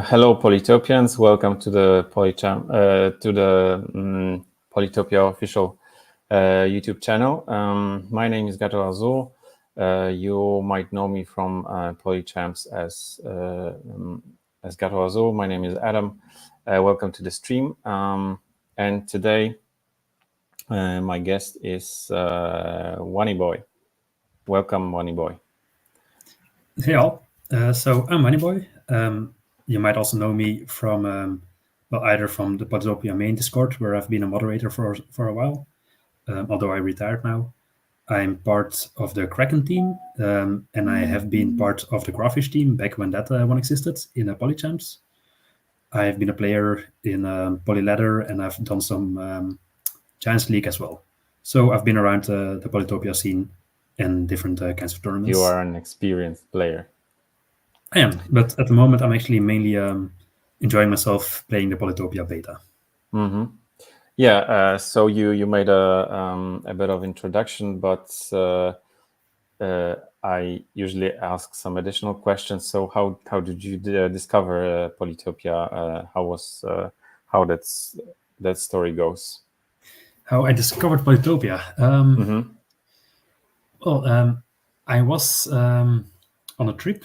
Hello, Polytopians. Welcome to the Polytopia official YouTube channel. My name is Gato Azul. You might know me from Polychamps as Gato Azul. My name is Adam. Welcome to the stream. And today, my guest is Wannyboy. Welcome, Wannyboy. Hey all. So I'm Wannyboy. You might also know me from, either from the Polytopia main Discord, where I've been a moderator for a while, although I retired now. I'm part of the Kraken team, and I have been part of the Crawfish team back when that one existed in Polychamps. I've been a player in Polyladder, and I've done some Giants League as well. So I've been around the Polytopia scene and different kinds of tournaments. You are an experienced player. I am, but at the moment I'm actually mainly enjoying myself playing the Polytopia beta. Mm-hmm. Yeah, so you made a bit of introduction, but I usually ask some additional questions. So how did you discover Polytopia? How that story goes? How I discovered Polytopia? Well, I was on a trip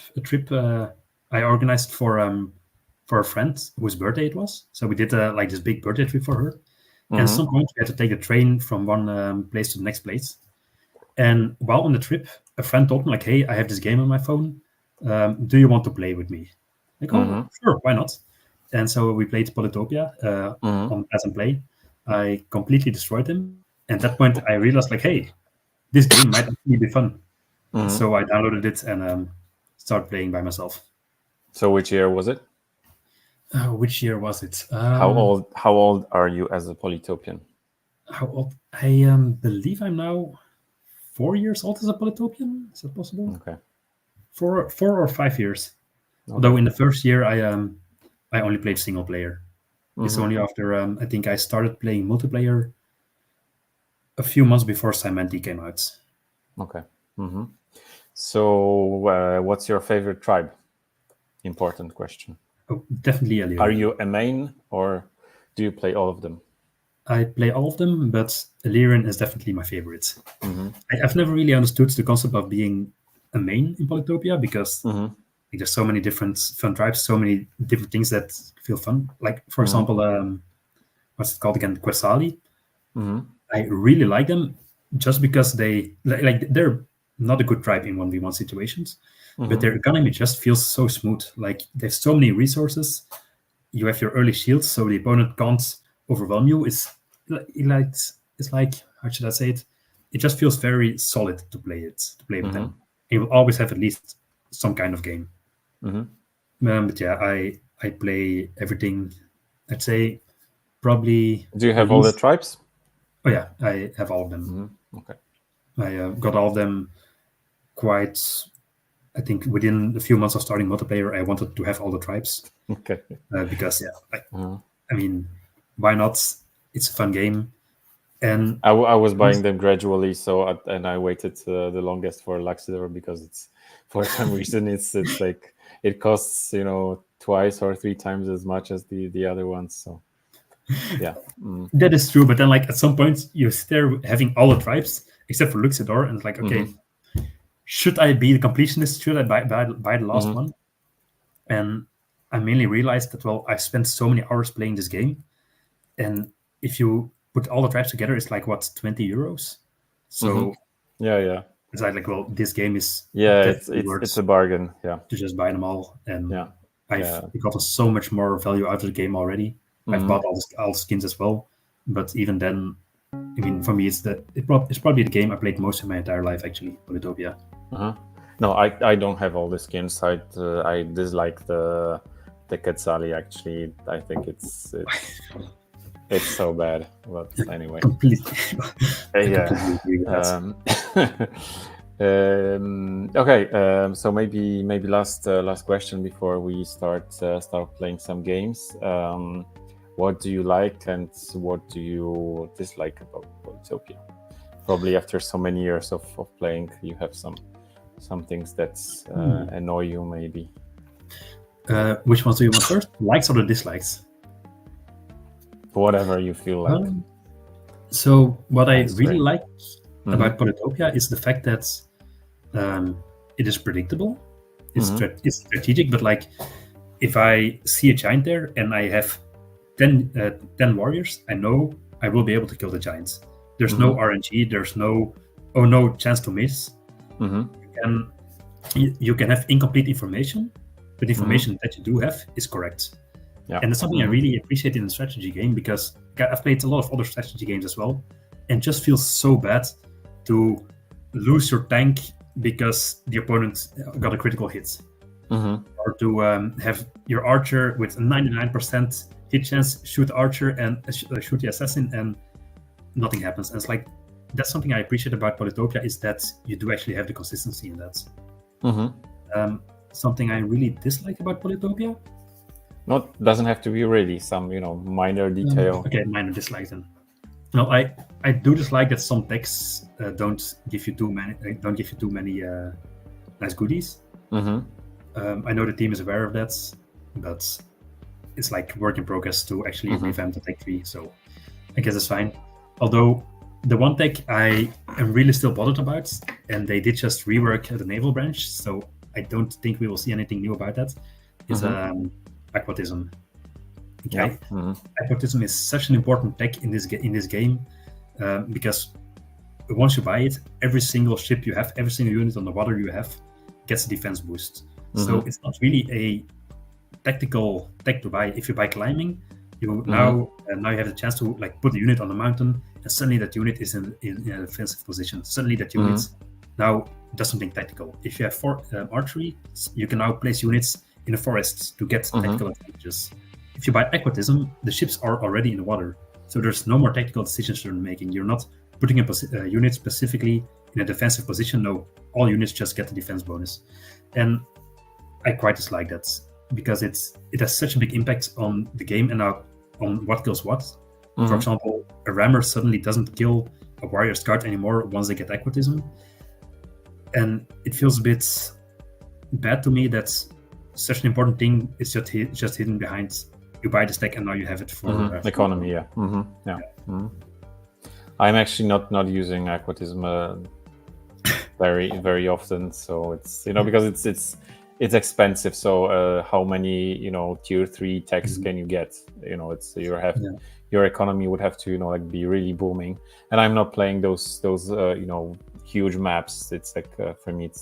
I organized for a friend whose birthday it was. So we did like this big birthday trip for her. And at some point we had to take a train from one place to the next place. And while on the trip, a friend told me like, "Hey, I have this game on my phone. Do you want to play with me?" Like, "Oh, sure, why not?" And so we played Polytopia on Pass and Play. I completely destroyed him. At that point, I realized like, "Hey, this game might actually be fun." So I downloaded it and started playing by myself. So which year was it? Which year was it? How old are you as a Polytopian? How old? I believe I'm now 4 years old as a Polytopian. Is that possible? Okay. 4 or 5 years. Okay. Although in the first year I only played single player. It's only after I think I started playing multiplayer a few months before Simenti came out. Okay. So what's your favorite tribe? Important question. Oh, definitely Illyrian. Are you a main or do you play all of them? I play all of them, but Illyrian is definitely my favorite. I've never really understood the concept of being a main in Polytopia because there's so many different fun tribes, so many different things that feel fun. Like, for example, what's it called again? Quetzali. I really like them just because they're not a good tribe in 1v1 situations, but their economy just feels so smooth. Like, there's so many resources. You have your early shields, so the opponent can't overwhelm you. It's like, how should I say it? It just feels very solid to play with them. You will always have at least some kind of game. But yeah, I play everything. I'd say probably. Do you have all the tribes? Oh yeah, I have all of them. Okay. I got all of them quite. I think within a few months of starting multiplayer, I wanted to have all the tribes. Okay. Because I mean, why not? It's a fun game. And I was buying them gradually, and I waited the longest for Luxor because it's for some reason it's like it costs, twice or three times as much as the other ones. So yeah. That is true, but then like at some point you're there having all the tribes except for Luxador, and it's like, okay, should I be the completionist? Should I buy the last one? And I mainly realized that, well, I've spent so many hours playing this game, and if you put all the tribes together, it's like what, 20 euros. So yeah, it's like, well, this game is it's a bargain. Yeah, to just buy them all, and yeah. I've gotten so much more value out of the game already. I've bought all the skins as well, but even then, I mean, for me, it's probably the game I played most in my entire life, actually, Polytopia. No, I don't have all the skins. I dislike the Quetzali, actually. I think it's so bad. But anyway, completely. Yeah. Okay. So maybe last question before we start playing some games. What do you like and what do you dislike about Polytopia? Probably after so many years of playing, you have some things that annoy you, maybe. Which ones do you want first? Likes or the dislikes? Whatever you feel like. So what I really like about Polytopia is the fact that it is predictable. It's strategic, but like if I see a giant there and I have 10 warriors, I know I will be able to kill the giants. There's no RNG. There's no chance to miss. You can have incomplete information, but the information that you do have is correct. Yeah. And that's something I really appreciate in a strategy game, because I've played a lot of other strategy games as well, and just feels so bad to lose your tank because the opponent got a critical hit, or to have your archer with a 99% hit chance shoot the archer and shoot the assassin and nothing happens. And it's like, that's something I appreciate about Polytopia, is that you do actually have the consistency in that. Something I really dislike about Polytopia? Doesn't have to be really some, minor detail. Okay, minor dislike then. No, I do dislike that some decks don't give you too many nice goodies. I know the team is aware of that, but it's like work in progress to actually revamp the tech tree, so I guess it's fine. Although the one tech I am really still bothered about, and they did just rework the naval branch, so I don't think we will see anything new about that, is aquatism. Okay, aquatism is such an important tech in this game, because once you buy it, every single ship you have, every single unit on the water you have, gets a defense boost. So it's not really a tactical tech to buy. If you buy climbing, you now you have the chance to like put a unit on the mountain, and suddenly that unit is in a defensive position. Suddenly that unit now does something tactical. If you have archery, you can now place units in the forests to get tactical advantages. If you buy aquatism, the ships are already in the water, so there's no more tactical decisions you're making. You're not putting a unit specifically in a defensive position. No, all units just get the defense bonus, and I quite dislike that, because it has such a big impact on the game and on what kills what. For example, a rammer suddenly doesn't kill a warrior's guard anymore once they get aquatism, and it feels a bit bad to me that such an important thing is just hidden behind, you buy the stack and now you have it for economy. I'm actually not using aquatism very very often, so it's because it's expensive. So how many tier 3 techs can you get? Your economy would have to like be really booming, and I'm not playing those huge maps. It's like for me it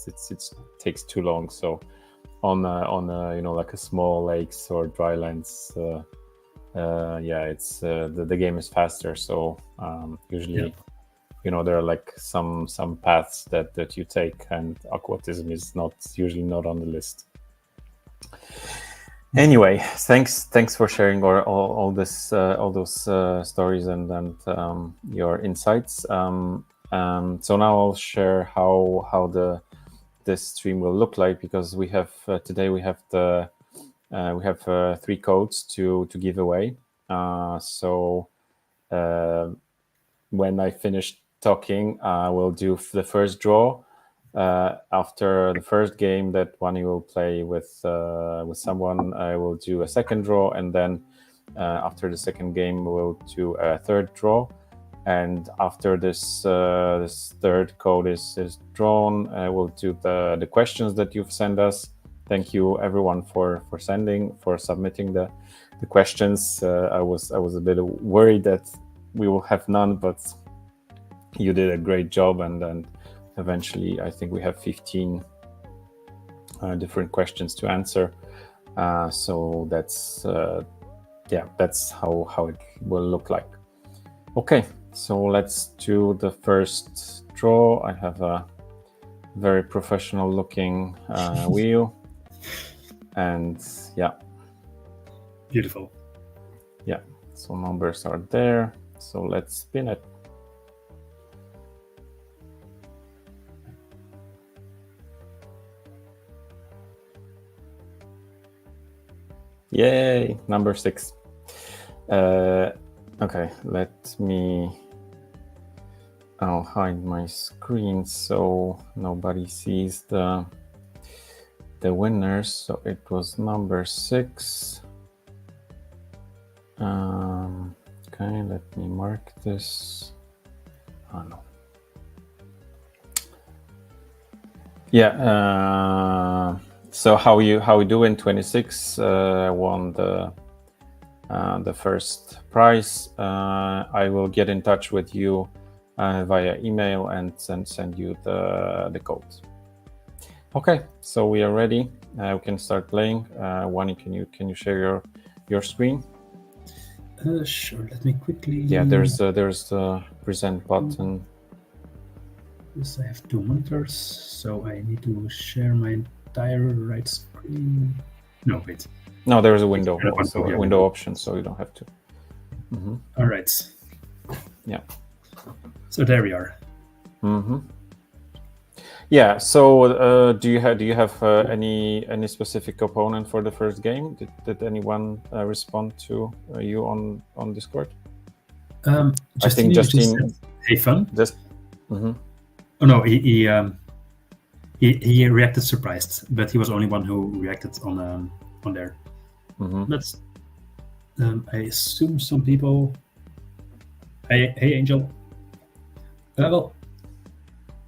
takes too long. So on like a small lakes or dry lands, it's the game is faster. So usually there are like some paths that you take, and aquatism is usually not on the list. Anyway, thanks for sharing all those stories and your insights. So now I'll share how this stream will look like, because we have today we have 3 codes to give away. So when I finish talking, we'll do the first draw, After the first game that Wani will play with someone, I will do a second draw, and then after the second game, we'll do a third draw. And after this third code is drawn, we'll do the questions that you've sent us. Thank you everyone for submitting the questions. I was a bit worried that we will have none, but you did a great job, and eventually I think we have 15 different questions to answer. So that's how it will look like. Okay, so let's do the first draw. I have a very professional looking wheel, and yeah, beautiful. Yeah, so numbers are there. So let's spin it. Yay, number 6. Okay, I'll hide my screen so nobody sees the winners. So it was number 6. Okay, let me mark this. Oh no. Yeah. So how you do in 26 won the first prize. I will get in touch with you via email and send you the code. Okay, so we are ready. We can start playing. Wani, can you share your screen? Sure. Let me quickly. Yeah, there's the present button. Yes, I have 2 monitors, so I need to share my entire right screen. No, wait. No, there's a window, also a window option, so you don't have to. Mm-hmm. All right. Yeah. So there we are. Mm-hmm. Yeah. So do you have any specific opponent for the first game? Did anyone respond to you on Discord? I think Justine said, hey, fun. Just. Mm-hmm. Oh no, he he reacted surprised, but he was the only one who reacted on there. Mm-hmm. Let's. I assume some people. Hey, Angel. Well,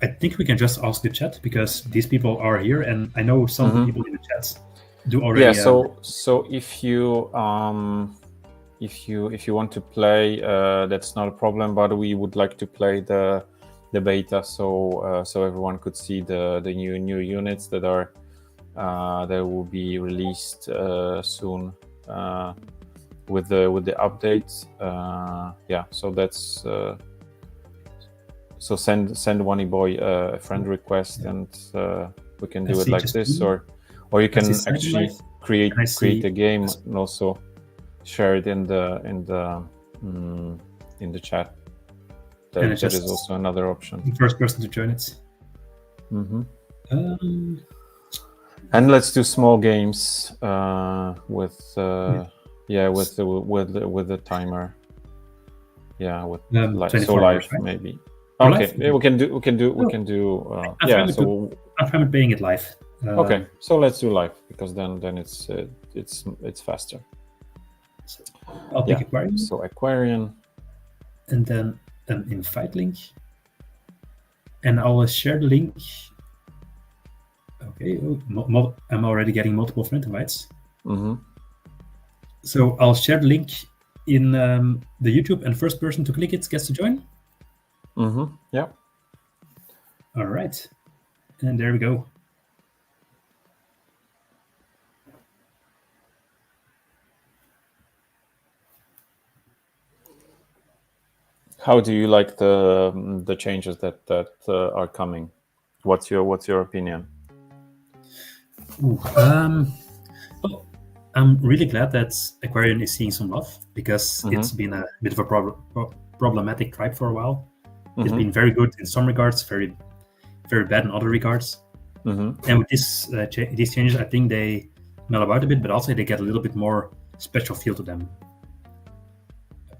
I think we can just ask the chat because these people are here, and I know some people in the chat do already. Yeah. So if you want to play, that's not a problem. But we would like to play the beta, so everyone could see the new units that will be released soon with the updates. Yeah. So that's. So send Wannyboy a friend request, and we can do it like this, or you can actually create a game and also share it in the chat. That is also another option. The first person to join it. Mm-hmm. And let's do small games with the timer. Yeah, with live hours, right? maybe. Okay, yeah, we can do. I'm fine playing it live. Okay, so let's do live because then it's faster. So I'll pick Aquarion. So Aquarion, and then an invite link, and I'll share the link. Okay, I'm already getting multiple friend invites. Mm-hmm. So I'll share the link in the YouTube, and first person to click it gets to join. Mm-hmm. Yeah. All right, and there we go. How do you like the changes that are coming? What's your opinion? Well, I'm really glad that Aquarion is seeing some love because it's been a bit of a problematic tribe for a while. It's been very good in some regards, very, very bad in other regards. And with these changes, I think they mellow out a bit, but also they get a little bit more special feel to them.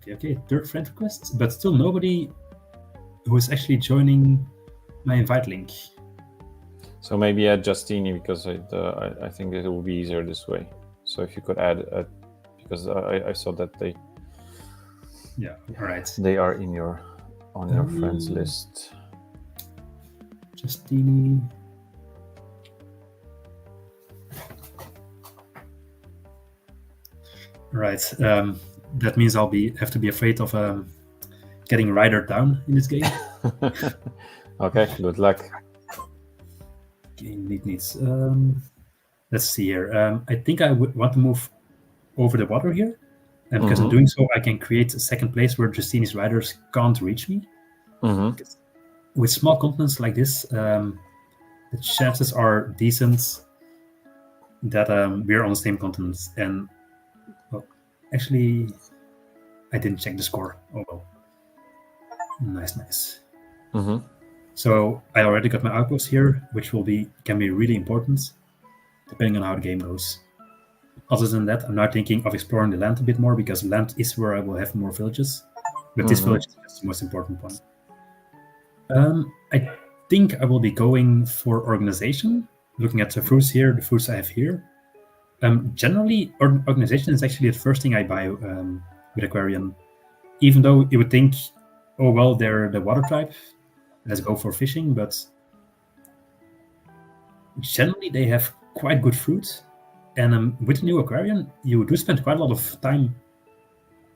Okay, third friend request, but still nobody who is actually joining my invite link. So maybe add Justini, because I think it will be easier this way. So if you could add, because I saw that they. Yeah. All right. They are on your friends list. Justini. Right. That means I'll have to be afraid of getting Ryder down in this game. Okay. Good luck. Game needs. Let's see here. I think I would want to move over the water here, and because in doing so, I can create a second place where Justini's riders can't reach me. With small continents like this, the chances are decent that we're on the same continent. And well, actually, I didn't check the score. Oh well. Nice. So I already got my outpost here, which can be really important, depending on how the game goes. Other than that, I'm now thinking of exploring the land a bit more, because land is where I will have more villages. But this village is just the most important one. I think I will be going for organization, looking at the fruits here, the fruits I have here. Generally, organization is actually the first thing I buy with Aquarion. Even though you would think, oh well, they're the water type, let's go for fishing, but generally they have quite good fruit. And with the new Aquarion, you do spend quite a lot of time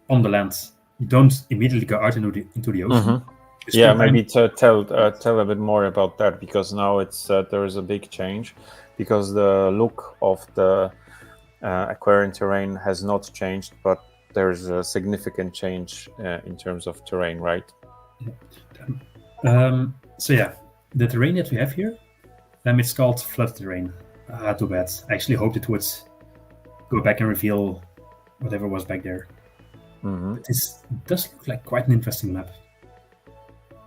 on the land. You don't immediately go out into the ocean. Yeah, maybe to tell a bit more about that, because now there is a big change, because the look of the Aquarion terrain has not changed, but there's a significant change in terms of terrain, right? So yeah, the terrain that we have here, it's called flood terrain. Too bad. I actually hoped it would go back and reveal whatever was back there. But this does look like quite an interesting map.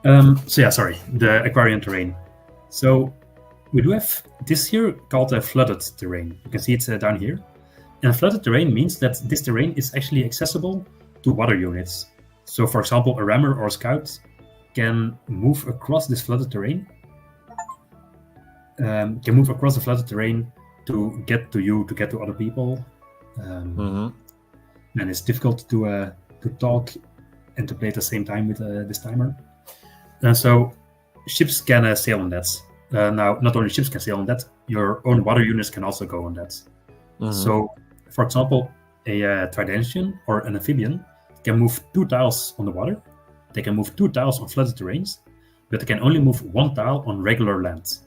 So yeah, sorry, the Aquarion terrain. So we do have this here called a flooded terrain. You can see it down here. And flooded terrain means that this terrain is actually accessible to water units. So for example, a rammer or a scout can move across this flooded terrain. Can move across the flooded terrain to get to you, to get to other people. And it's difficult to talk and to play at the same time with this timer. So ships can sail on that. Now, not only ships can sail on that, your own water units can also go on that. So, for example, a Tridentian or an amphibian can move 2 tiles on the water. They can move 2 tiles on flooded terrains, but they can only move 1 tile on regular land.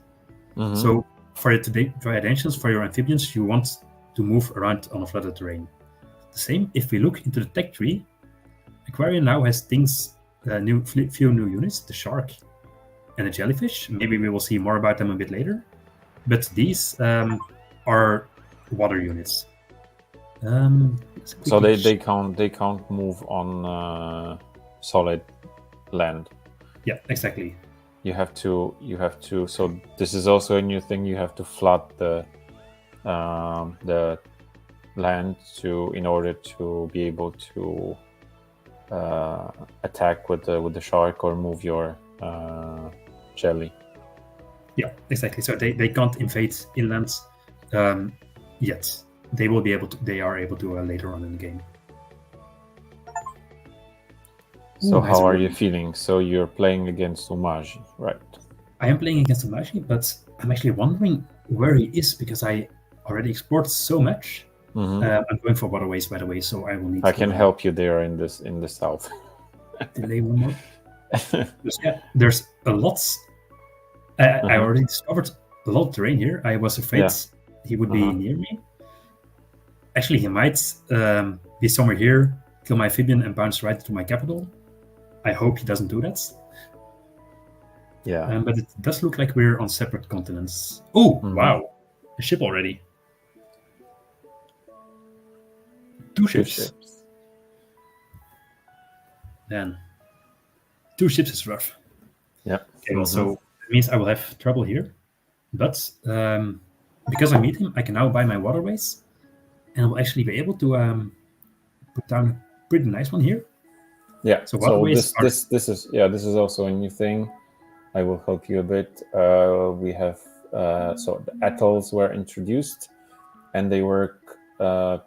So for your Tridentians, for your amphibians, you want to move around on a flooded terrain. The same, if we look into the tech tree, Aquarion now has things, few new units, the shark and the jellyfish. Maybe we will see more about them a bit later. But these are water units. So they can't move on solid land. Yeah, exactly. You have to. So this is also a new thing. You have to flood the land in order to be able to attack with the shark or move your jelly. Yeah, exactly. So they can't invade inland yet. They will be able to. They are able to later on in the game. So how are you feeling? So you're playing against Umaji, right? I am playing against Umaji, but I'm actually wondering where he is, because I already explored so much. I'm going for waterways, by the way, so I will need. I can help you there in the south. Delay one more. There's a lot. I already discovered a lot of terrain here. I was afraid he would be near me. Actually, he might be somewhere here, kill my amphibian, and bounce right to my capital. I hope he doesn't do that. Yeah. But it does look like we're on separate continents. Oh, wow. A ship already. 2 ships. Man. 2 ships is rough. Yeah. Okay, well, so it means I will have trouble here. But because I meet him, I can now buy my waterways. And I'll actually be able to put down a pretty nice one here. Yeah. So this is also a new thing. I will help you a bit. We have so the atolls were introduced, and they work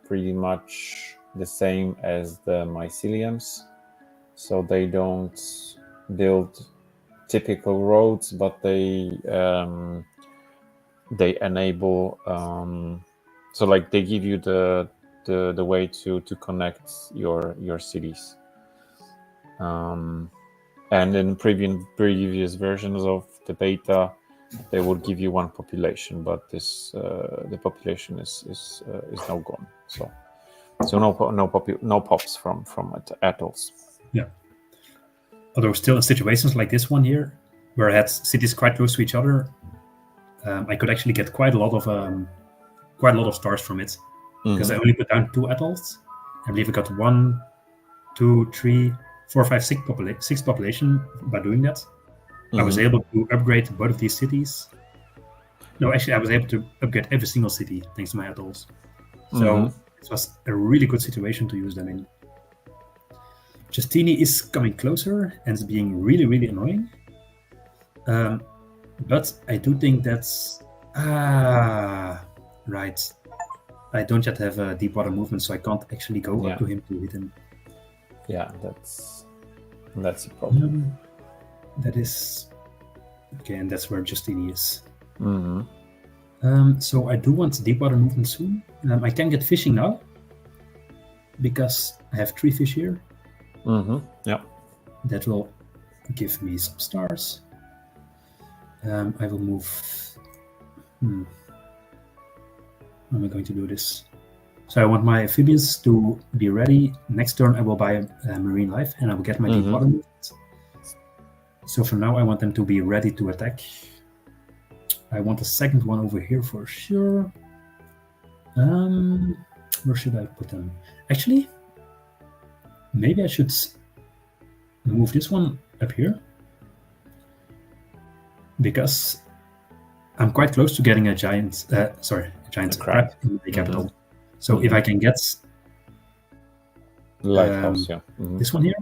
pretty much the same as the myceliums. So they don't build typical roads, but they enable. So like they give you the way to connect your cities. And in previous versions of the beta, they would give you one population, but this the population is now gone. So no pops from atolls. Yeah. Although still in situations like this one here, where I had cities quite close to each other, I could actually get quite a lot of stars from it, because I only put down 2 atolls. I believe I got 1, 2, 3, 4, 5, 6 population by doing that. I was able to upgrade both of these cities. No, actually, I was able to upgrade every single city thanks to my atolls. So it was a really good situation to use them in. Justini is coming closer and is being really, really annoying. But I do think that's... right. I don't yet have a deep water movement, so I can't actually go up to him to hit him. Yeah, that's a problem. That is... Okay, and that's where Justini is. So I do want deep water movement soon. I can get fishing now, because I have 3 fish here. Yeah. That will give me some stars. I will move... How am I going to do this? So I want my amphibians to be ready. Next turn I will buy a marine life and I will get my deep water movement. So for now I want them to be ready to attack. I want a second one over here for sure. Where should I put them? Actually, maybe I should move this one up here, because I'm quite close to getting a giant crab in the capital. So if I can get lighthouse, this one here,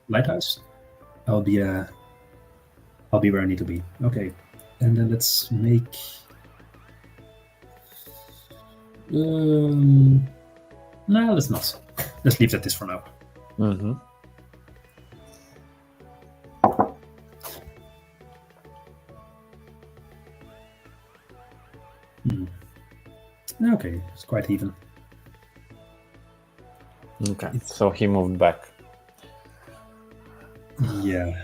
lighthouse, I'll be where I need to be. Okay, and then let's make. No, let's not. Let's leave that this for now. Okay, it's quite even. Okay, so he moved back. Yeah.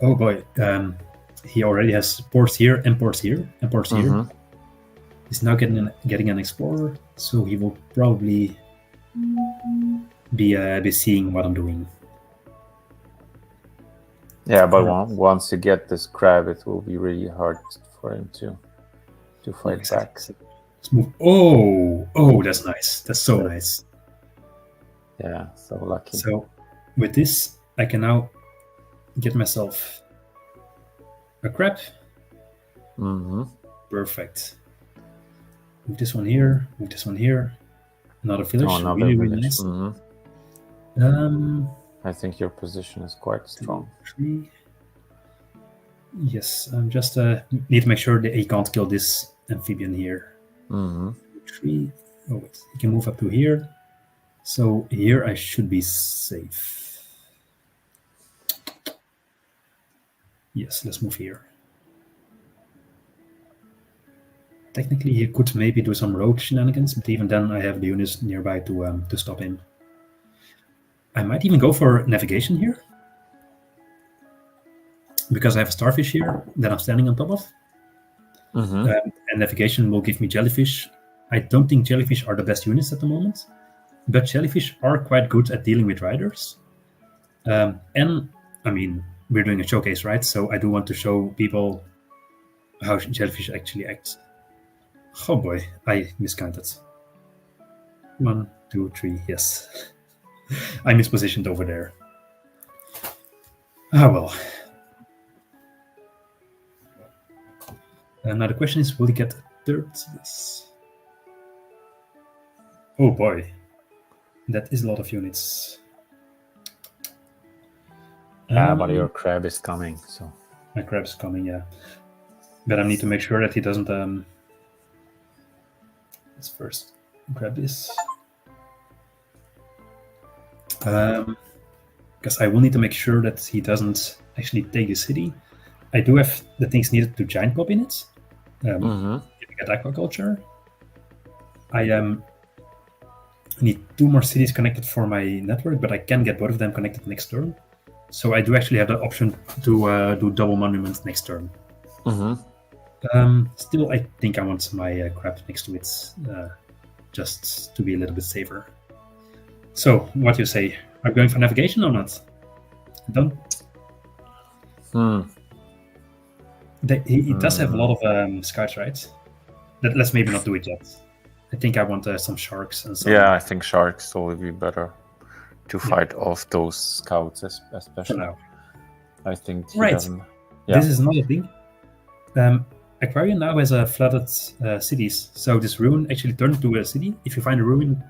Oh boy, he already has ports here and ports here and ports here. He's now getting an explorer, so he will probably be seeing what I'm doing. Yeah, but once you get this crab, it will be really hard for him to fight back. Let's move. Oh, that's nice. That's so nice. Yeah, so lucky. So with this, I can now get myself a crab. Perfect. Move this one here. Move this one here. Another village. Really, really nice. I think your position is quite strong. 3. Yes, I'm just need to make sure that he can't kill this amphibian here. 3. Oh wait, he can move up to here. So here I should be safe. Yes, let's move here. Technically, he could maybe do some road shenanigans, but even then I have the units nearby to stop him. I might even go for navigation here, because I have a starfish here that I'm standing on top of. And navigation will give me jellyfish. I don't think jellyfish are the best units at the moment, but jellyfish are quite good at dealing with riders. And I mean, we're doing a showcase, right? So I do want to show people how jellyfish actually act. Oh boy, I miscounted. 1, 2, 3, yes. I mispositioned over there. Ah, well. Now the question is, will he get a third? Yes. Oh boy, that is a lot of units. But your crab is coming, so. My crab's coming, yeah. But I need to make sure that he doesn't. Let's first grab this. Because I will need to make sure that he doesn't actually take the city. I do have the things needed to giant pop in it. Giving it aquaculture. I need 2 more cities connected for my network, but I can get both of them connected next turn. So I do actually have the option to do double monuments next turn. Still, I think I want my crab next to it, just to be a little bit safer. So, what do you say? Are we going for navigation or not? Done? He does have a lot of scouts, right? Let's maybe not do it yet. I think I want some sharks and some... Yeah, I think sharks will be better to fight off those scouts, especially. For now. I think he right. doesn't... Yeah. This is another thing. Aquarion now has flooded cities. So this ruin actually turned into a city. If you find a ruin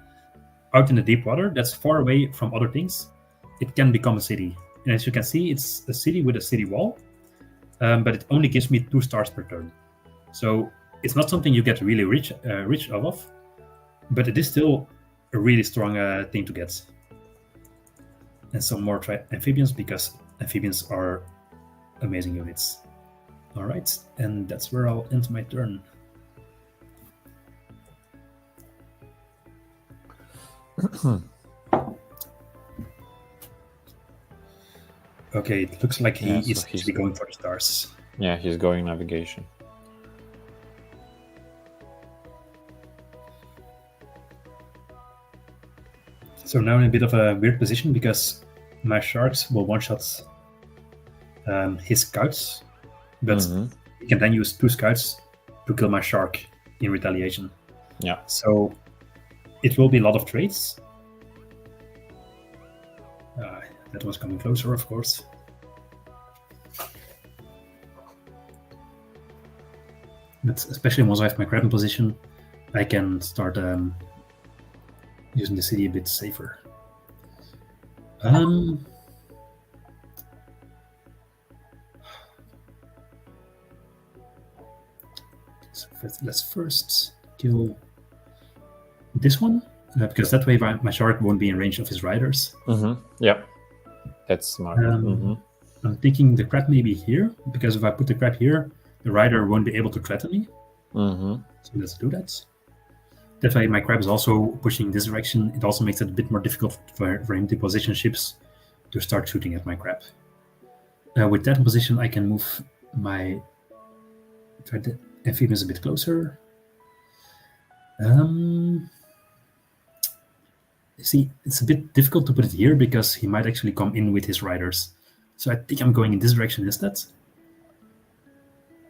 out in the deep water that's far away from other things, it can become a city. And as you can see, it's a city with a city wall, but it only gives me 2 stars per turn. So it's not something you get really rich of, but it is still a really strong thing to get. And some more amphibians, because amphibians are amazing units. All right, and that's where I'll end my turn. Okay, it looks like he is actually going for the stars. Yeah, he's going navigation. So now in a bit of a weird position because my sharks will one-shot his scouts, but he can then use 2 scouts to kill my shark in retaliation. Yeah. So it will be a lot of trades. That was coming closer, of course. But especially once I have my crab in position, I can start using the city a bit safer. So let's first kill this one, because that way my shark won't be in range of his riders. Yeah, that's smart. I'm thinking the crab maybe here, because if I put the crab here, the rider won't be able to threaten me. So let's do that. That way my crab is also pushing this direction. It also makes it a bit more difficult for him to position ships to start shooting at my crab. With that in position, I can move my amphibians a bit closer. See, it's a bit difficult to put it here because he might actually come in with his riders. So I think I'm going in this direction instead.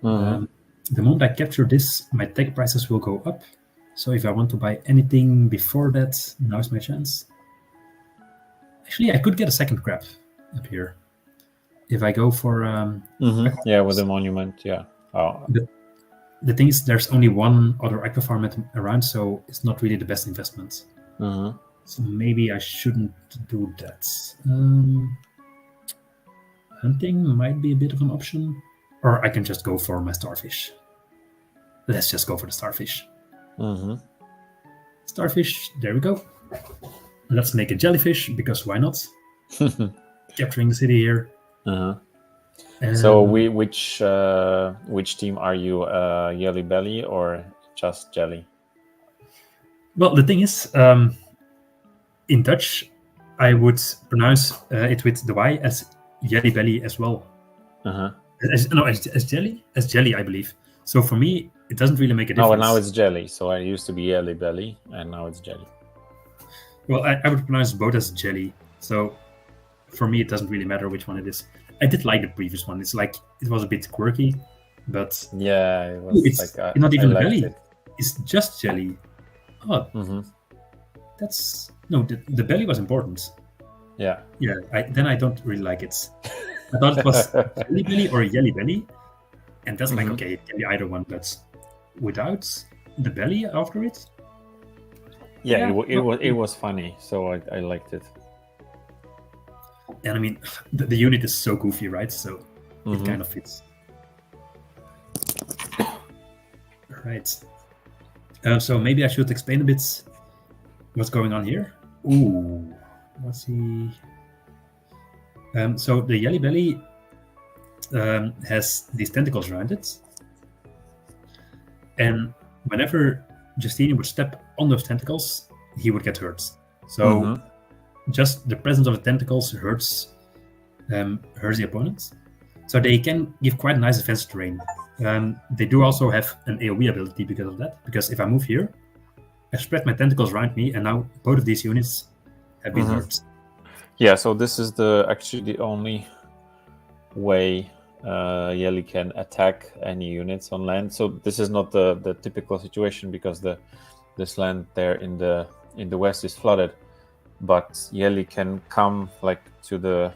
The moment I capture this, my tech prices will go up. So if I want to buy anything before that, now's my chance. Actually, I could get a second crab up here. If I go for... Yeah, with the monument, yeah. Oh. The thing is, there's only one other aquafarm around, so it's not really the best investment. So maybe I shouldn't do that. Hunting might be a bit of an option. Or I can just go for my starfish. Let's just go for the starfish. Starfish, there we go. Let's make a jellyfish, because why not? Capturing the city here. So which team are you? Yelly Belly or just Jelly? Well, the thing is, in Dutch, I would pronounce it with the Y as Yelly Belly as well. As jelly, I believe. So for me, it doesn't really make a difference. No, now it's Jelly. So I used to be Yelly Belly, and now it's Jelly. Well, I would pronounce both as jelly. So for me, it doesn't really matter which one it is. I did like the previous one. It's like it was a bit quirky, but yeah, it was it's like not even belly. it. It's just jelly. Oh, that's no. The belly was important. Yeah. Yeah. Then I don't really like it. I thought it was jelly belly or yelly belly, and that's like okay, it can be either one, but without the belly after it. Yeah, it was funny, so I liked it. And I mean, the unit is so goofy, right? So it kind of fits. Right. So maybe I should explain a bit what's going on here. Ooh, what's he? So the Jelly Belly has these tentacles around it, and whenever Justini would step on those tentacles, he would get hurt. So just the presence of the tentacles hurts the opponent. So they can give quite a nice defensive terrain. They do also have an AoE ability because of that. Because if I move here, I spread my tentacles around me, and now both of these units have been hurt. Yeah, so this is actually the only way Jelly can attack any units on land. So this is not the typical situation because this land there in the west is flooded, but Jelly can come like to the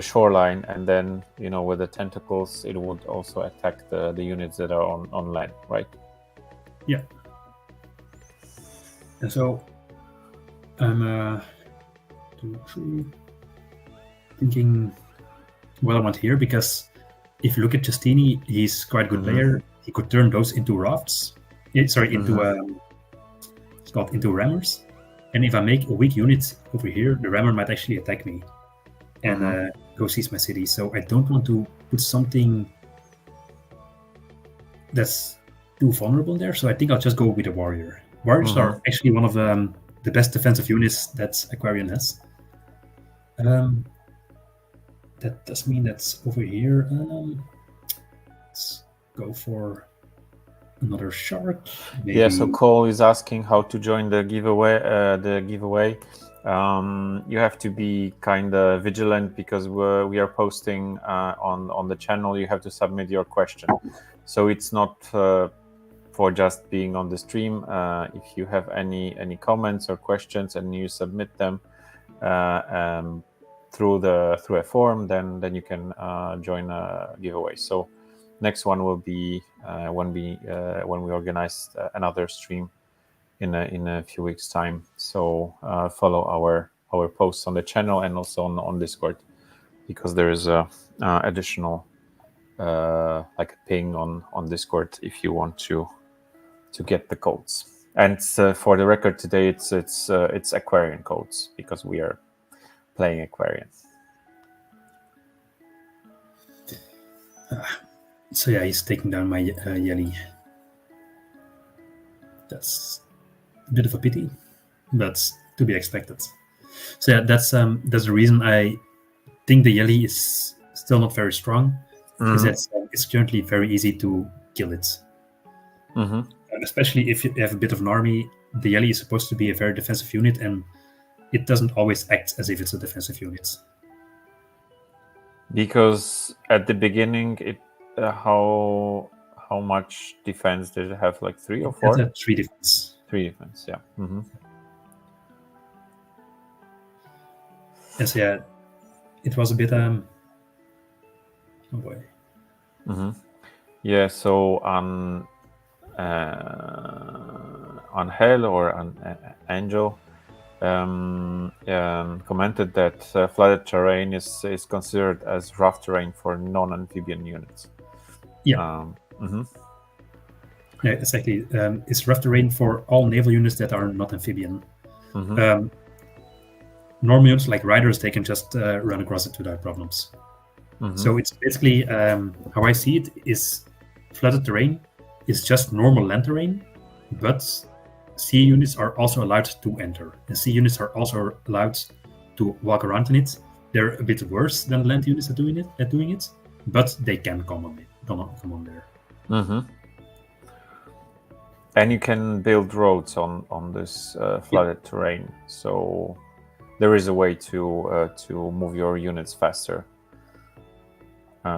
shoreline, and then with the tentacles it would also attack the units that are on land, right? Yeah. And so I'm 2, 3 thinking what I want here, because if you look at Justini, he's quite a good player. He could turn those into rafts. Into it's called into rammers. And if I make a weak unit over here, the rammer might actually attack me and go seize my city. So I don't want to put something that's too vulnerable there. So I think I'll just go with a warrior. Warriors are actually one of the best defensive units that Aquarion has. That does mean that's over here. Let's go for another shark. Maybe. Yeah, so Cole is asking how to join the giveaway. You have to be kind of vigilant because we are posting on the channel. You have to submit your question. So it's not for just being on the stream. If you have any comments or questions and you submit them through a form, then you can join a giveaway. So next one will be when we organize another stream in a few weeks time. So follow our posts on the channel and also on Discord, because there is a additional like a ping on Discord if you want to get the codes. And for the record today, it's Aquarion codes because we are playing Aquarion. So yeah, he's taking down my Jelly. That's a bit of a pity, but to be expected. So yeah, that's the reason I think the Jelly is still not very strong, is that it's currently very easy to kill it. And especially if you have a bit of an army, the Jelly is supposed to be a very defensive unit, and it doesn't always act as if it's a defensive unit. Because at the beginning, how much defense did it have? Like 3 or 4? It had 3 defense. 3 defense, yeah. Yes, yeah. It was a bit oh boy. Yeah, so on Hell or on Angel commented that flooded terrain is considered as rough terrain for non-amphibian units. Yeah. Yeah, exactly. It's rough terrain for all naval units that are not amphibian. Normal units like riders, they can just run across it without problems. So it's basically, how I see it, is flooded terrain is just normal land terrain, but sea units are also allowed to enter. And sea units are also allowed to walk around in it. They're a bit worse than land units at doing it, but they can come on there. And you can build roads on this flooded terrain. So there is a way to move your units faster.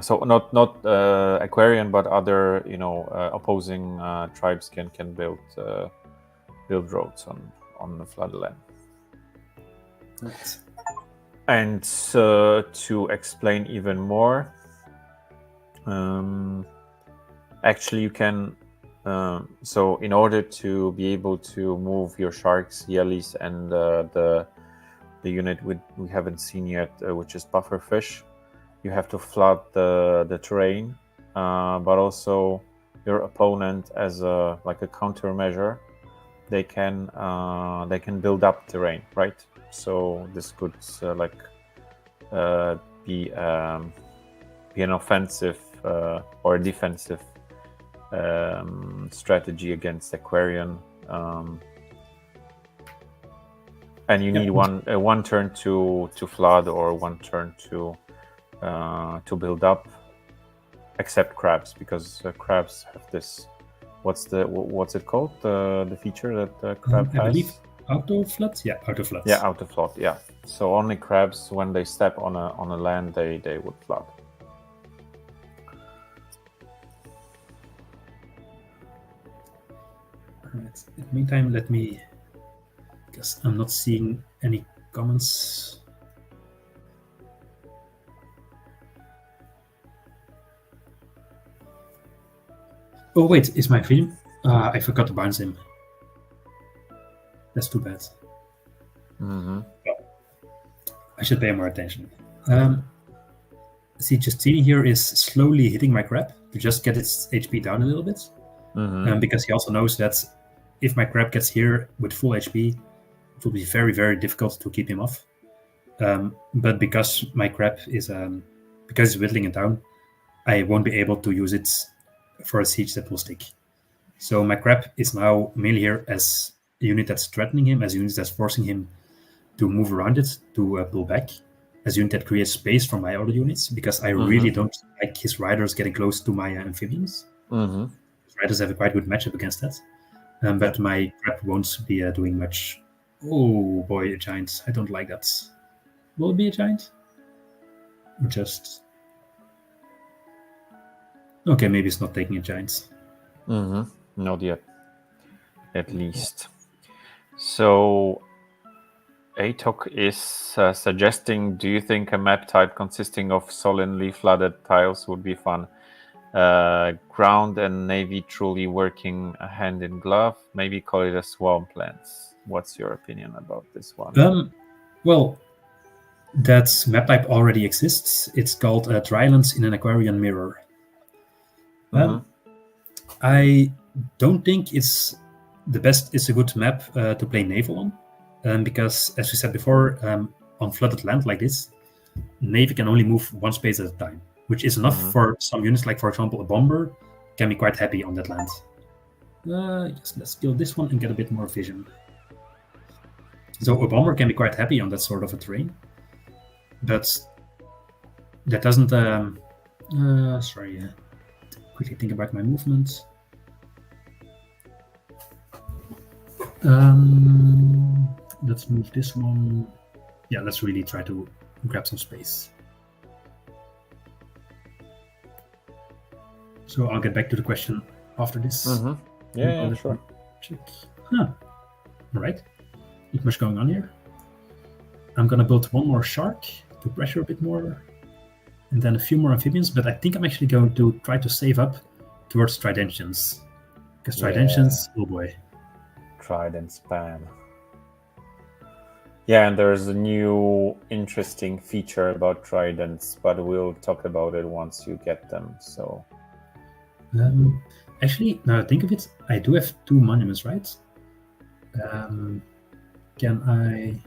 So not Aquarion, but other opposing tribes can build roads on the flooded land. Right. And to explain even more, actually you can. So in order to be able to move your sharks, Jellies, and the unit we haven't seen yet, which is pufferfish, you have to flood the terrain, but also your opponent as a countermeasure, they can build up terrain, right? So this could be an offensive or a defensive strategy against Aquarion, and you need one turn to flood or one turn to build up, except crabs, because crabs have this. What's it called? The feature that crab has? I believe auto flood. Yeah, auto flood. Yeah, auto flood. Yeah. So only crabs, when they step on a land, they would flood. Alright. In the meantime, let me, because I'm not seeing any comments. Oh wait, is my film? I forgot to bounce him. That's too bad. I should pay more attention. See, Justini here is slowly hitting my crab to just get its HP down a little bit. Because he also knows that if my crab gets here with full HP, it will be very, very difficult to keep him off. But because my crab is because it's whittling it down, I won't be able to use it for a siege that will stick. So my crab is now mainly here as a unit that's threatening him, as a unit that's forcing him to move around it, to pull back, as a unit that creates space for my other units, because I really don't like his riders getting close to my amphibians. Riders have a quite good matchup against that. But my crab won't be doing much. Oh boy, a giant. I don't like that. Will it be a giant? Or just... Okay, maybe it's not taking a giant. Not yet, at least. So, Atok is suggesting, do you think a map type consisting of solidly flooded tiles would be fun? Ground and navy truly working hand in glove. Maybe call it a swamplands. What's your opinion about this one? Well, that map type already exists. It's called Drylands in an Aquarion Mirror. I don't think it's the best. It's a good map to play naval on, because as we said before, on flooded land like this, navy can only move one space at a time, which is enough for some units. Like for example, a bomber can be quite happy on that land. Yes, let's kill this one and get a bit more vision. So a bomber can be quite happy on that sort of a terrain, but that doesn't. Quickly think about my movements. Let's move this one. Yeah, let's really try to grab some space. So I'll get back to the question after this. Yeah, sure. Check. All right. Not much going on here. I'm gonna build one more shark to pressure a bit more, and then a few more amphibians. But I think I'm actually going to try to save up towards Tridentians, because Tridentians, oh boy. Trident spam. Yeah, and there's a new interesting feature about tridents, but we'll talk about it once you get them. So, actually, now I think of it, I do have 2 monuments, right? Can I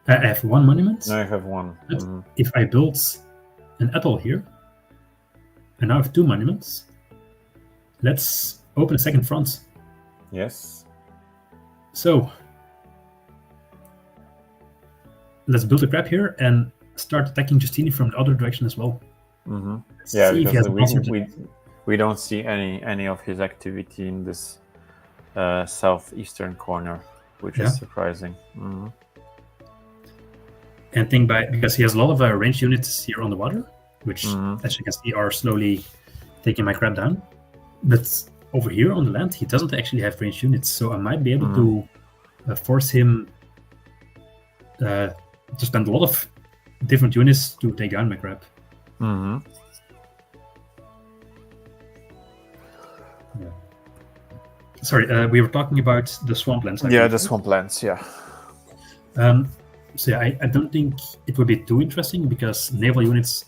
have 1 monument. I have 1. But if I build an atoll here, and now I have 2 monuments, let's open a second front. Yes. So let's build a crab here and start attacking Justini from the other direction as well. Yeah, because we don't see any of his activity in this southeastern corner, which is surprising. And because he has a lot of ranged units here on the water, which as you can see are slowly taking my crab down. But over here on the land, he doesn't actually have ranged units, so I might be able to force him to spend a lot of different units to take down my crab. Sorry, we were talking about the swamplands. Yeah, the swamplands, yeah. So I don't think it would be too interesting, because naval units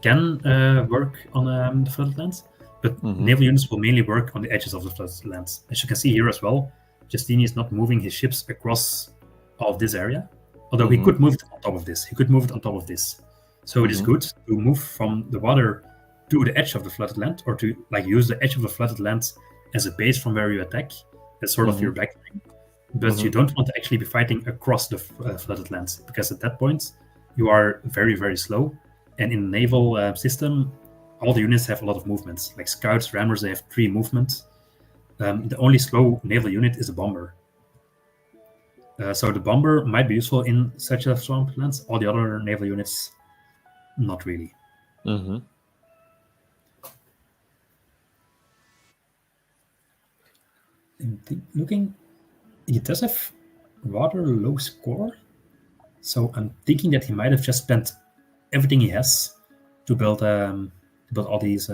can work on the flooded lands, But naval units will mainly work on the edges of the flooded lands. As you can see here as well, Justini is not moving his ships across all of this area, although he could move it on top of this. He could move it on top of this. So it is good to move from the water to the edge of the flooded land, or to use the edge of the flooded land as a base from where you attack. That's sort of your backline. But you don't want to actually be fighting across the flooded lands, because at that point you are very, very slow. And in the naval system, all the units have a lot of movements. Like scouts, rammers, they have 3 movements. The only slow naval unit is a bomber. So the bomber might be useful in such a swamp lands. All the other naval units, not really. Looking, he does have rather low score. So I'm thinking that he might have just spent everything he has to build all these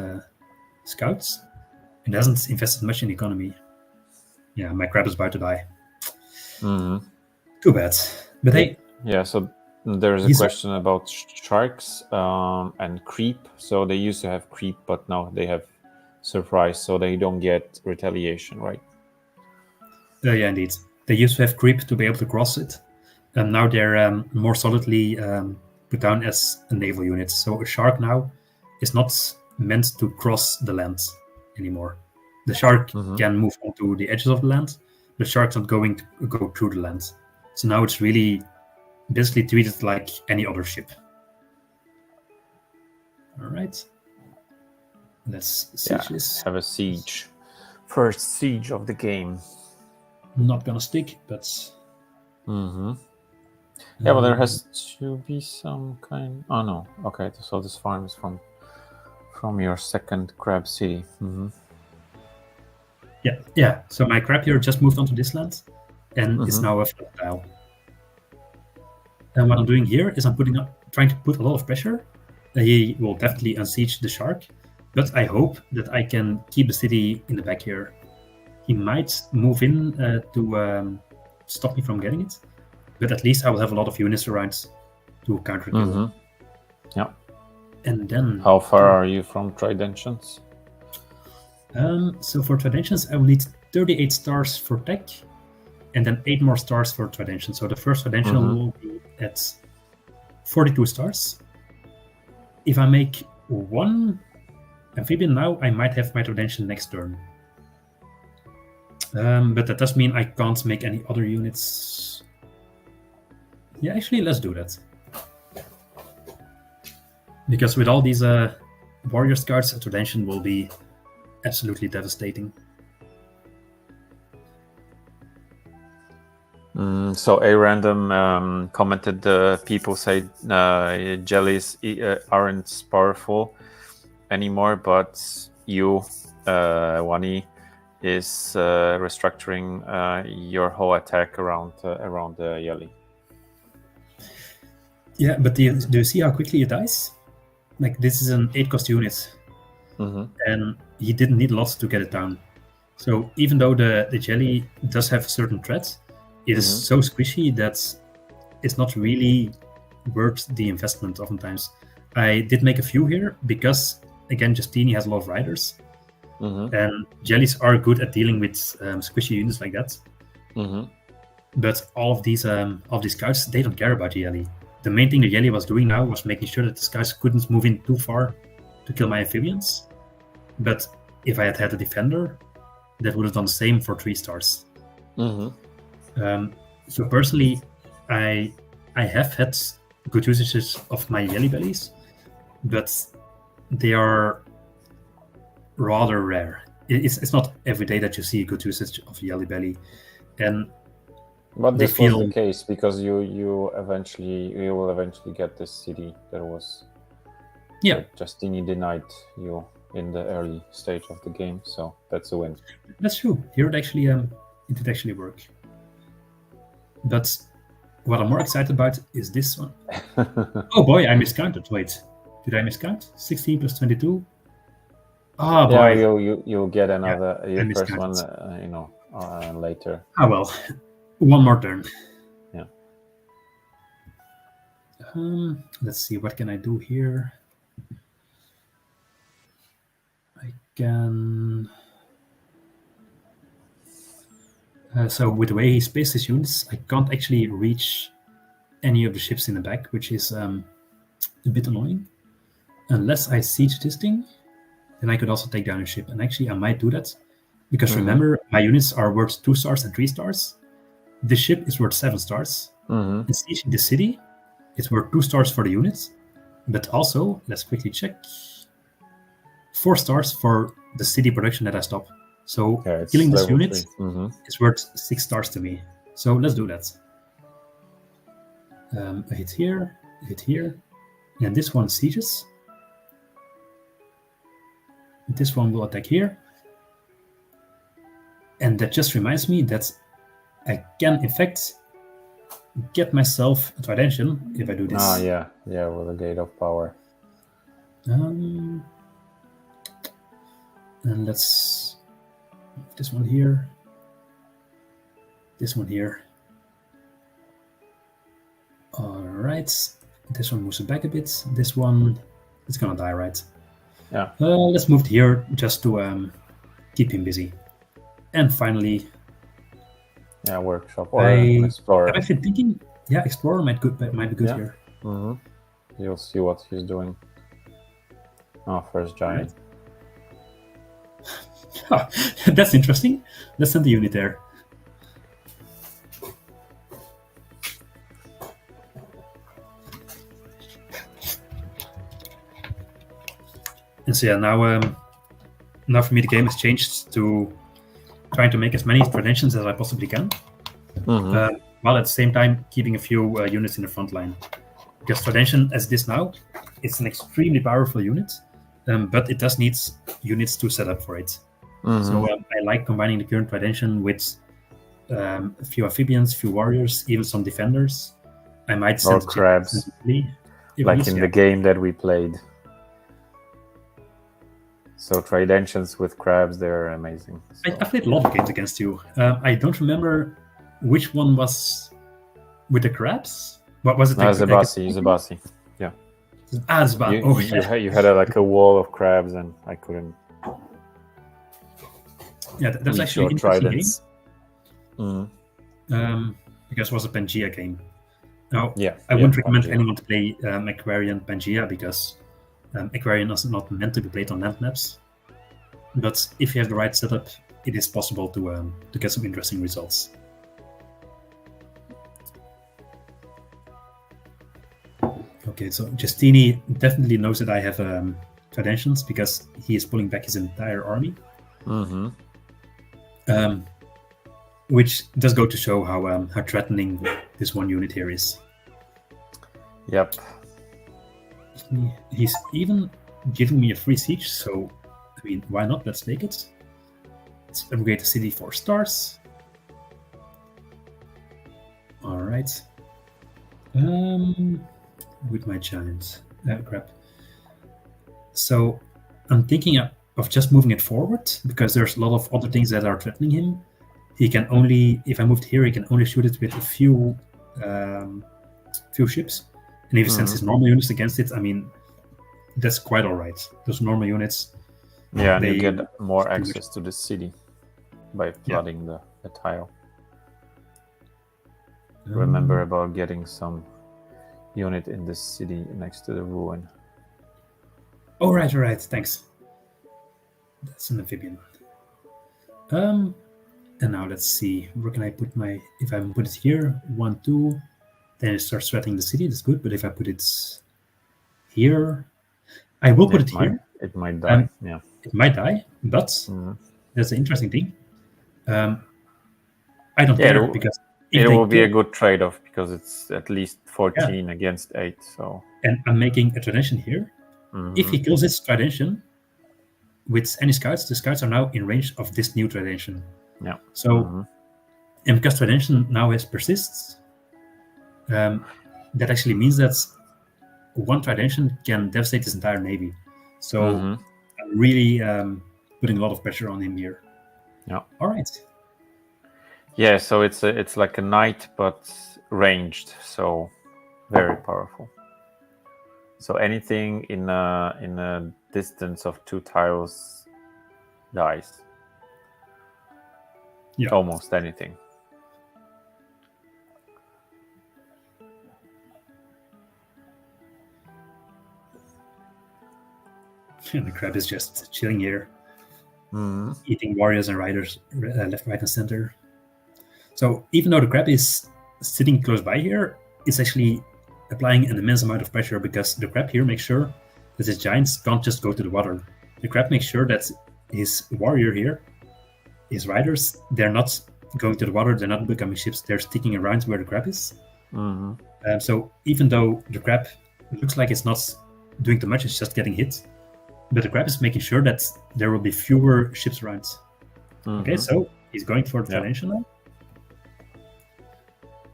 scouts, and hasn't invested much in economy. Yeah, my crab is about to die. Too bad. But hey. Yeah, so there's a question about sharks and creep. So they used to have creep, but now they have surprise, so they don't get retaliation, right? Yeah, indeed. They used to have creep to be able to cross it, and now they're more solidly put down as a naval unit. So a shark now is not meant to cross the land anymore. The shark can move onto the edges of the land. The shark's not going to go through the land. So now it's really basically treated like any other ship. All right. Let's siege this. Have a siege. First siege of the game. Not gonna stick, but... Yeah, well, there has to be some kind... Oh, no. Okay, so this farm is from your second crab city. Yeah. So my crab here just moved onto this land, and it's now a flat tile. And what I'm doing here is I'm trying to put a lot of pressure. He will definitely unsiege the shark, but I hope that I can keep the city in the back here. He might move in to stop me from getting it, but at least I will have a lot of units around to counter it. Yeah. And then... How far are you from Tridentions? So for Tridentions, I will need 38 stars for tech, and then 8 more stars for Tridention. So the first Tridention will be at 42 stars. If I make 1 amphibian now, I might have my Tridention next turn. But that does mean I can't make any other units. Yeah, actually, let's do that. Because with all these warrior scouts, Tridention will be absolutely devastating. So a random commented, people say jellies aren't powerful anymore, but you, Wanny, is restructuring your whole attack around the jelly. Yeah, but do you see how quickly it dies? Like, this is an 8-cost unit, and he didn't need lots to get it down. So even though the jelly does have a certain threat, it is so squishy that it's not really worth the investment oftentimes. I did make a few here because, again, Justini has a lot of riders, and jellies are good at dealing with squishy units like that. But all of these scouts, they don't care about the jelly. The main thing the jelly was doing now was making sure that the scouts couldn't move in too far to kill my amphibians. But if I had had a defender, that would have done the same for 3 stars. So personally, I have had good usages of my jelly bellies, but they are rather rare. It's not every day that you see a good usage of jelly belly, and but this was the case because you will eventually get this city that was Justini denied you in the early stage of the game, so that's a win. That's true. Here it did actually work. But what I'm more excited about is this one. Oh boy, I miscounted. Wait, did I miscount? 16 plus 22. Oh boy. Yeah, you'll get another first one, later. Ah well, one more turn. Yeah. Let's see, what can I do here? I can... so with the way he spaced his units, I can't actually reach any of the ships in the back, which is a bit annoying. Unless I siege this thing, then I could also take down a ship. And actually, I might do that. Because remember, my units are worth 2 stars and 3 stars. The ship is worth 7 stars. And sieging the city, it's worth 2 stars for the units. But also, let's quickly check. 4 stars for the city production that I stop. So killing this unit is worth 6 stars to me. So let's do that. A hit here, and this one sieges. This one will attack here. And that just reminds me that I can, in fact, get myself a Tridentian if I do this. Ah, yeah, with a Gate of Power. And let's move this one here. This one here. All right. This one moves it back a bit. This one, it's gonna die, right? Yeah. Let's move it here just to keep him busy. And finally, workshop or explorer. I'm actually thinking, explorer might be good here. You'll see what he's doing. Oh, first giant. Right. That's interesting. Let's send the unit there. And so now for me the game has changed to trying to make as many Tridentians as I possibly can, while at the same time keeping a few units in the front line. Because Tridentian, as it is now, it's an extremely powerful unit, but it does need units to set up for it. So I like combining the current Tridentian with a few amphibians, a few warriors, even some defenders. I might send crabs, like in the game that we played. So Tridentians with crabs, they're amazing. So. I played a lot of games against you. I don't remember which one was with the crabs. What was it? Zabasi. Yeah. You had like a wall of crabs, and I couldn't. Yeah, that's actually an interesting game. Because it was a Pangea game. Now, I wouldn't recommend anyone to play Aquarion Pangea because Aquarion is not meant to be played on land maps. But if you have the right setup, it is possible to get some interesting results. Okay, so Justini definitely knows that I have Tridentians because he is pulling back his entire army. Which does go to show how threatening this one unit here is. Yep. He's even giving me a free siege, so I mean, why not? Let's take it. Let's upgrade the city 4 stars. All right. With my giant crap. So I'm thinking of just moving it forward because there's a lot of other things that are threatening him. He can only, if I moved here, he can only shoot it with a few ships. And if he sends his normal units against it, I mean, that's quite all right. Those normal units. Yeah, and you get more access to the city by flooding the tile. Remember about getting some unit in the city next to the ruin. Oh, right. Thanks. That's an amphibian. And now let's see. Where can I put my... If I put it here, 1, 2, then it starts threatening the city. That's good. But if I put it here... I will put it here. It might die, It might die, but that's an interesting thing. I don't care because... It will be a good trade-off because it's at least 14 against 8. So, and I'm making a Tridentian here. If he kills his Tridentian with any scouts, the scouts are now in range of this new Tridentian. Yeah. So, and because Tridentian now has persists, that actually means that one Tridentian can devastate his entire navy. So I'm really putting a lot of pressure on him here. Yeah. All right. Yeah, so it's like a knight, but ranged, so very powerful. So anything in a distance of 2 tiles dies. Yeah. Almost anything. And the crab is just chilling here, Mm-hmm. eating warriors and riders left, right, and center. So even though the crab is sitting close by here, it's actually applying an immense amount of pressure, because the crab here makes sure that his giants can't just go to the water. The crab makes sure that his warrior here, his riders, they're not going to the water, they're not becoming ships, they're sticking around where the crab is. Mm-hmm. So even though the crab looks like it's not doing too much, it's just getting hit, but the crab is making sure that there will be fewer ships around. Mm-hmm. Okay, so he's going for the Foundation now.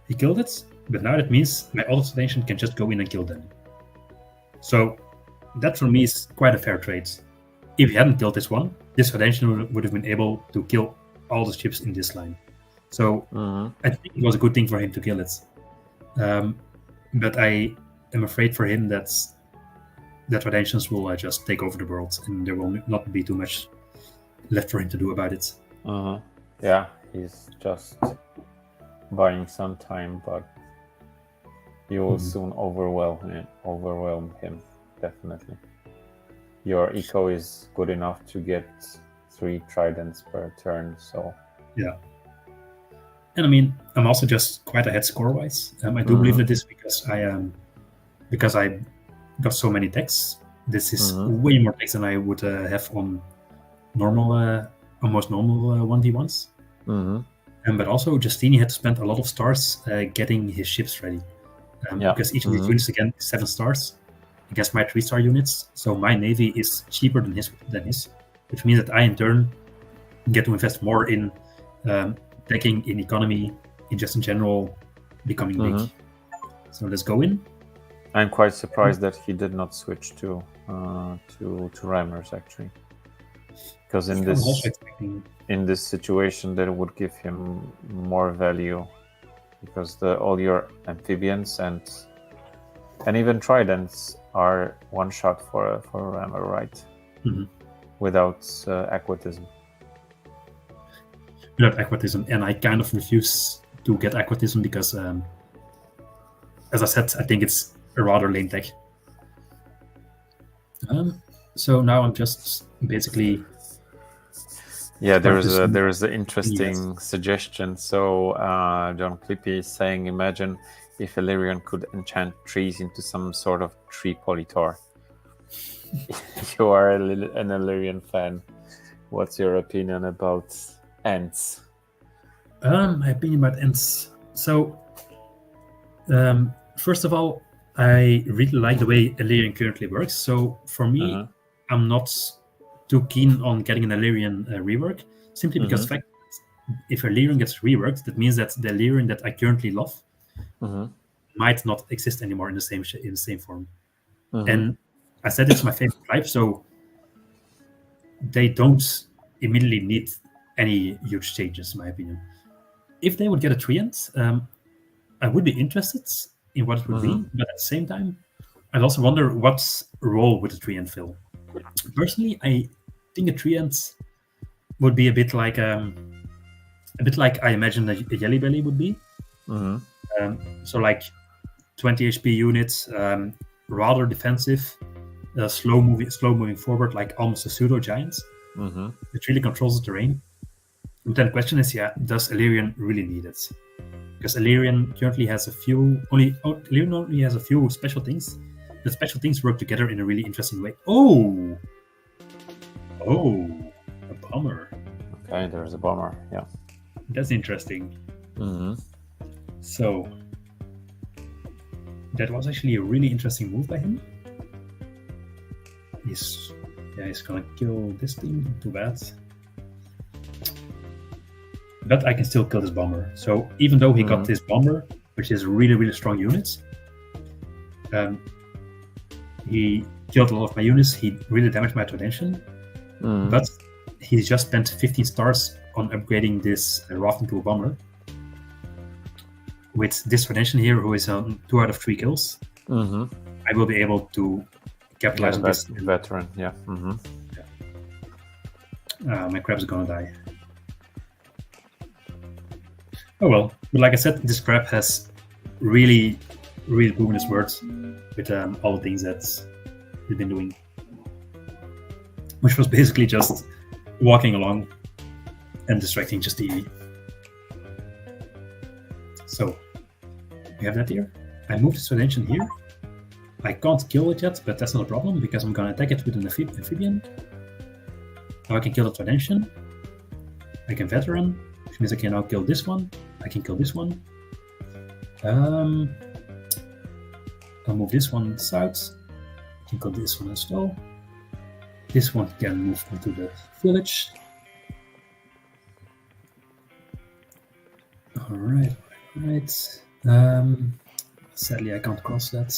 He killed it, but now that means my other Foundation can just go in and kill them. So that for me is quite a fair trade. If he hadn't killed this one, this Foundation would have been able to kill all the ships in this line. So I think it was a good thing for him to kill it. But I am afraid for him that Foundations will just take over the world, and there will not be too much left for him to do about it. Yeah, he's just buying some time, but you will soon overwhelm him, definitely. Your eco is good enough to get 3 tridents per turn, so... Yeah. And I mean, I'm also just quite ahead score-wise. I do believe that this because I got so many techs. This is way more techs than I would have on normal, almost normal 1v1s. But also, Justini had to spend a lot of stars getting his ships ready. Because each of these units, again, is 7 stars against my 3-star units. So my navy is cheaper than his, which means that I, in turn, get to invest more in teching, in economy, in just in general becoming big. So let's go in. I'm quite surprised that he did not switch to rammers, actually, because in this situation that would give him more value, because all your amphibians and even tridents are one shot for a rammer, right? Without aquatism. Without aquatism, and I kind of refuse to get aquatism because, as I said, I think it's a rather lame tech. So now I'm just basically... Yeah, there is an interesting suggestion. So John Clippy is saying, imagine if Illyrian could enchant trees into some sort of tree polytor. You are an Illyrian fan. What's your opinion about ants? My opinion about ants. So, first of all, I really like the way Illyrian currently works. So for me, I'm not too keen on getting an Illyrian rework, simply because the fact that if Illyrian gets reworked, that means that the Illyrian that I currently love might not exist anymore in the same form. And I said it's my favorite type, so they don't immediately need any huge changes, in my opinion. If they would get a treant, I would be interested in what it would be, but at the same time, I also wonder what role would a treant fill. Personally, I think a treant would be a bit like I imagine a Jelly Belly would be. So like 20 HP units, rather defensive, slow moving forward, like almost a pseudo giant. It really controls the terrain. But then the question is, does Illyrian really need it? Because Illyrian currently has Illyrian only has a few special things. The special things work together in a really interesting way. Oh, a bomber. Okay, there's a bomber. Yeah, that's interesting. So that was actually a really interesting move by him. He's gonna kill this thing. Too bad. But I can still kill this bomber. So even though he got this bomber, which is really, really strong units, he killed a lot of my units. He really damaged my Tridentian. But he just spent 15 stars on upgrading this Raft into a bomber. With this Tridentian here, who is on 2 out of 3 kills, I will be able to capitalize on this. Veteran, yeah. My crab's gonna die. Oh well, but like I said, this crab has really proven his worth with all the things that he's been doing, which was basically just walking along and distracting just Evie. So we have that here. I moved this Tridentian here. I can't kill it yet, but that's not a problem because I'm gonna attack it with an amphibian. Now I can kill the Tridentian. I can veteran, which means I can now kill this one. I can kill this one. I'll move this one south. I can kill this one as well. This one can move into the village. Alright. Sadly, I can't cross that.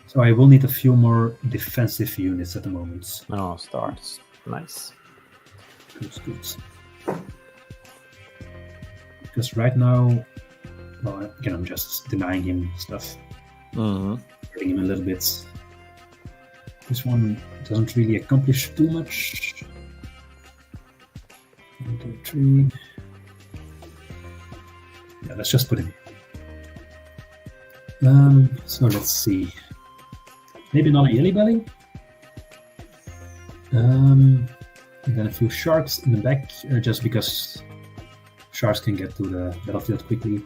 So I will need a few more defensive units at the moment. Oh, stars. Nice. Good. Because right now, well, again, I'm just denying him stuff. Hurting him a little bit. This one doesn't really accomplish too much. 1, 2, 3. Yeah, let's just put him here. So let's see. Maybe not a Yelly Belly. And then a few sharks in the back, just because sharks can get to the battlefield quickly.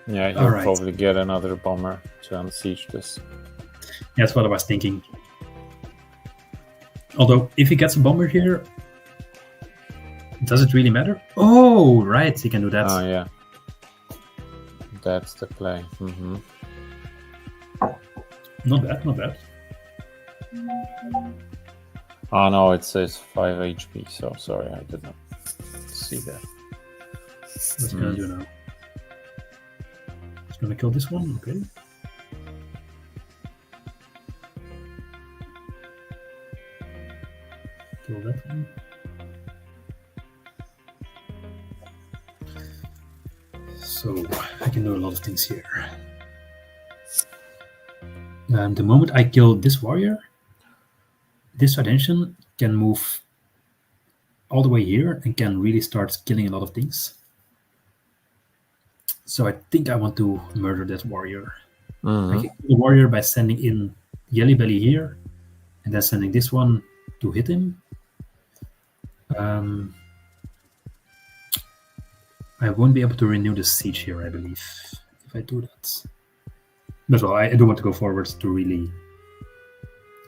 Yeah, he'll probably get another bomber to unsiege this. Yeah, that's what I was thinking. Although, if he gets a bomber here, does it really matter? Oh, right, he can do that. Oh, yeah. That's the play. Not bad. Oh, no, it says 5 HP, so sorry, I did not see that. What's he gonna do now? He's gonna kill this one, okay. Kill that one. So I can do a lot of things here. The moment I kill this warrior, this Tridentian can move all the way here and can really start killing a lot of things. So I think I want to murder that warrior. I can kill the warrior by sending in Yelly Belly here, and then sending this one to hit him. I won't be able to renew the siege here, I believe, if I do that. But well, I do want to go forward to really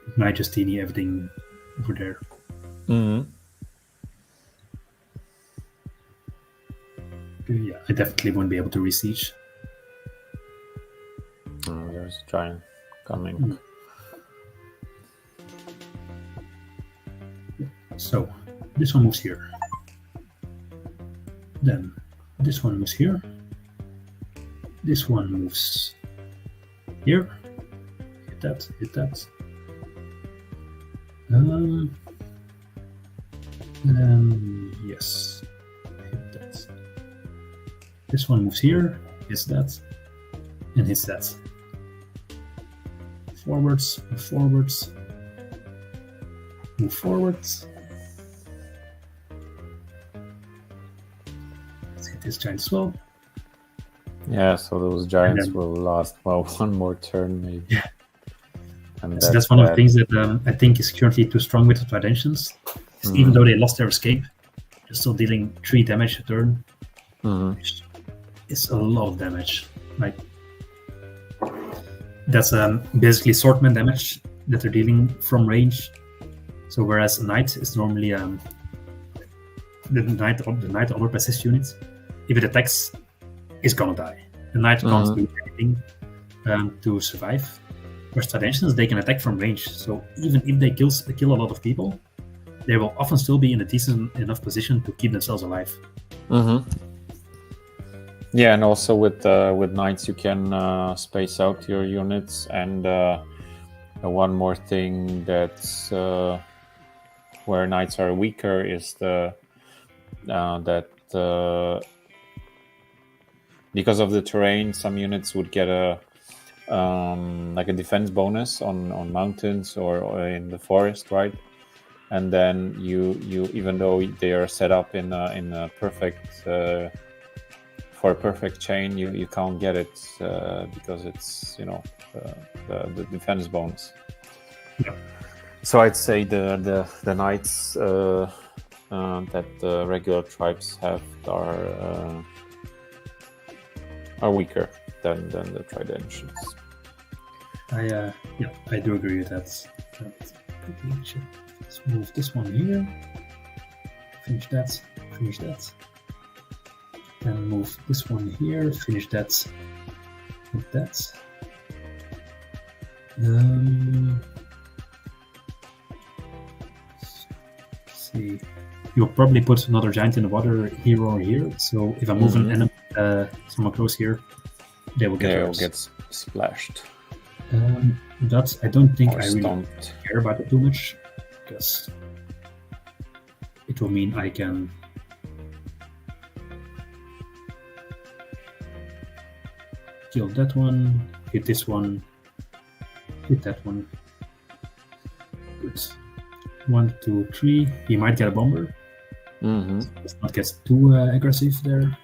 ignite Justini, everything over there. Yeah, I definitely won't be able to re-siege. Oh, there's a giant coming. So, this one moves here. Then, this one moves here. This one moves here. Hit that. Yes. Hit that. This one moves here, hits that, and hits that. Forwards, move forwards. Let's hit this giant as well. Yeah, so those giants will last, well, one more turn maybe. Yeah. And so that's one of the things that I think is currently too strong with the Tridentians. Even though they lost their escape, they're still dealing 3 damage a turn. Which is a lot of damage. Like, that's basically swordman damage that they're dealing from range. So whereas a knight is normally the knight armor persist unit, if it attacks, it's gonna die. The knight can't do anything to survive. Whereas Tridentians, they can attack from range. So even if they kill a lot of people, they will often still be in a decent enough position to keep themselves alive. Yeah, and also with knights, you can space out your units. And one more thing that's where knights are weaker is that because of the terrain, some units would get a like a defense bonus on mountains or in the forest, right? And then you even though they are set up in a perfect for a perfect chain, you can't get it because it's the defense bonus. Yeah. So I'd say the knights that the regular tribes have are weaker than the Tridentians. I do agree with that. Let's move this one here. Finish that. Then move this one here. Finish that with that. Let's see. You'll probably put another giant in the water here or here. So if I move an enemy somewhere close here, they will get splashed. That I don't think I really stomped. care about it too much, because it will mean I can kill that one, hit this one, hit that one. Good. 1, 2, 3. He might get a bomber. Let's not get too aggressive there.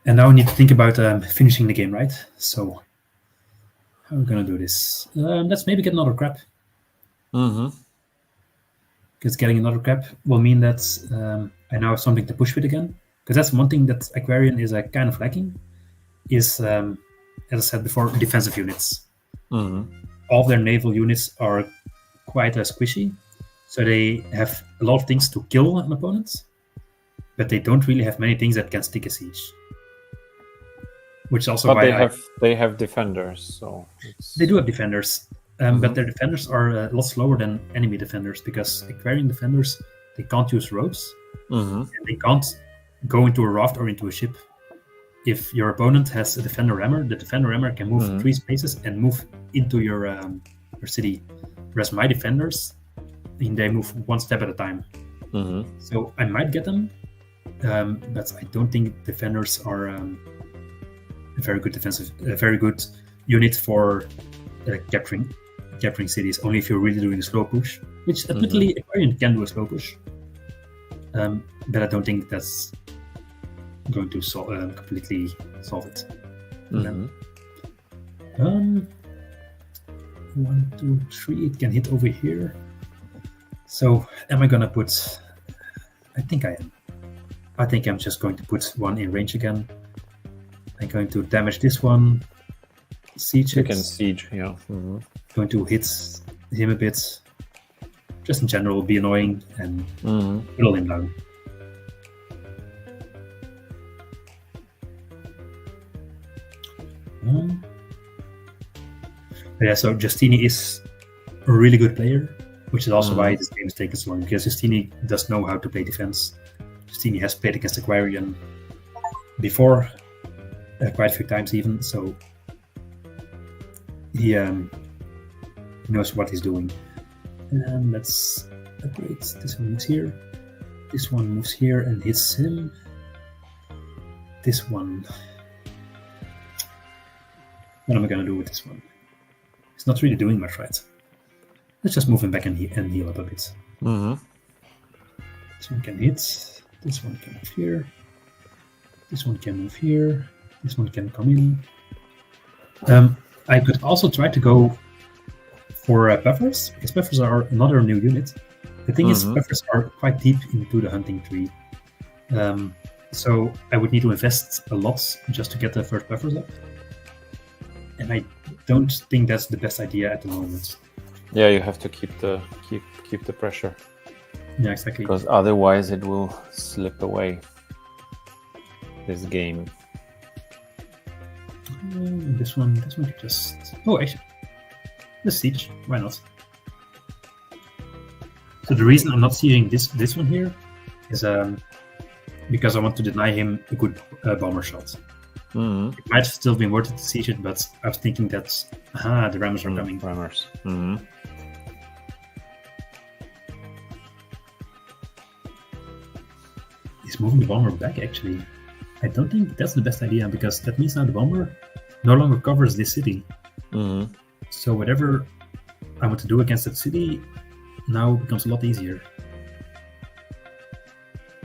And now we need to think about finishing the game, right? So, how are we going to do this? Let's maybe get another crab. Because getting another crab will mean that I now have something to push with again. Because that's one thing that Aquarion is kind of lacking, is, as I said before, defensive units. All of their naval units are quite squishy, so they have a lot of things to kill an opponent, but they don't really have many things that can stick a siege. Which is also why they have defenders, so they do have defenders, but their defenders are a lot slower than enemy defenders, because Aquarion defenders, they can't use ropes, and they can't go into a raft or into a ship. If your opponent has a defender rammer, the defender rammer can move 3 spaces and move into your city. Whereas my defenders, they move 1 step at a time. So I might get them, but I don't think defenders are a very good unit for capturing cities. Only if you're really doing a slow push, which admittedly Aquarion can do a slow push, but I don't think that's going to completely solve it. 1, 2, 3. It can hit over here. So am I gonna put? I think I am. I think I'm just going to put 1 in range again. I'm going to damage this one. Siege it. You can siege, yeah. Going to hit him a bit. Just in general, be annoying and whittle him down. Yeah, so Justini is a really good player, which is also why this game is taking so long, because Justini does know how to play defense. Justini has played against Aquarion before, quite a few times even, so he knows what he's doing. And let's upgrade. This one moves here. This one moves here and hits him. This one. What am I going to do with this one? It's not really doing much, right? Let's just move him back and heal up a bit. This one can hit. This one can move here. This one can move here. This one can come in. I could also try to go for buffers, because buffers are another new unit. The thing is, buffers are quite deep into the hunting tree. So I would need to invest a lot just to get the first buffers up. And I don't think that's the best idea at the moment. Yeah, you have to keep the pressure. Yeah, exactly. Because otherwise it will slip away. This game. This one could just. Oh, actually, the siege. Why not? So the reason I'm not sieging this one here is because I want to deny him a good bomber shot. It might still be worth it to siege it, but I was thinking that the rammers are coming. Rammers. He's moving the bomber back, actually. I don't think that's the best idea, because that means now the bomber no longer covers this city. So whatever I want to do against that city now becomes a lot easier.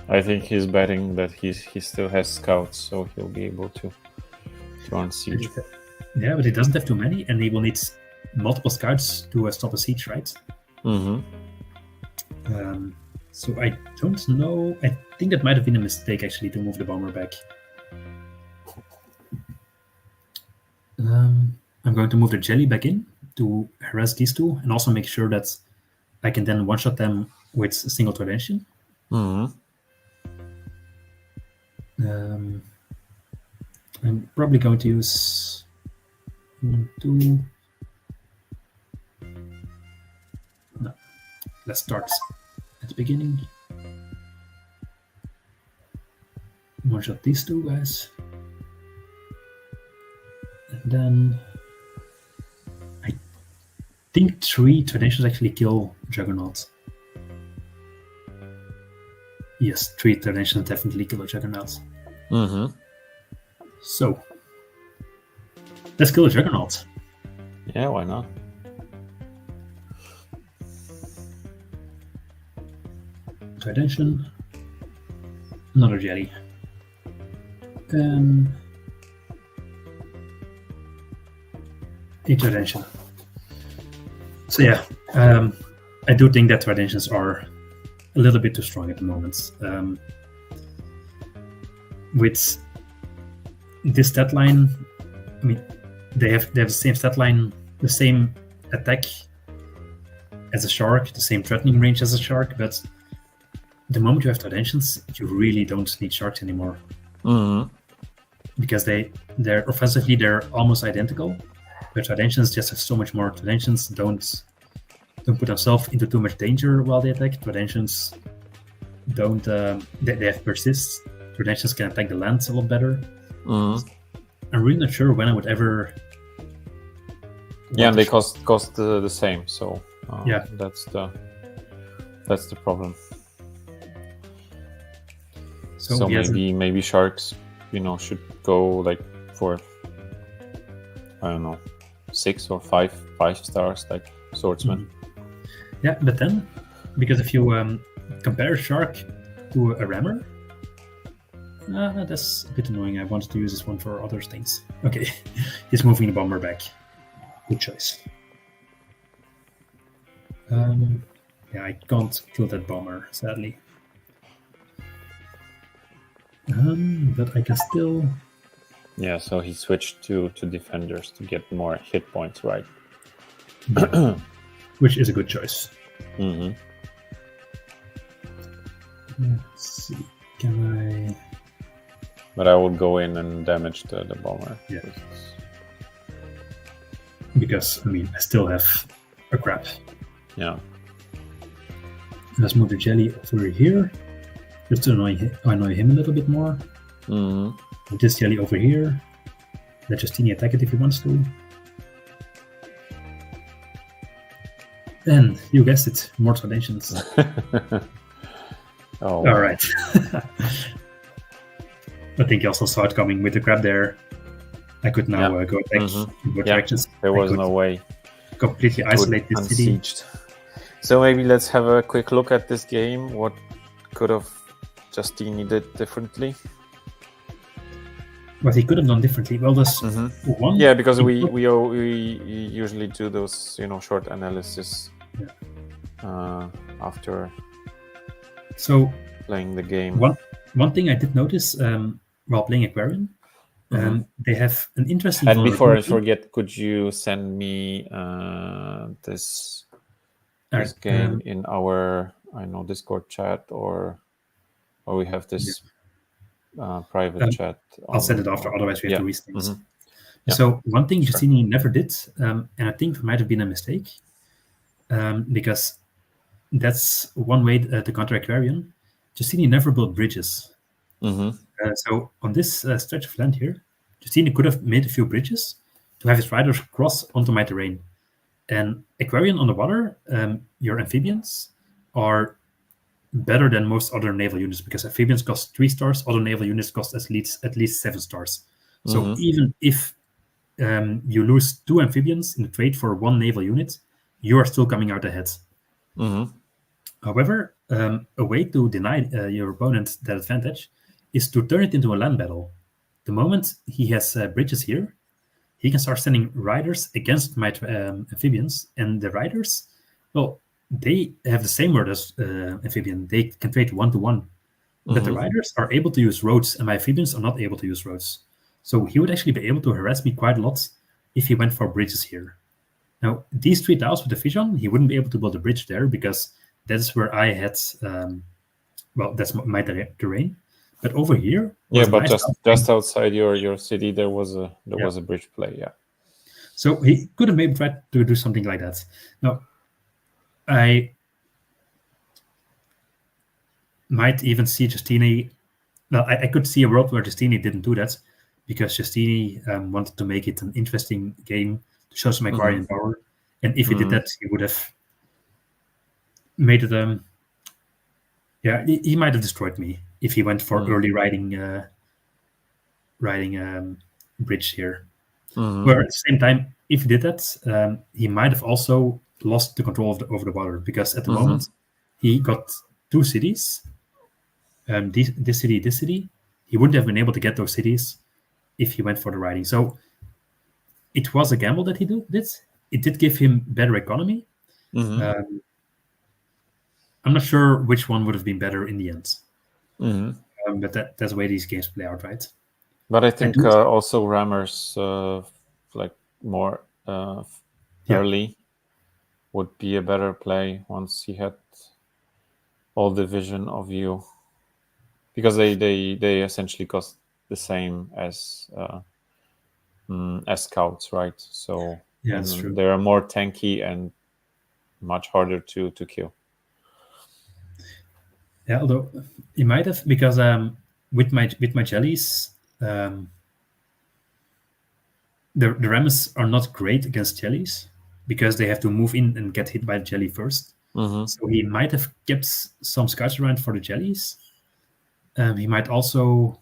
I think he's betting that he still has scouts, so he'll be able to run siege. Yeah, but he doesn't have too many, and he will need multiple scouts to stop a siege, right? So I don't know. I think that might have been a mistake, actually, to move the bomber back. I'm going to move the jelly back in to harass these two, and also make sure that I can then one-shot them with a single Tridentian. I'm probably going to use 1, 2. No, let's start at the beginning. One-shot these two guys. And then I think 3 Tridentians actually kill Juggernaut. Yes, 3 Tridentians definitely kill a Juggernaut. So let's kill a Juggernaut. Yeah, why not? Tridentian, another jelly. A Tridentian. So yeah, I do think that Tridentians are a little bit too strong at the moment. With this stat line, I mean, they have the same stat line, the same attack as a shark, the same threatening range as a shark, but the moment you have Tridentians, you really don't need sharks anymore. Because they're offensively they're almost identical, but Tridentians just have so much more. Tridentians don't put themselves into too much danger while they attack. Tridentians don't they have persist. Tridentians can attack the lands a lot better. I'm really not sure when I would ever. Yeah, and they cost the same. So yeah, that's the problem. So maybe sharks, should go like for, I don't know, 6 or 5 stars like swordsman. Yeah, but then because if you compare a shark to a rammer, that's a bit annoying. I wanted to use this one for other things. Okay, he's moving the bomber back. Good choice. Yeah, I can't kill that bomber, sadly. But I can still. Yeah, so he switched to defenders to get more hit points, right? Yeah. Which is a good choice. Mm-hmm. Let's see. Can I? But I will go in and damage the bomber. Yeah. Because, I mean, I still have a crap. Yeah. Let's move the jelly over here. Just to annoy him a little bit more. Mm-hmm. Put this jelly over here. Let Justini attack it if he wants to. And you guessed it, more Tridentians. Oh. All right. I think you also saw it coming with the crab there. I could now go back in both directions. There was no way. Completely isolate this city. So maybe let's have a quick look at this game. What could have Justini did differently? What he could have done differently. Well, there's one. Yeah, because we usually do those short analysis after playing the game. One thing I did notice while playing Aquarion, they have an interesting. And before I forget, could you send me this game in our Discord chat or we have this private chat? I'll send it after, otherwise we have to restart. Mm-hmm. Yeah. So one thing Justini never did, and I think it might have been a mistake, because that's one way to counter Aquarion. Justini never built bridges. So on this stretch of land here, Justini could have made a few bridges to have his riders cross onto my terrain. And Aquarion on the water, your amphibians are better than most other naval units because amphibians cost 3 stars, other naval units cost at least 7 stars. So even if you lose 2 amphibians in the trade for 1 naval unit, you are still coming out ahead. However, a way to deny your opponent that advantage is to turn it into a land battle. The moment he has bridges here, he can start sending riders against my amphibians, and the riders, well, they have the same word as amphibian. They can trade 1-to-1, but the riders are able to use roads, and my amphibians are not able to use roads. So he would actually be able to harass me quite a lot if he went for bridges here. Now, these 3 tiles with the vision, he wouldn't be able to build a bridge there because that's where I had, well, that's my terrain. But over here, but just outside your city, there was a bridge play. Yeah. So he could have maybe tried to do something like that. Now, I might even see Justini. Well, I could see a world where Justini didn't do that because Justini wanted to make it an interesting game to show some Aquarion power. And if he did that, he would have made it. Yeah, he might have destroyed me if he went for early riding bridge here. Where at the same time, if he did that, he might have also lost the control over the water because at the moment he got 2 cities. This city. He wouldn't have been able to get those cities if he went for the riding. So it was a gamble that he did. It did give him better economy. I'm not sure which one would have been better in the end. But that's the way these games play out, right? But I think also rammers like more early would be a better play once he had all the vision of you, because they essentially cost the same as scouts, right? So that's true. They are more tanky and much harder to kill. Yeah, although he might have, because with my jellies, the rammers are not great against jellies because they have to move in and get hit by the jelly first. So he might have kept some scouts around for the jellies. He might also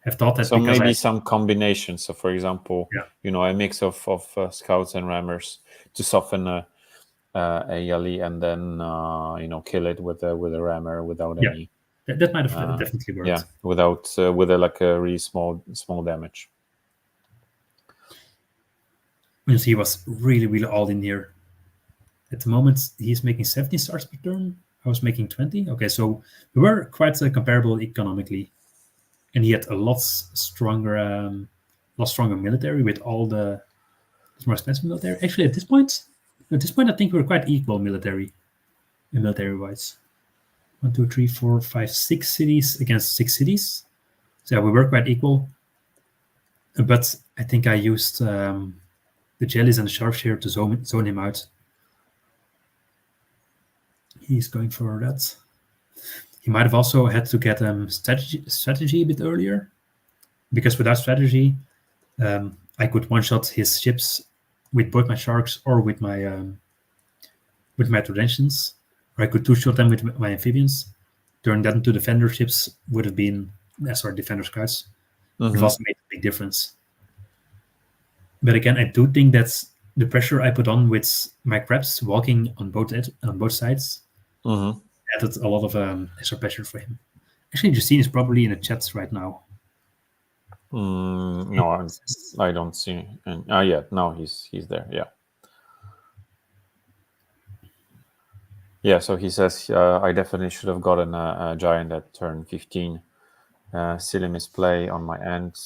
have thought that. So maybe some combination. So, for example, a mix of scouts and rammers to soften a yelly, and then kill it with a rammer without any. That might have definitely worked. Yeah, without with a really small damage. Because he was really all in here. At the moment, he's making 17 stars per turn. I was making 20. Okay, so we were quite comparable economically, and he had a lot stronger military with all the more expensive military. Actually, at this point, I think we're quite equal military-wise. 1, 2, 3, 4, 5, 6 cities against 6 cities. So yeah, we were quite equal. But I think I used the jellies and the sharks here to zone him out. He's going for that. He might have also had to get strategy a bit earlier, because without strategy, I could one-shot his ships with both my sharks or with my Tridentians, or I could two-shot them with my amphibians. Turn that into defender ships would have been, defender scouts. It also made a big difference. But again, I do think that the pressure I put on with my crabs walking on both sides added a lot of extra pressure for him. Actually, Justine is probably in the chats right now. No, I don't see. Yeah, now he's there. Yeah. So he says, I definitely should have gotten a giant at turn 15. Silly misplay on my end.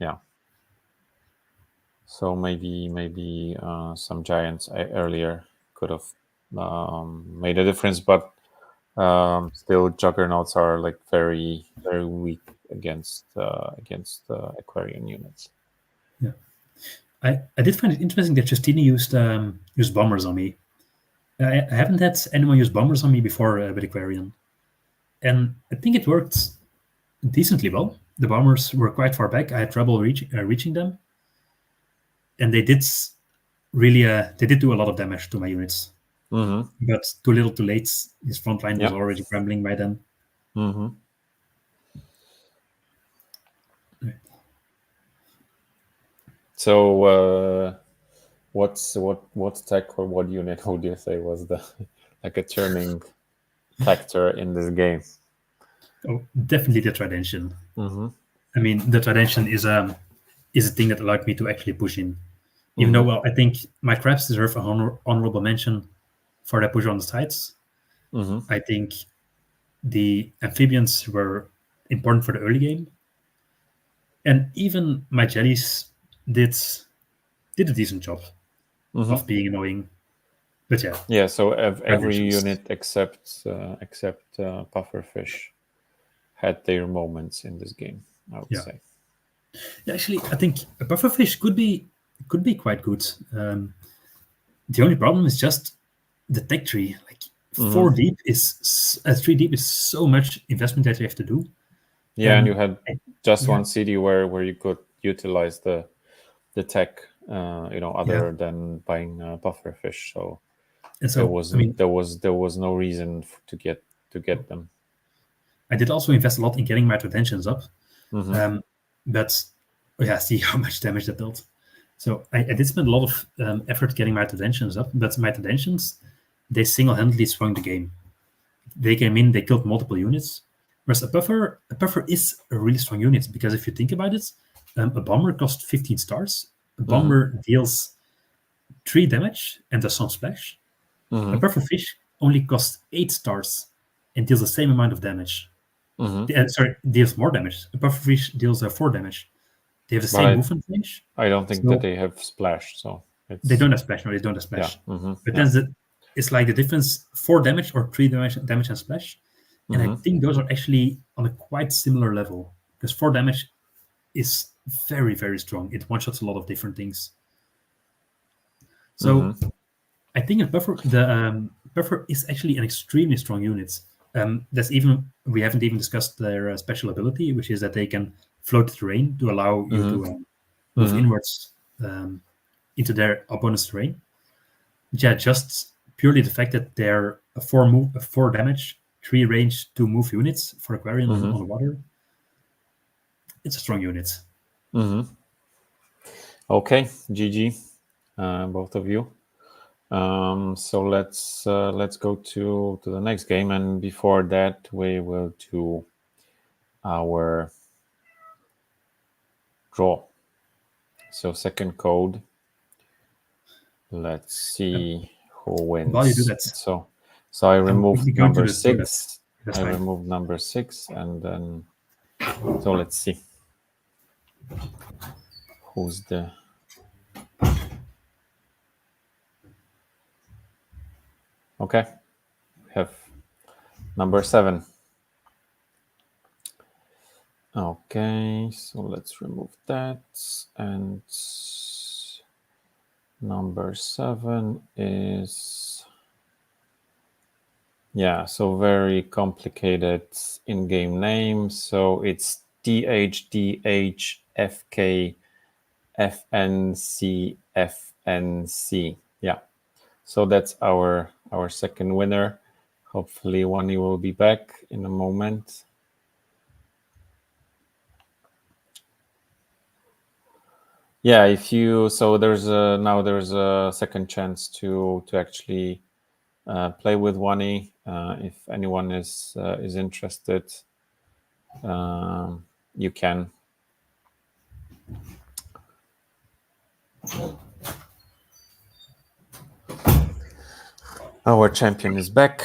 Yeah. So maybe some giants earlier could have made a difference, but still juggernauts are like very weak against Aquarion units. Yeah, I did find it interesting that Justini used bombers on me. I haven't had anyone use bombers on me before with Aquarion, and I think it worked decently well. The bombers were quite far back. I had trouble reaching them, and they did do a lot of damage to my units. but too little too late. His front line was already crumbling by then. So what tech or what unit would you say was the like a turning factor in this game? Oh, definitely the Tridentian. I mean, the Tridentian is a thing that allowed me to actually push in. Even though, well, I think my crabs deserve an honorable mention for that push on the sides. I think the amphibians were important for the early game. And even my jellies did a decent job of being annoying. But yeah. Yeah, so every unit except pufferfish had their moments in this game, I would say. Yeah, actually, I think a pufferfish could be quite good. The only problem is just the tech tree. Like 4 deep is 3 deep is so much investment that you have to do. Yeah, and you had just one city where you could utilize the tech, other than buying pufferfish. So there was no reason to get them. I did also invest a lot in getting my Tridentions up, but see how much damage that dealt. So I did spend a lot of effort getting my Tridentions up, but my Tridentions, they single-handedly swung the game. They came in, they killed multiple units. Whereas a puffer is a really strong unit, because if you think about it, a bomber costs 15 stars. A bomber deals 3 damage and does some splash. A pufferfish only costs 8 stars and deals the same amount of damage. Deals more damage. A pufferfish deals 4 damage. They have the same movement range. I don't think that they have splash, so they don't have splash. No, they don't have splash. But then it's like the difference: 4 damage or 3 damage and splash. And I think those are actually on a quite similar level, because 4 damage is very, very strong. It one-shots a lot of different things. So I think the puffer is actually an extremely strong unit. We haven't even discussed their special ability, which is that they can float the terrain to allow you to move inwards into their opponent's terrain. Yeah, just purely the fact that they're a 4 damage, 3 range, 2 move units for Aquarion on the water. It's a strong unit. Okay, GG, both of you. So let's go to the next game, and before that we will do our draw. So second code. Let's see who wins. While you do that, so I removed number 6. I removed number 6, and then so let's see who's the. Okay, we have number 7. Okay, so let's remove that, and number 7 is, so very complicated in-game name. So it's dhdhfkfncfnc. Yeah, so that's our second winner. Hopefully Wanny will be back in a moment. Yeah, there's a second chance to actually play with Wanny. If anyone is interested, you can. Our champion is back.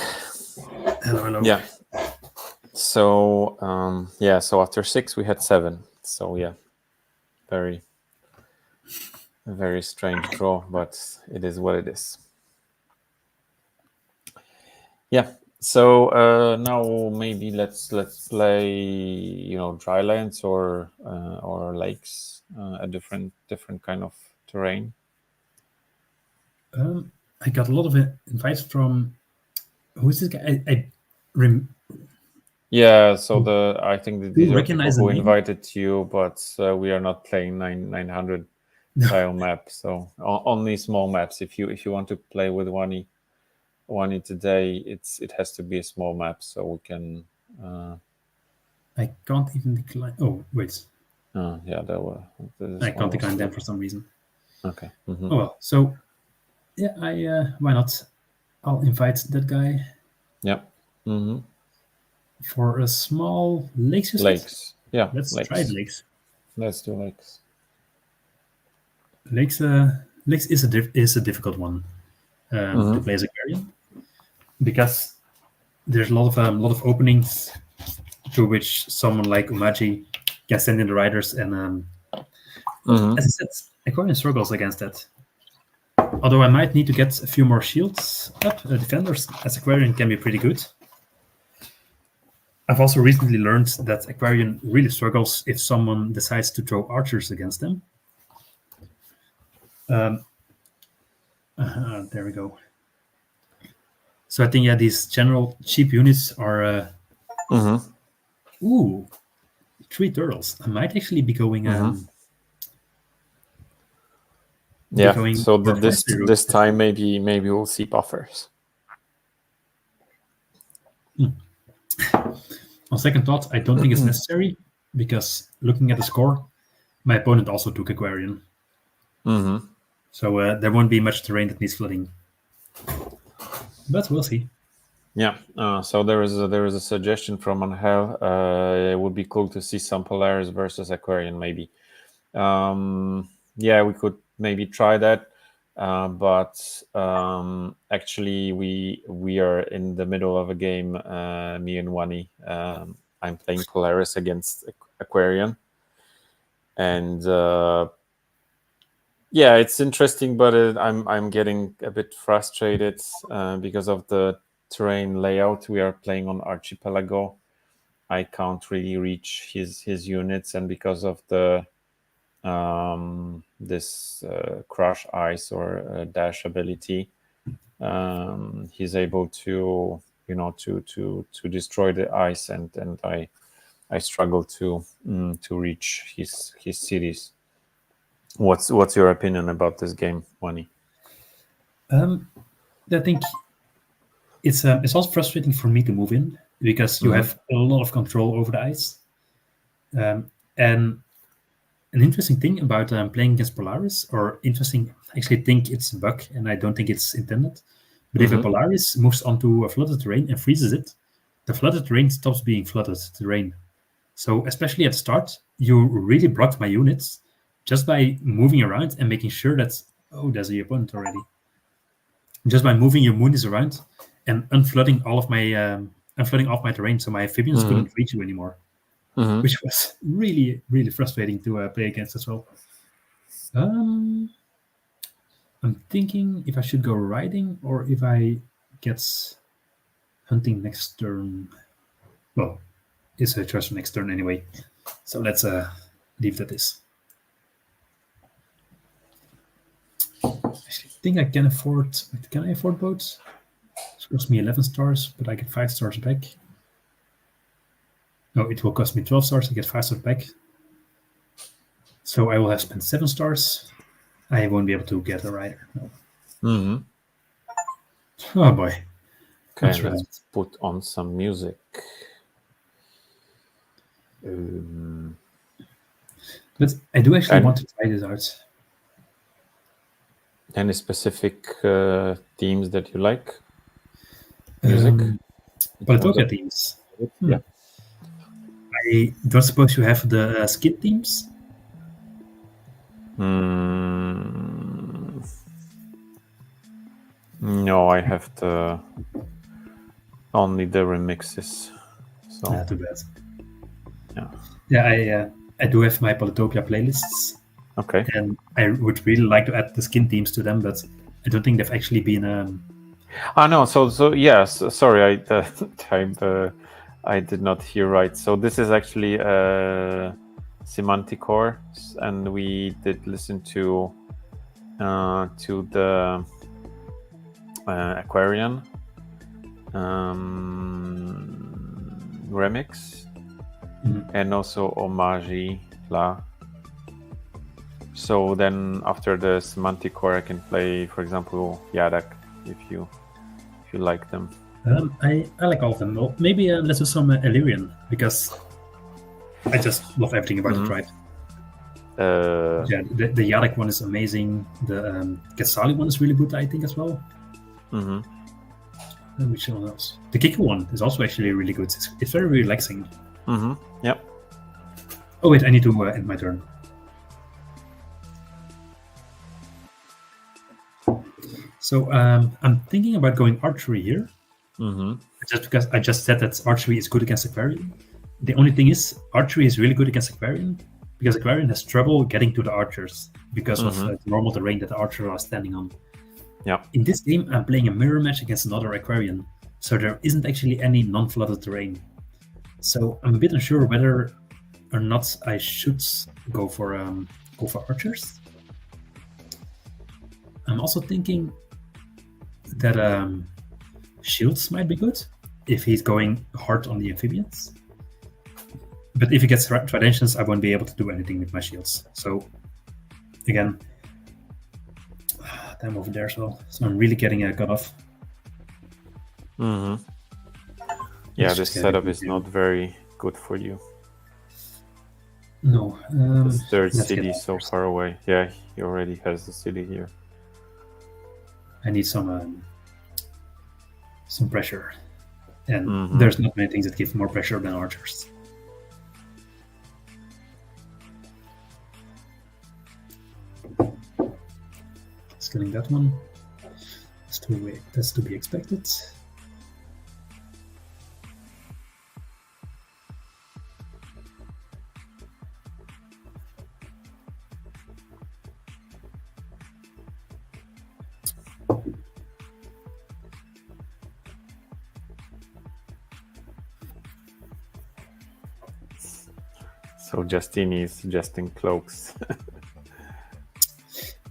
Hello. Yeah. So so after 6 we had 7. So yeah, very, very strange draw, but it is what it is. Yeah. So now maybe let's play drylands or lakes, a different kind of terrain. I got a lot of invites from who's this guy? Yeah, so I think these are people who invited you, but we are not playing 900 tile map, so only small maps. If you want to play with Wanny, Wani today, it has to be a small map, so we can. I can't even decline. Oh wait. Yeah, there were. I can't decline them for some reason. Okay. Oh well. So yeah, why not? I'll invite that guy. Yeah. For a small lakes. Lakes. Yeah. Let's try it, lakes. Let's do lakes. Lakes is a difficult one to play as Aquarion, because there's a lot of openings through which someone like Umaji can send in the riders, and as I said, Aquarion struggles against that. Although I might need to get a few more shields up, defenders, as Aquarion can be pretty good. I've also recently learned that Aquarion really struggles if someone decides to throw archers against them. There we go. So I think, yeah, these general cheap units are... Ooh, 3 turtles. I might actually be going... yeah, so this time maybe we'll see buffers. On second thought, I don't think it's necessary, because looking at the score, my opponent also took Aquarion. So there won't be much terrain that needs flooding. But we'll see. Yeah, so there is a suggestion from Angel. It would be cool to see some Polaris versus Aquarion, maybe. Yeah, we could maybe try that. But actually, we are in the middle of a game, me and Wani. I'm playing Polaris against Aquarion. And yeah, it's interesting, but I'm getting a bit frustrated because of the terrain layout. We are playing on Archipelago. I can't really reach his units, and because of the this crush ice or dash ability, he's able to to destroy the ice, and I struggle to reach his cities. What's your opinion about this game, Wani? I think it's also frustrating for me to move in, because you have a lot of control over the ice. And an interesting thing about playing against Polaris, or interesting, I actually think it's a bug, and I don't think it's intended. But if a Polaris moves onto a flooded terrain and freezes it, the flooded terrain stops being flooded terrain. So especially at the start, you really blocked my units just by moving around and making sure that, oh, there's the opponent already. Just by moving your moonies around and unflooding all of my off my terrain, so my amphibians couldn't reach you anymore, which was really, really frustrating to play against as well. I'm thinking if I should go riding or if I get hunting next turn. Well, it's a choice for next turn anyway, so let's leave that this. I think I can afford... Can I afford boats? It costs me 11 stars, but I get 5 stars back. No, it will cost me 12 stars. I get 5 stars back. So I will have spent 7 stars. I won't be able to get a rider. No. Oh boy. Okay, let's put on some music. But I do actually want to try this out. Any specific themes that you like? Music? Polytopia themes. Yeah. I don't suppose you have the skit themes? No, I have only the remixes. So too bad. Yeah. Yeah, I do have my Polytopia playlists. Okay. And I would really like to add the skin themes to them, but I don't think they've actually been. No. So yes. Sorry, I did not hear right. So this is actually Semanticore, and we did listen to the Aquarion remix, and also Homage La. So then after the Semanticore, I can play, for example, Yadak, if you you like them. I like all of them. Well, maybe let's do some Illyrian, because I just love everything about the tribe. The Yarek one is amazing. The Quetzali one is really good, I think, as well. Which one else? The Kiku one is also actually really good. It's very relaxing. Yep. Oh wait, I need to end my turn. So I'm thinking about going archery here. Just because I just said that archery is good against Aquarion. The only thing is, archery is really good against Aquarion because Aquarion has trouble getting to the archers because of the normal terrain that the archers are standing on. Yeah. In this game, I'm playing a mirror match against another Aquarion, so there isn't actually any non-flooded terrain. So I'm a bit unsure whether or not I should go for archers. I'm also thinking that shields might be good if he's going hard on the amphibians. But if he gets Tridentians, I won't be able to do anything with my shields. So, again, I'm over there as well. So I'm really getting a cutoff. Yeah, this setup is not very good for you. No. The third city is so far away. Yeah, he already has the city here. I need some pressure. And there's not many things that give more pressure than archers. Killing that one. That's to be expected. So Justini is suggesting cloaks.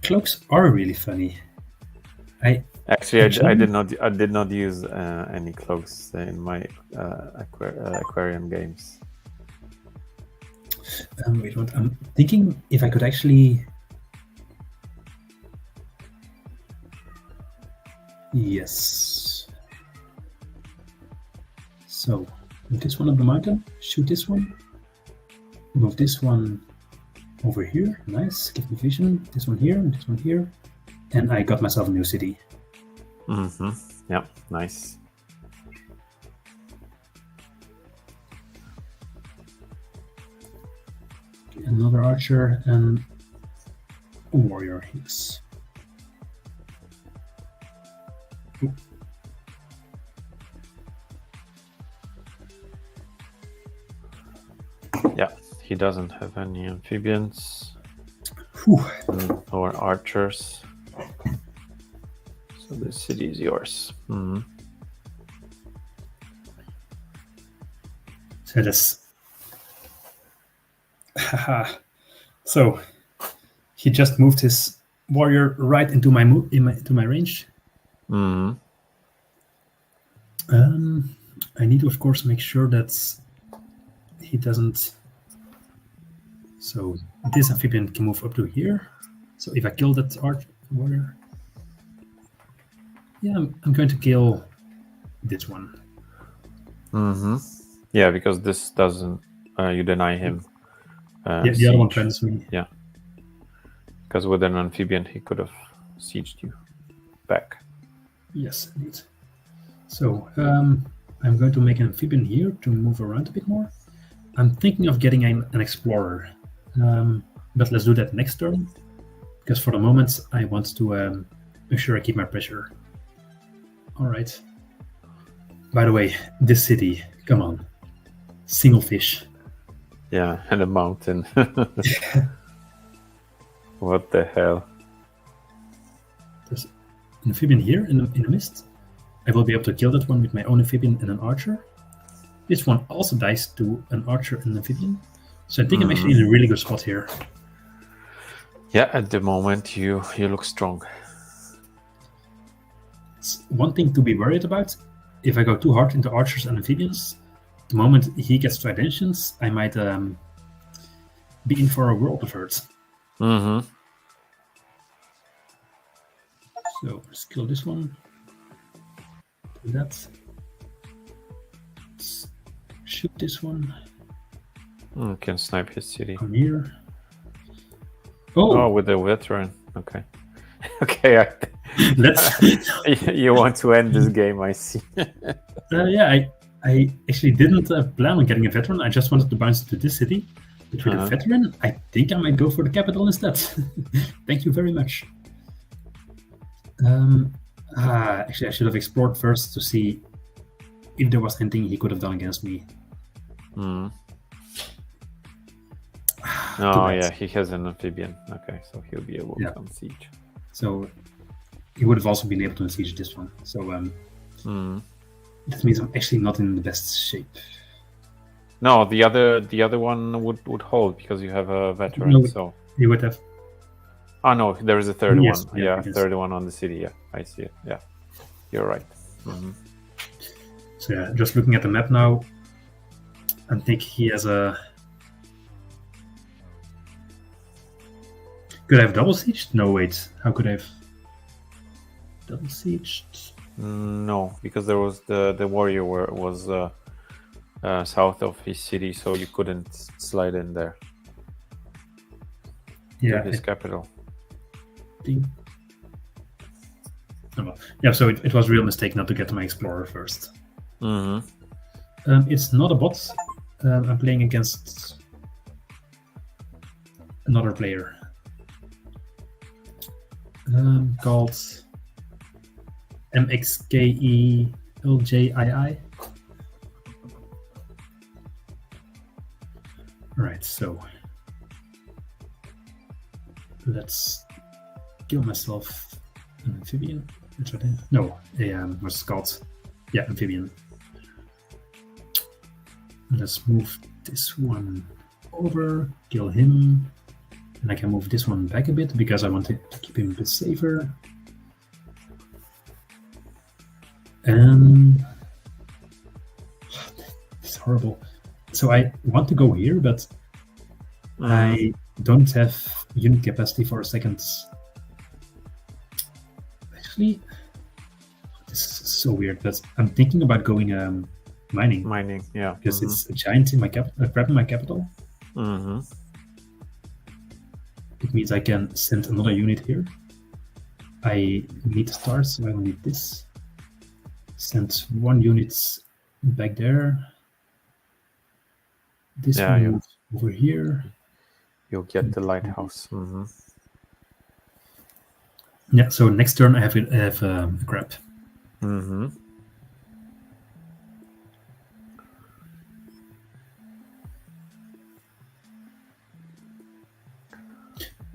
Cloaks are really funny. I did not use any cloaks in my Aquarium games. Wait, what? I'm thinking if I could actually. Yes. So move this one up the mountain. Shoot this one. Move this one over here. Nice. Give me vision. This one here and this one here. And I got myself a new city. Yeah, nice. Another archer and a warrior. Yes. Ooh. Yeah, he doesn't have any amphibians. Whew. Or archers. So the city is yours. So this. So he just moved his warrior right into my range. I need to, of course, make sure that he doesn't. So this amphibian can move up to here. So if I kill that warrior, yeah, I'm going to kill this one. Yeah, because this doesn't. You deny him. Yeah, the other one threatens me. Yeah. Because with an amphibian, he could have sieged you back. Yes, indeed. So I'm going to make an amphibian here to move around a bit more. I'm thinking of getting an explorer, but let's do that next turn. Because for the moment, I want to make sure I keep my pressure. All right. By the way, this city, come on, single fish. Yeah, and a mountain. What the hell? There's an amphibian here in the mist. I will be able to kill that one with my own amphibian and an archer. This one also dies to an archer and an amphibian. So I think I'm actually in a really good spot here. Yeah, at the moment you look strong. It's one thing to be worried about. If I go too hard into archers and amphibians, the moment he gets Tridentians, I might be in for a world of hurt. So let's kill this one. Let's shoot this one. Can snipe his city. Come here. Oh, with the veteran. Okay. Okay. Let's. You want to end this game, I see. Yeah, I actually didn't plan on getting a veteran. I just wanted to bounce to this city. But with a veteran, I think I might go for the capital instead. Thank you very much. Actually, I should have explored first to see if there was anything he could have done against me. Oh, yeah, he has an amphibian. Okay, so he'll be able to siege. So he would have also been able to siege this one. So that means I'm actually not in the best shape. No, the other one would hold because you have a veteran. No, so he would have. Oh no, there is a third one. Yeah, yes. Third one on the city. Yeah, I see it. Yeah, you're right. So yeah, just looking at the map now, I think he has a. Could I have double sieged? No, wait. How could I have double sieged? No, because there was the warrior was south of his city, so you couldn't slide in there. Yeah, his capital. Yeah, so it was a real mistake not to get my explorer first. It's not a bot. I'm playing against another player called MXKELJII. Right, so let's kill myself an amphibian. No, what's it called? Yeah, amphibian. Let's move this one over, kill him, and I can move this one back a bit because I want to keep him a bit safer. And it's horrible. So I want to go here, but I don't have unit capacity for a second. Actually, this is so weird, but I'm thinking about going mining. Mining, yeah. Because it's a giant in my capital, a crab in my capital. It means I can send another unit here. I need the stars, so I will need this. Send one unit back there. This one moves over here. You'll get the lighthouse. Yeah, so next turn I have a crab.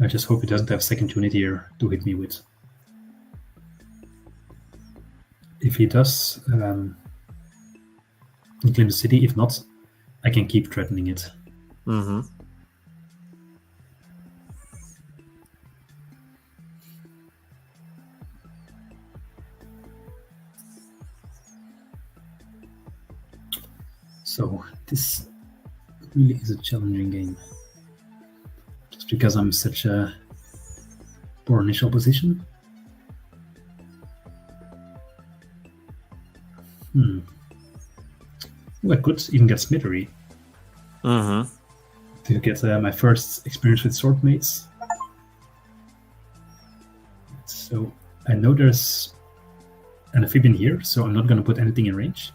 I just hope he doesn't have second unit here to hit me with. If he does, claim the city. If not, I can keep threatening it. So this really is a challenging game. Just because I'm such a poor initial position. I could even get Smithery. To get my first experience with sword mates. So I know there's an amphibian here, so I'm not going to put anything in range.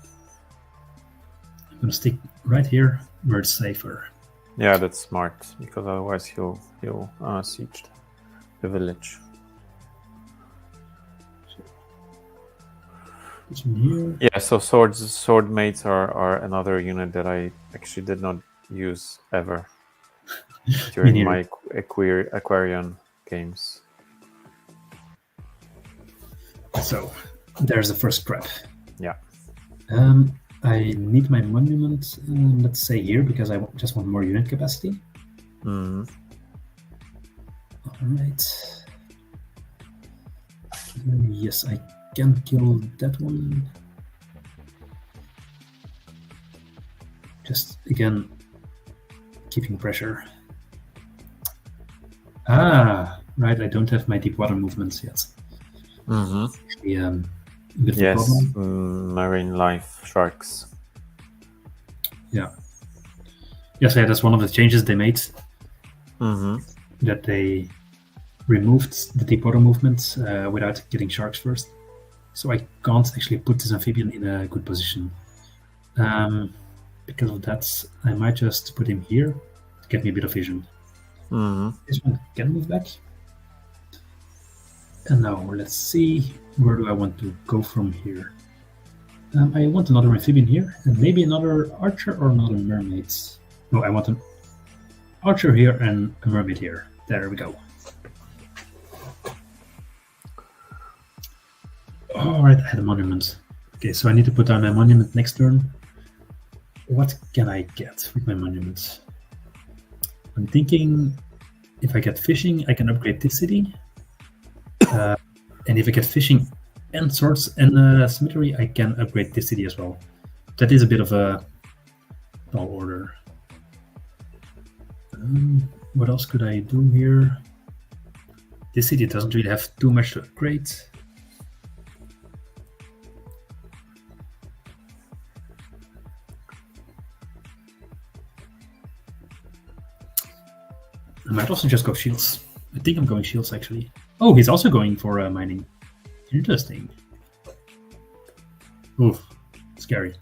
I'm going to stick right here where it's safer. Yeah, that's smart, because otherwise he'll siege the village. Yeah, so sword mates are another unit that I actually did not use ever during my Aquarion games. So there's the first crab. Yeah. I need my monument, let's say here, because I just want more unit capacity. All right. Yes, I can kill that one. Just, again, keeping pressure. Right, I don't have my deep water movements yet. Actually, a bit of a problem. Marine life sharks. Yeah. Yes, yeah, that's one of the changes they made. Mm-hmm. That they removed the deep water movement without getting sharks first. So I can't actually put this amphibian in a good position. Because of that, I might just put him here to get me a bit of vision. Mm-hmm. This one can move back. And now let's see, where do I want to go from here? I want another amphibian here, and maybe another archer or another mermaid. No, I want an archer here and a mermaid here. There we go. All right, I had a monument. Okay, so I need to put down my monument next turn. What can I get with my monument? I'm thinking if I get fishing, I can upgrade this city. And if I get fishing and swords and cemetery, I can upgrade this city as well. That is a bit of a tall order. What else could I do here? This city doesn't really have too much to upgrade. I might also just go shields. I think I'm going shields actually. Oh, he's also going for mining. Interesting. Oof, scary.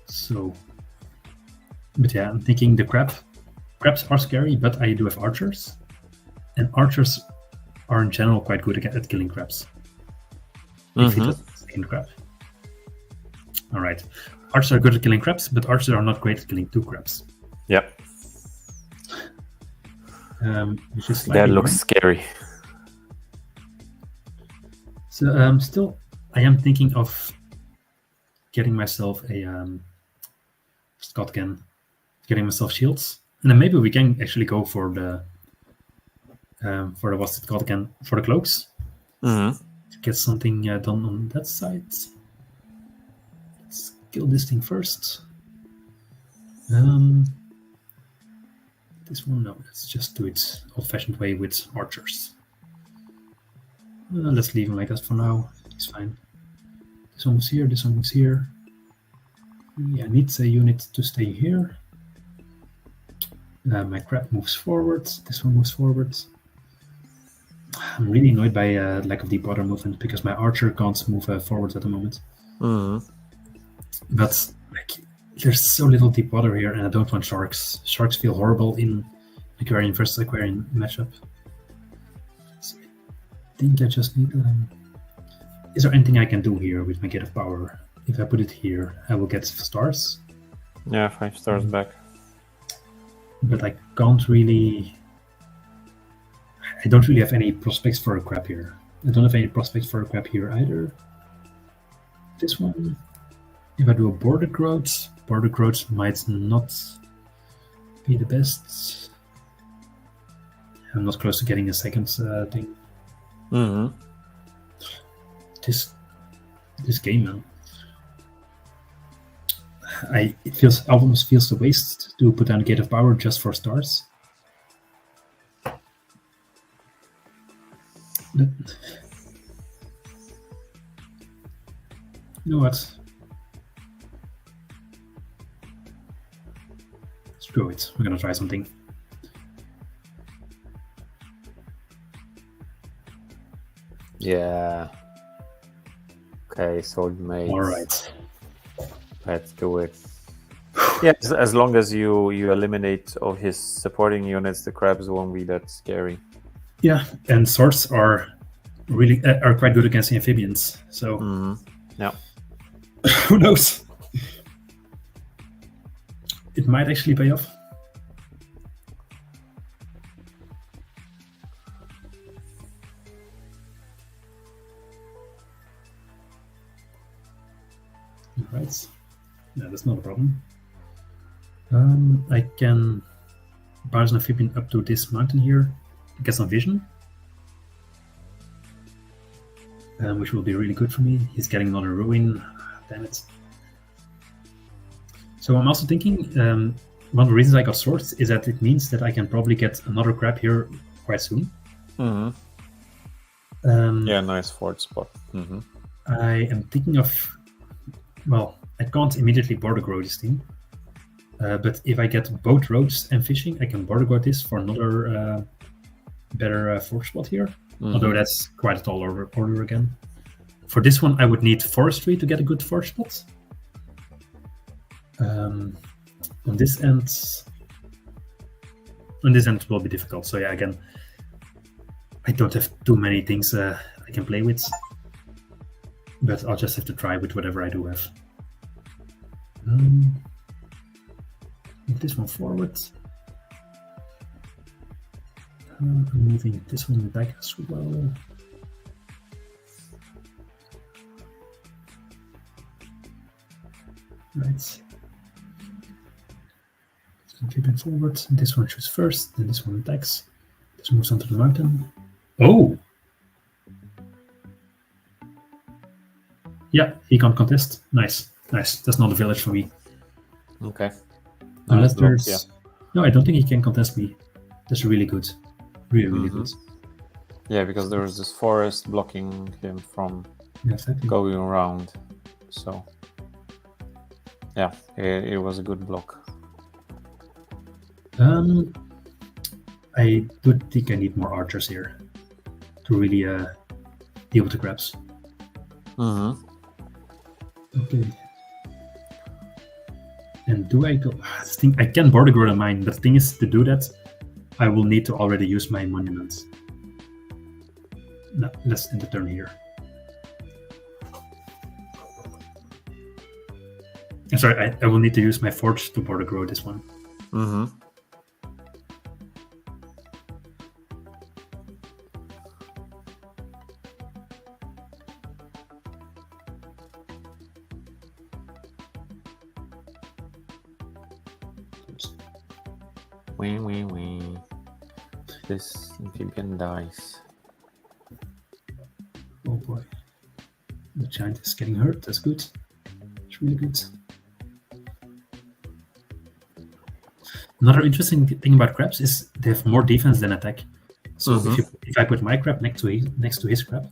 So, but yeah, I'm thinking the crabs are scary, but I do have archers, and archers are in general quite good at killing crabs. If it doesn't stay in crab. All right, archers are good at killing crabs, but archers are not great at killing two crabs. Yep. Which is that looks scary. So still, I am thinking of getting myself a Scott again, getting myself shields, and then maybe we can actually go for the what's it called again, for the cloaks. To get something done on that side. Let's kill this thing first. This one, no, let's just do it old-fashioned way with archers. Let's leave him like that for now. It's fine. This one was here, this one was here. Yeah, I need a unit to stay here. My crab moves forward. This one moves forward. I'm really annoyed by lack of deep water movement because my archer can't move forward at the moment. But like, there's so little deep water here, and I don't want sharks. Sharks feel horrible in Aquarion versus Aquarion matchup. So I think I just need. Is there anything I can do here with my Gate of Power? If I put it here, I will get stars. Yeah, 5 stars back. But I can't really. I don't really have any prospects for a crab here. I don't have any prospects for a crab here either. This one, if I do a border growth might not be the best. I'm not close to getting a second thing. This game, man. It almost feels a waste to put down a Gate of Power just for stars. But, you know what? Screw it. We're gonna try something. Yeah. Okay, soulmate. All right. Let's do it. Yeah, as long as you eliminate all his supporting units, the crabs won't be that scary. Yeah, and swords are really are quite good against the amphibians. So yeah, who knows? It might actually pay off. All right. Yeah, that's not a problem. I can bounce an amphibian up to this mountain here. Get some vision, which will be really good for me. He's getting another ruin. Damn it. So I'm also thinking, one of the reasons I got swords is that it means that I can probably get another crab here quite soon. Yeah, nice fort spot. I am thinking of, well, I can't immediately border grow this thing, but if I get both roads and fishing, I can border grow this for another better fort spot here. Although that's quite a tall order again. For this one, I would need forestry to get a good fort spot. On this end it will be difficult. So yeah, again, I don't have too many things I can play with, but I'll just have to try with whatever I do have. Move this one forward. I'm moving this one back as well. Right. Keep it forward. This one shoots first, then this one attacks. This moves onto the mountain. Oh! Yeah, he can't contest. Nice, nice. That's not a village for me. Okay. Unless there's... Yeah. No, I don't think he can contest me. That's really good. Really good. Yeah, because there was this forest blocking him from going around. So, yeah, it was a good block. I do think I need more archers here to really deal with the crabs. Okay. And do I go? This thing, I can border grow the mine, but the thing is, to do that, I will need to already use my monuments. No, let's end the turn here. Sorry, I will need to use my forge to border grow this one. Wee. This amphibian dies. Oh boy. The giant is getting hurt. That's good. It's really good. Another interesting thing about crabs is they have more defense than attack. So if I put my crab next to his crab,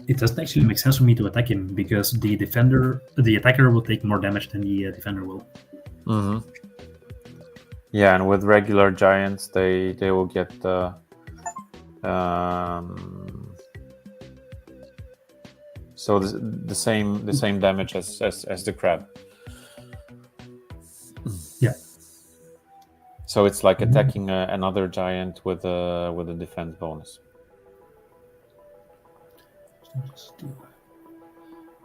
it doesn't actually make sense for me to attack him because the attacker will take more damage than the defender will. Yeah, and with regular giants, they will get so the same damage as the crab. Yeah. So it's like attacking another giant with a defense bonus.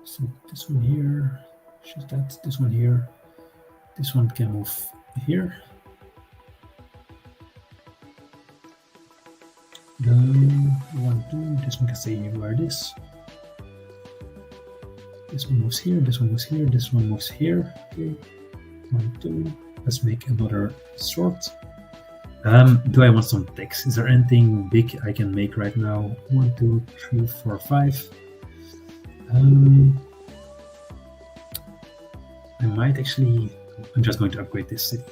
So this one here, shoot that. This one here. This one can move here. 1, 2. This one can stay where it is. This one moves here. This one moves here. This one moves here. Okay. 1, 2. Let's make another sword. Do I want some text? Is there anything big I can make right now? 1, 2, 3, 4, 5. I might actually. I'm just going to upgrade this city.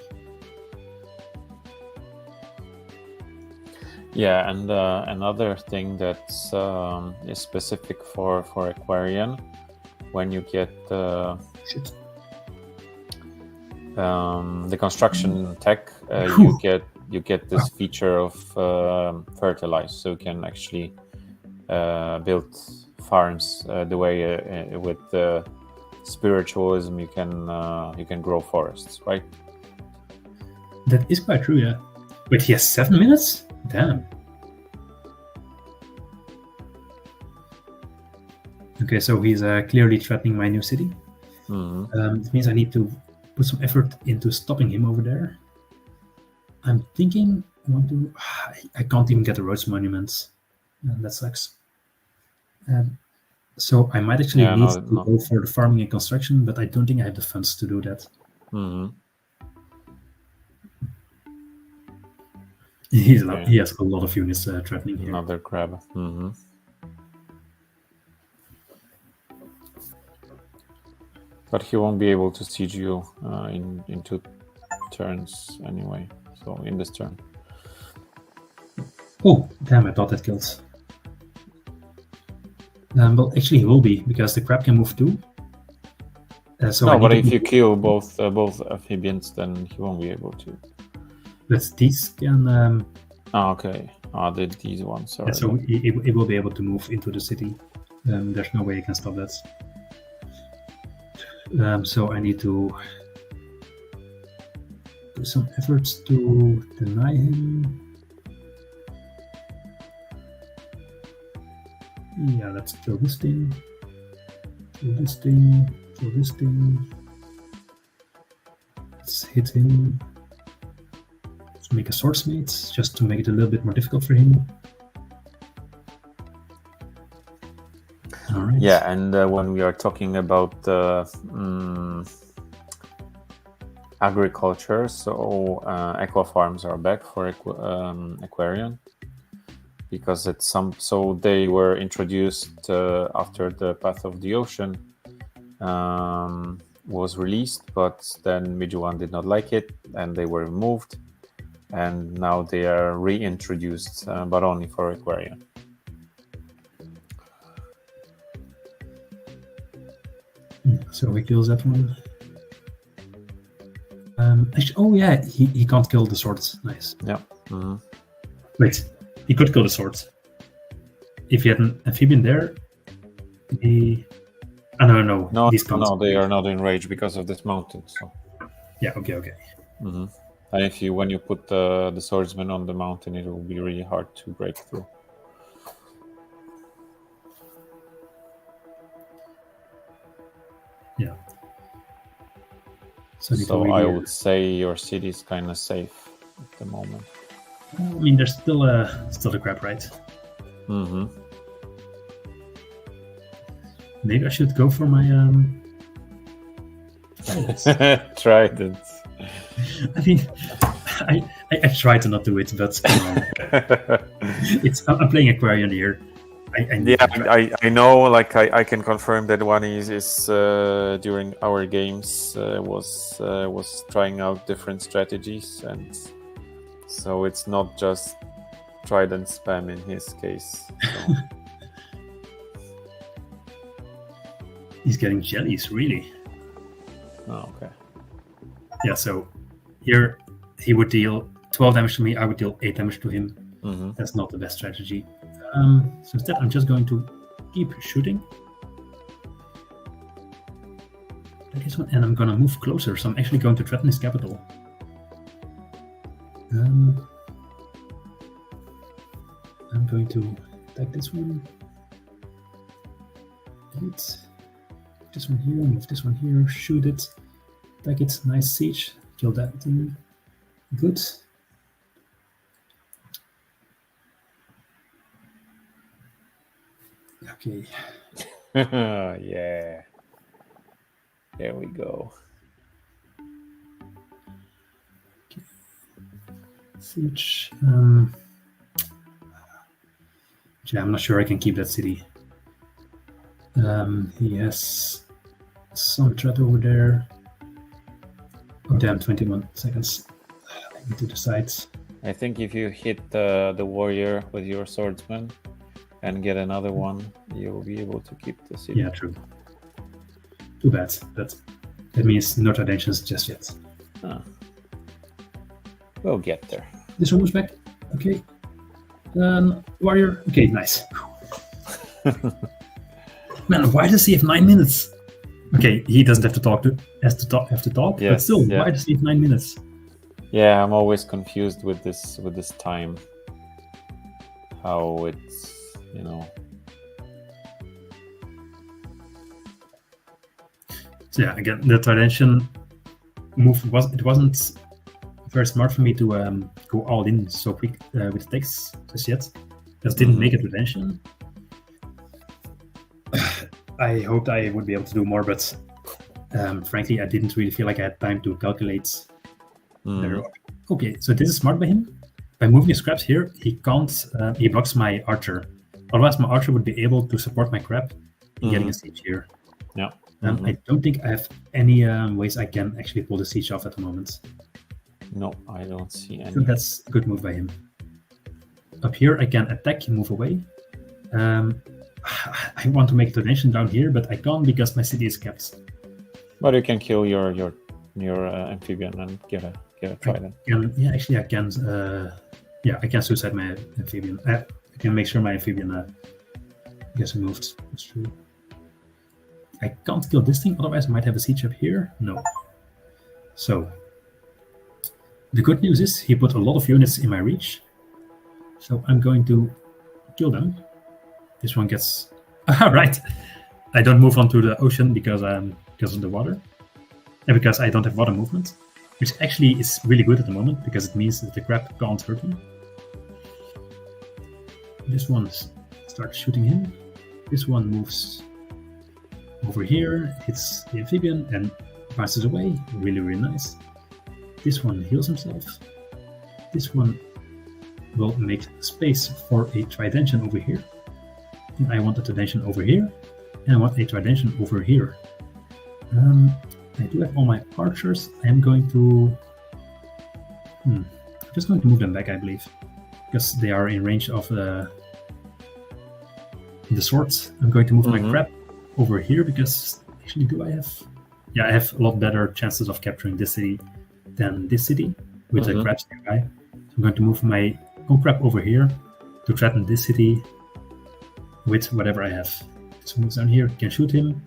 Yeah, and another thing that's is specific for Aquarion, when you get the construction tech, you get this feature of fertilize, so you can actually build farms the way with spiritualism you can grow forests, right? That is quite true, yeah. Wait, he has 7 minutes? Damn. Okay, so he's clearly threatening my new city. It means I need to put some effort into stopping him over there. I'm thinking I can't even get the roads monuments. That sucks. So I might actually need to go for the farming and construction, but I don't think I have the funds to do that. He has a lot of units threatening here. Another crab. But he won't be able to siege you in 2 turns anyway. So in this turn. Oh, damn, I thought that killed. Well, actually he will be, because the crab can move too. So no, but if you kill both amphibians, then he won't be able to. But these can... okay. These ones, sorry. So it will be able to move into the city. There's no way you can stop that. So I need to do some efforts to deny him. Yeah, let's kill this thing. Kill this thing. Kill this thing. Let's hit him. Let's make a swordsmith just to make it a little bit more difficult for him. All right. Yeah, and when we are talking about agriculture, so aqua farms are back for Aquarion, because so they were introduced after the Path of the Ocean was released, but then Mijuan did not like it and they were removed, and now they are reintroduced, but only for Aquarion. So he kills that one. Actually, oh yeah, he can't kill the swords. Nice. Yeah. Mm-hmm. Wait, he could kill the swords. If he had an amphibian there, he... Oh, no. These can't. No, they are not in range because of this mountain. So. Yeah. Okay. Mm-hmm. And when you put the swordsman on the mountain, it will be really hard to break through. Yeah. So I would say your city is kind of safe at the moment. I mean, there's still the crab, right? Mm-hmm. Maybe I should go for my trident. I mean, I try to not do it, but I'm playing Aquarion here. I know. Like I can confirm that one is during our games was trying out different strategies, and so it's not just trident spam in his case. So. He's getting jellies, really. Oh, okay. Yeah, so here he would deal 12 damage to me, I would deal 8 damage to him. Mm-hmm. That's not the best strategy. So instead, I'm just going to keep shooting. Like this one, and I'm going to move closer, so I'm actually going to threaten his capital. I'm going to attack this one. Hit. This one here, move this one here, shoot it, attack it, nice siege, kill that thing, good. Okay. Yeah. There we go. Okay. Siege. Yeah, I'm not sure I can keep that city. He has some threat over there. Oh damn, 21 seconds. I need to decide. I think if you hit the warrior with your swordsman and get another one, you'll be able to keep the city. Yeah, true. Too bad, but that means no traditions just yet. We'll get there. This one was back. Okay. Warrior. Okay, nice. Man, why does he have 9 minutes? Okay, he doesn't have to talk. Have to talk. Yes, but still, yeah. Why does he have 9 minutes? Yeah, I'm always confused with this time. How it's, So yeah, again, the Tridentian move wasn't very smart for me to go all in so quick with text just yet. Just didn't make a Tridentian. I hoped I would be able to do more, but frankly, I didn't really feel like I had time to calculate. Okay, so this is smart by him. By moving his crabs here, he can't. He blocks my archer. Otherwise, my archer would be able to support my crab in getting a siege here. Yeah. I don't think I have any ways I can actually pull the siege off at the moment. No, I don't see any. So that's a good move by him. Up here, I can attack, move away. I want to make a donation down here, but I can't because my city is kept. But you can kill your amphibian and get a trident. Actually, I can. I can suicide my amphibian. I can make sure my amphibian gets removed. That's true. I can't kill this thing, otherwise I might have a siege up here. No. So the good news is he put a lot of units in my reach. So I'm going to kill them. This one gets right. I don't move onto the ocean because of the water, and because I don't have water movement, which actually is really good at the moment because it means that the crab can't hurt me. This one starts shooting him. This one moves over here, hits the amphibian and passes away. Really, really nice. This one heals himself. This one will make space for a tridention over here. And I want a tridention over here, and I want a tridention over here. I do have all my archers. I am going to... I'm just going to move them back, I believe, because they are in range of the swords. I'm going to move my crab over here because actually do I have... Yeah, I have a lot better chances of capturing this city than this city with the crabs nearby. So I'm going to move my own crab over here to threaten this city with whatever I have. So moves down here, can shoot him.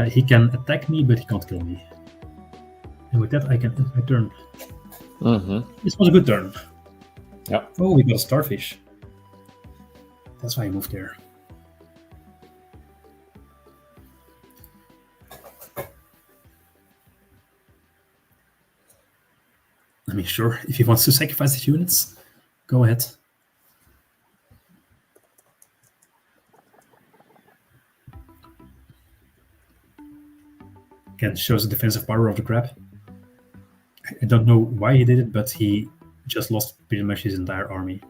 He can attack me, but he can't kill me. And with that, I can end my turn. This was a good turn. Yeah. Oh, we got a starfish. That's why I moved there. I mean, sure, if he wants to sacrifice his units, go ahead. Again, shows the defensive power of the crab. I don't know why he did it, but he just lost pretty much his entire army.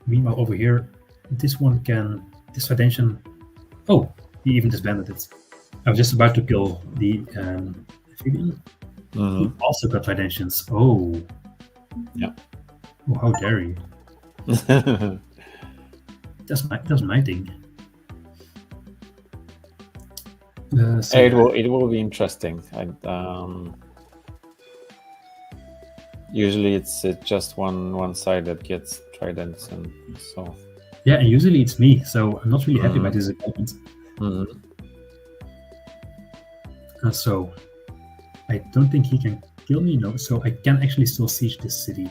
Meanwhile, over here, this one can... This attention... Oh, he even disbanded it. I was just about to kill the amphibian. Who also got tensions. Oh. Yeah. Oh, how dare you. That's my thing. So it will be interesting. Usually it's just one side that gets tridents, and so yeah, and usually it's me, so I'm not really happy about this development. So I don't think he can kill me, no, so I can actually still siege this city.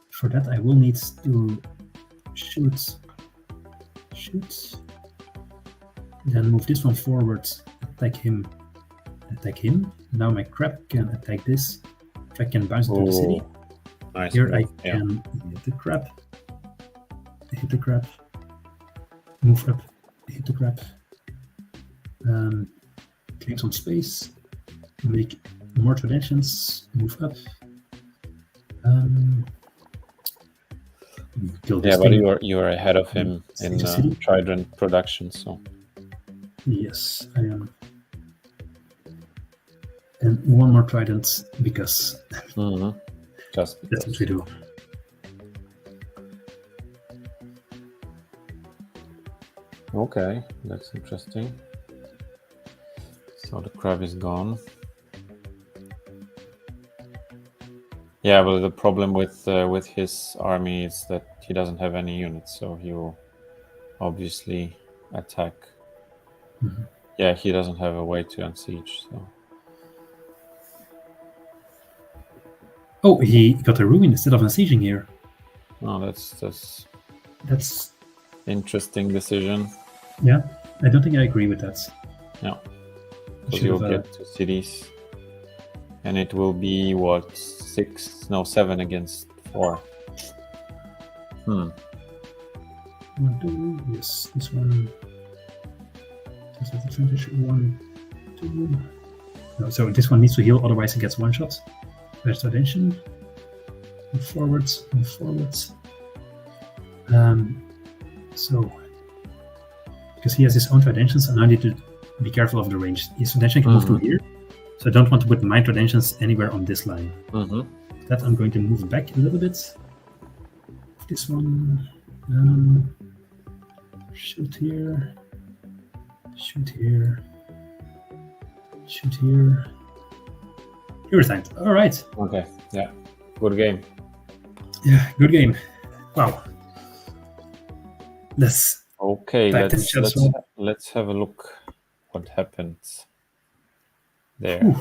For that I will need to shoot, then move this one forward, attack him. Now my crab can attack this. If I can bounce into the city. Nice. Here I can hit the crab. Move up, hit the crab. Claim some space. Make more traditions. Move up. Kill this but thing. you are ahead of him in trident production, so. Yes, I am. And one more trident because just that's what we do. Okay, that's interesting. So the crab is gone. Yeah, but the problem with his army is that he doesn't have any units, so he will obviously attack. Yeah, he doesn't have a way to unsiege. So. Oh, he got a ruin instead of unsieging here. Oh, that's interesting decision. Yeah, I don't think I agree with that. Yeah, because you'll get 2 cities, and it will be what 7 against 4. 1, 2, yes, this one. Just have advantage. 1, 2. No, so this one needs to heal, otherwise it gets one shot. There's attention. Move forwards, move forwards. So, because he has his own traditions, and I need to be careful of the range. His tradition can move to here, so I don't want to put my traditions anywhere on this line. That I'm going to move back a little bit. This one, shoot here, shoot here, shoot here. You were thanked. All right. Okay. Yeah. Good game. Yeah, good game. Wow. Let's have a look what happened there.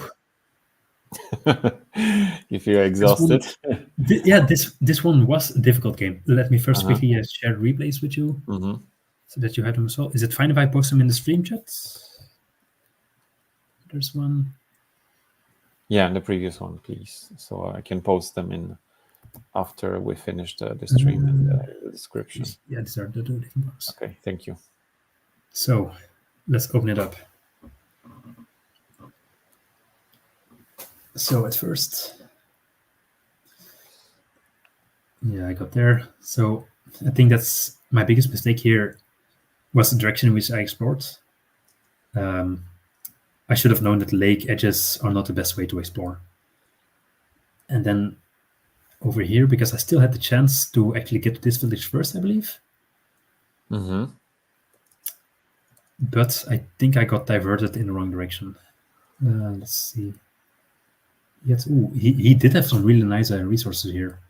If you're exhausted. This one was a difficult game. Let me first quickly share replays with you so that you have them as well. Is it fine if I post them in the stream chat? There's one. Yeah, the previous one, please. So I can post them in after we finish the stream in the description. Yeah, these are the different ones. Okay, thank you. So let's open it up. So at first, yeah, I got there. So I think that's my biggest mistake here was the direction in which I explored. I should have known that lake edges are not the best way to explore. And then over here, because I still had the chance to actually get to this village first, I believe. But I think I got diverted in the wrong direction. Let's see. Yes, he did have some really nice resources here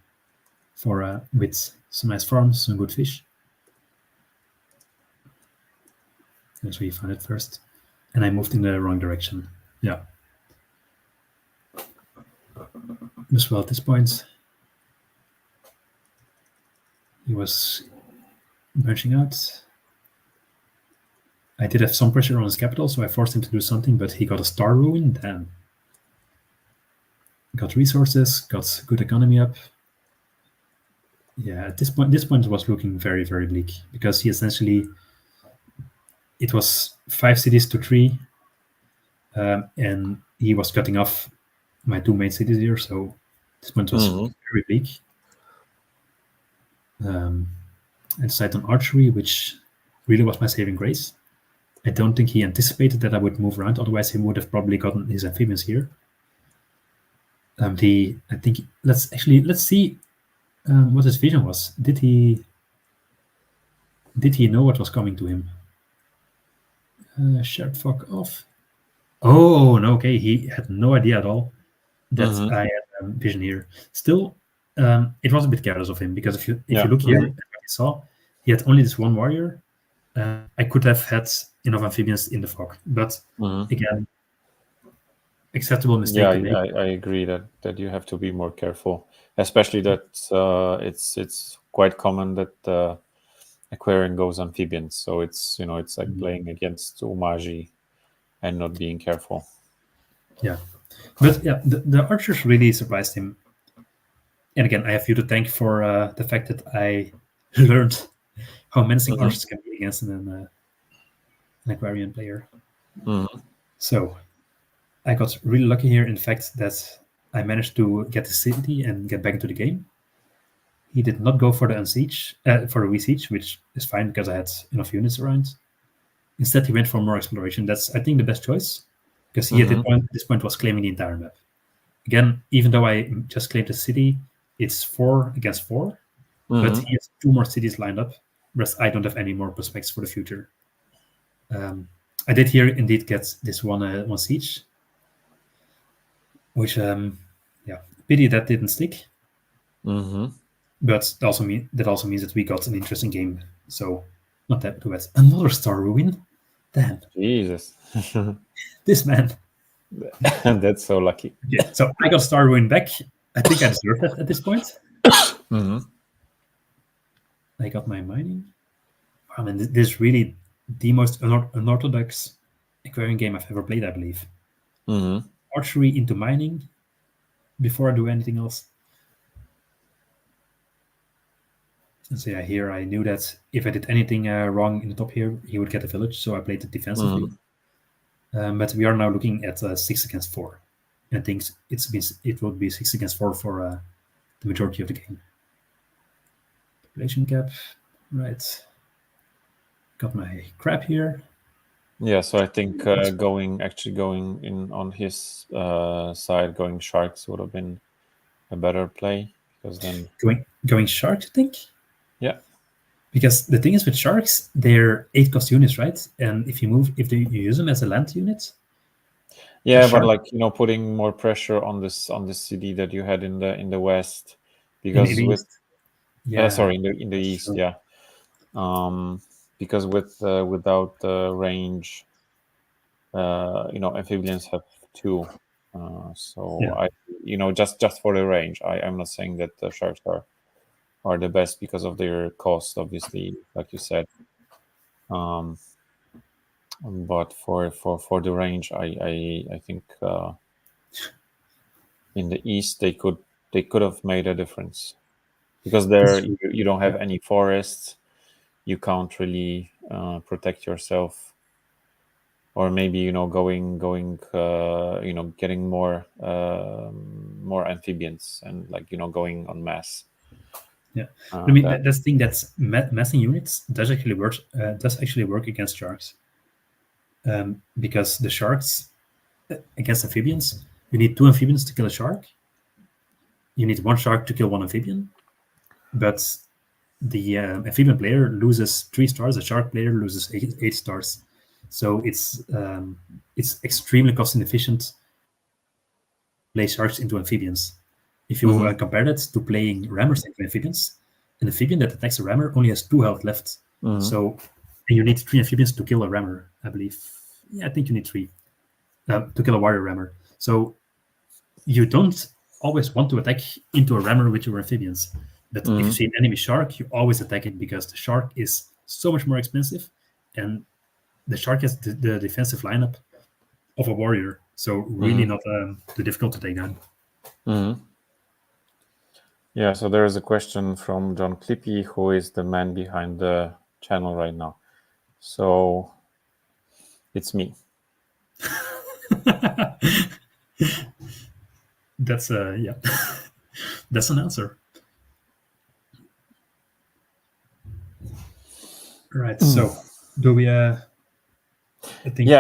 for with some nice farms, some good fish. That's where he found it first. And I moved in the wrong direction. Yeah. As well at this point, he was branching out. I did have some pressure on his capital, so I forced him to do something, but he got a star ruin. Damn. Got resources, got good economy up. Yeah, at this point it was looking very, very bleak because he essentially, it was 5 cities to 3, and he was cutting off my 2 main cities here, so this point was very bleak. I decided on archery, which really was my saving grace. I don't think he anticipated that I would move around, otherwise he would have probably gotten his amphibians here. Let's see what his vision was. Did he know what was coming to him? Shut fuck off. Oh no, okay, he had no idea at all that I had vision here. Still, it was a bit careless of him because if you look here at what he saw, he had only this one warrior. I could have had enough amphibians in the fog, but again, acceptable mistake. Yeah, I agree that you have to be more careful, especially that it's quite common that Aquarion goes amphibians, so it's it's like playing against Umaji and not being careful. Yeah, but yeah, the archers really surprised him. And again, I have you to thank for the fact that I learned how menacing archers can be against an Aquarion player. So I got really lucky here in the fact that I managed to get the city and get back into the game. He did not go for the unsiege, for the re-siege, which is fine because I had enough units around. Instead, he went for more exploration. That's, I think, the best choice because he at this point was claiming the entire map. Again, even though I just claimed the city, it's 4 against 4, but he has 2 more cities lined up, whereas I don't have any more prospects for the future. I did here indeed get this one siege, which, pity that didn't stick. But that also means that we got an interesting game. So, not that too bad. Another star ruin? Damn. Jesus. This man. That's so lucky. Yeah, so I got star ruin back. I think I deserve that at this point. I got my mining. I mean, this is really the most unorthodox Aquarion game I've ever played, I believe. Archery into mining before I do anything else. And so yeah, here I knew that if I did anything wrong in the top here, he would get a village, so I played it defensively. But we are now looking at 6 against 4. And I think it will be 6 against 4 for the majority of the game. Population cap, right. got my crab here. Yeah, so I think going in on his side, going sharks would have been a better play, because then going shark, I think. Yeah. Because the thing is with sharks, they're 8-cost units, right? And if you use them as a land unit. Yeah, but like, putting more pressure on this CD that you had in the west, because in the with east. Yeah, sorry, in the east, true. yeah. Because without the range, amphibians have 2. So Yeah. I, just for the range, I'm not saying that the sharks are the best because of their cost, obviously, like you said. But for the range, I think in the east they could have made a difference, because there you don't have any forests, you can't really protect yourself, or maybe going getting more amphibians and going en masse. Yeah, I mean that's the thing, that's massing units does actually work against sharks, because the sharks against amphibians, you need 2 amphibians to kill a shark. You need 1 shark to kill 1 amphibian, but the amphibian player loses 3 stars. The shark player loses 8 stars. So it's extremely cost inefficient to play sharks into amphibians. If you compare that to playing rammers into amphibians, an amphibian that attacks a rammer only has 2 health left. So, and you need 3 amphibians to kill a rammer, I believe. Yeah, I think you need 3 to kill a warrior rammer. So you don't always want to attack into a rammer with your amphibians. But if you see an enemy shark, you always attack it, because the shark is so much more expensive, and the shark has the defensive lineup of a warrior. So really not too difficult to take down. Yeah, so there is a question from John Clippy, who is the man behind the channel right now. So it's me. That's yeah. That's an answer. Right. So do we I think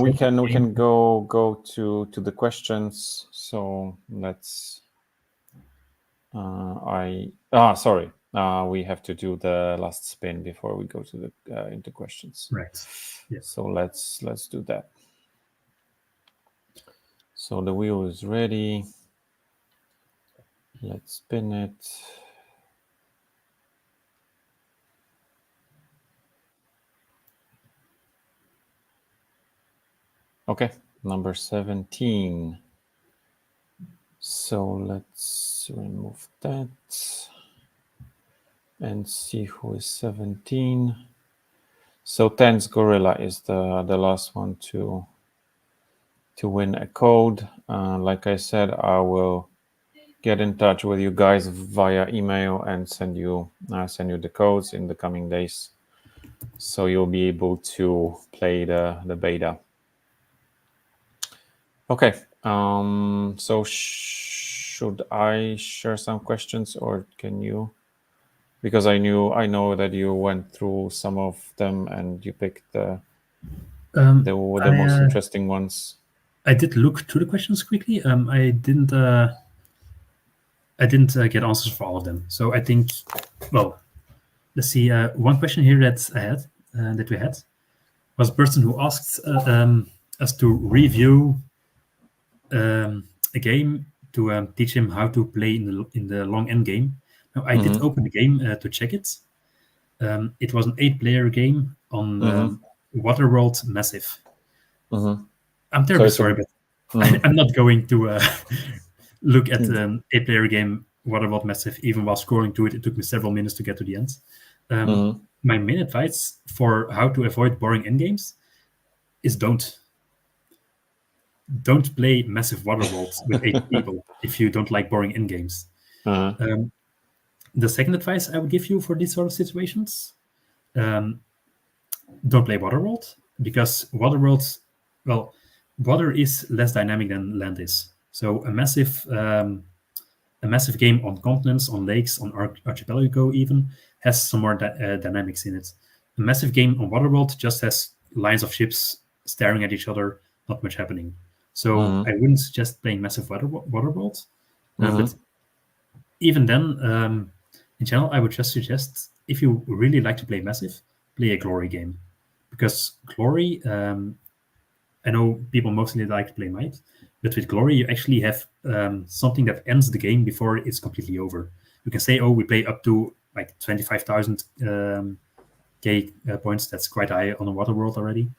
we can go to the questions. So let's sorry. We have to do the last spin before we go to the into questions. Right. Yeah. So let's do that. So the wheel is ready. Let's spin it. Okay, number 17. So let's remove that and see who is 17. So Tense Gorilla is the last one to win a code. Like I said, I will get in touch with you guys via email and send you the codes in the coming days, so you'll be able to play the beta. Okay. So should I share some questions, or can you? Because I know that you went through some of them and you picked the most interesting ones. I did look through the questions quickly. I didn't get answers for all of them. So I think, well, let's see. One question here that we had was a person who asked us to review a game to teach him how to play in the long end game. Now, I did open the game to check it. It was an 8-player game on Waterworld Massive. I'm terribly sorry, but I'm not going to look at an 8-player game, Waterworld Massive, even while scrolling through it. It took me several minutes to get to the end. My main advice for how to avoid boring endgames is don't play Massive Waterworld with 8 people if you don't like boring endgames. The second advice I would give you for these sort of situations, don't play Waterworld, because Waterworld, well, water is less dynamic than land is. So a massive game on continents, on lakes, on archipelago even, has some more dynamics in it. A massive game on Waterworld just has lines of ships staring at each other, not much happening. So I wouldn't suggest playing massive Waterworld. But even then, in general, I would just suggest, if you really like to play massive, play a Glory game. Because Glory, I know people mostly like to play Might, but with Glory, you actually have something that ends the game before it's completely over. You can say, oh, we play up to like 25,000 K points. That's quite high on a Waterworld already.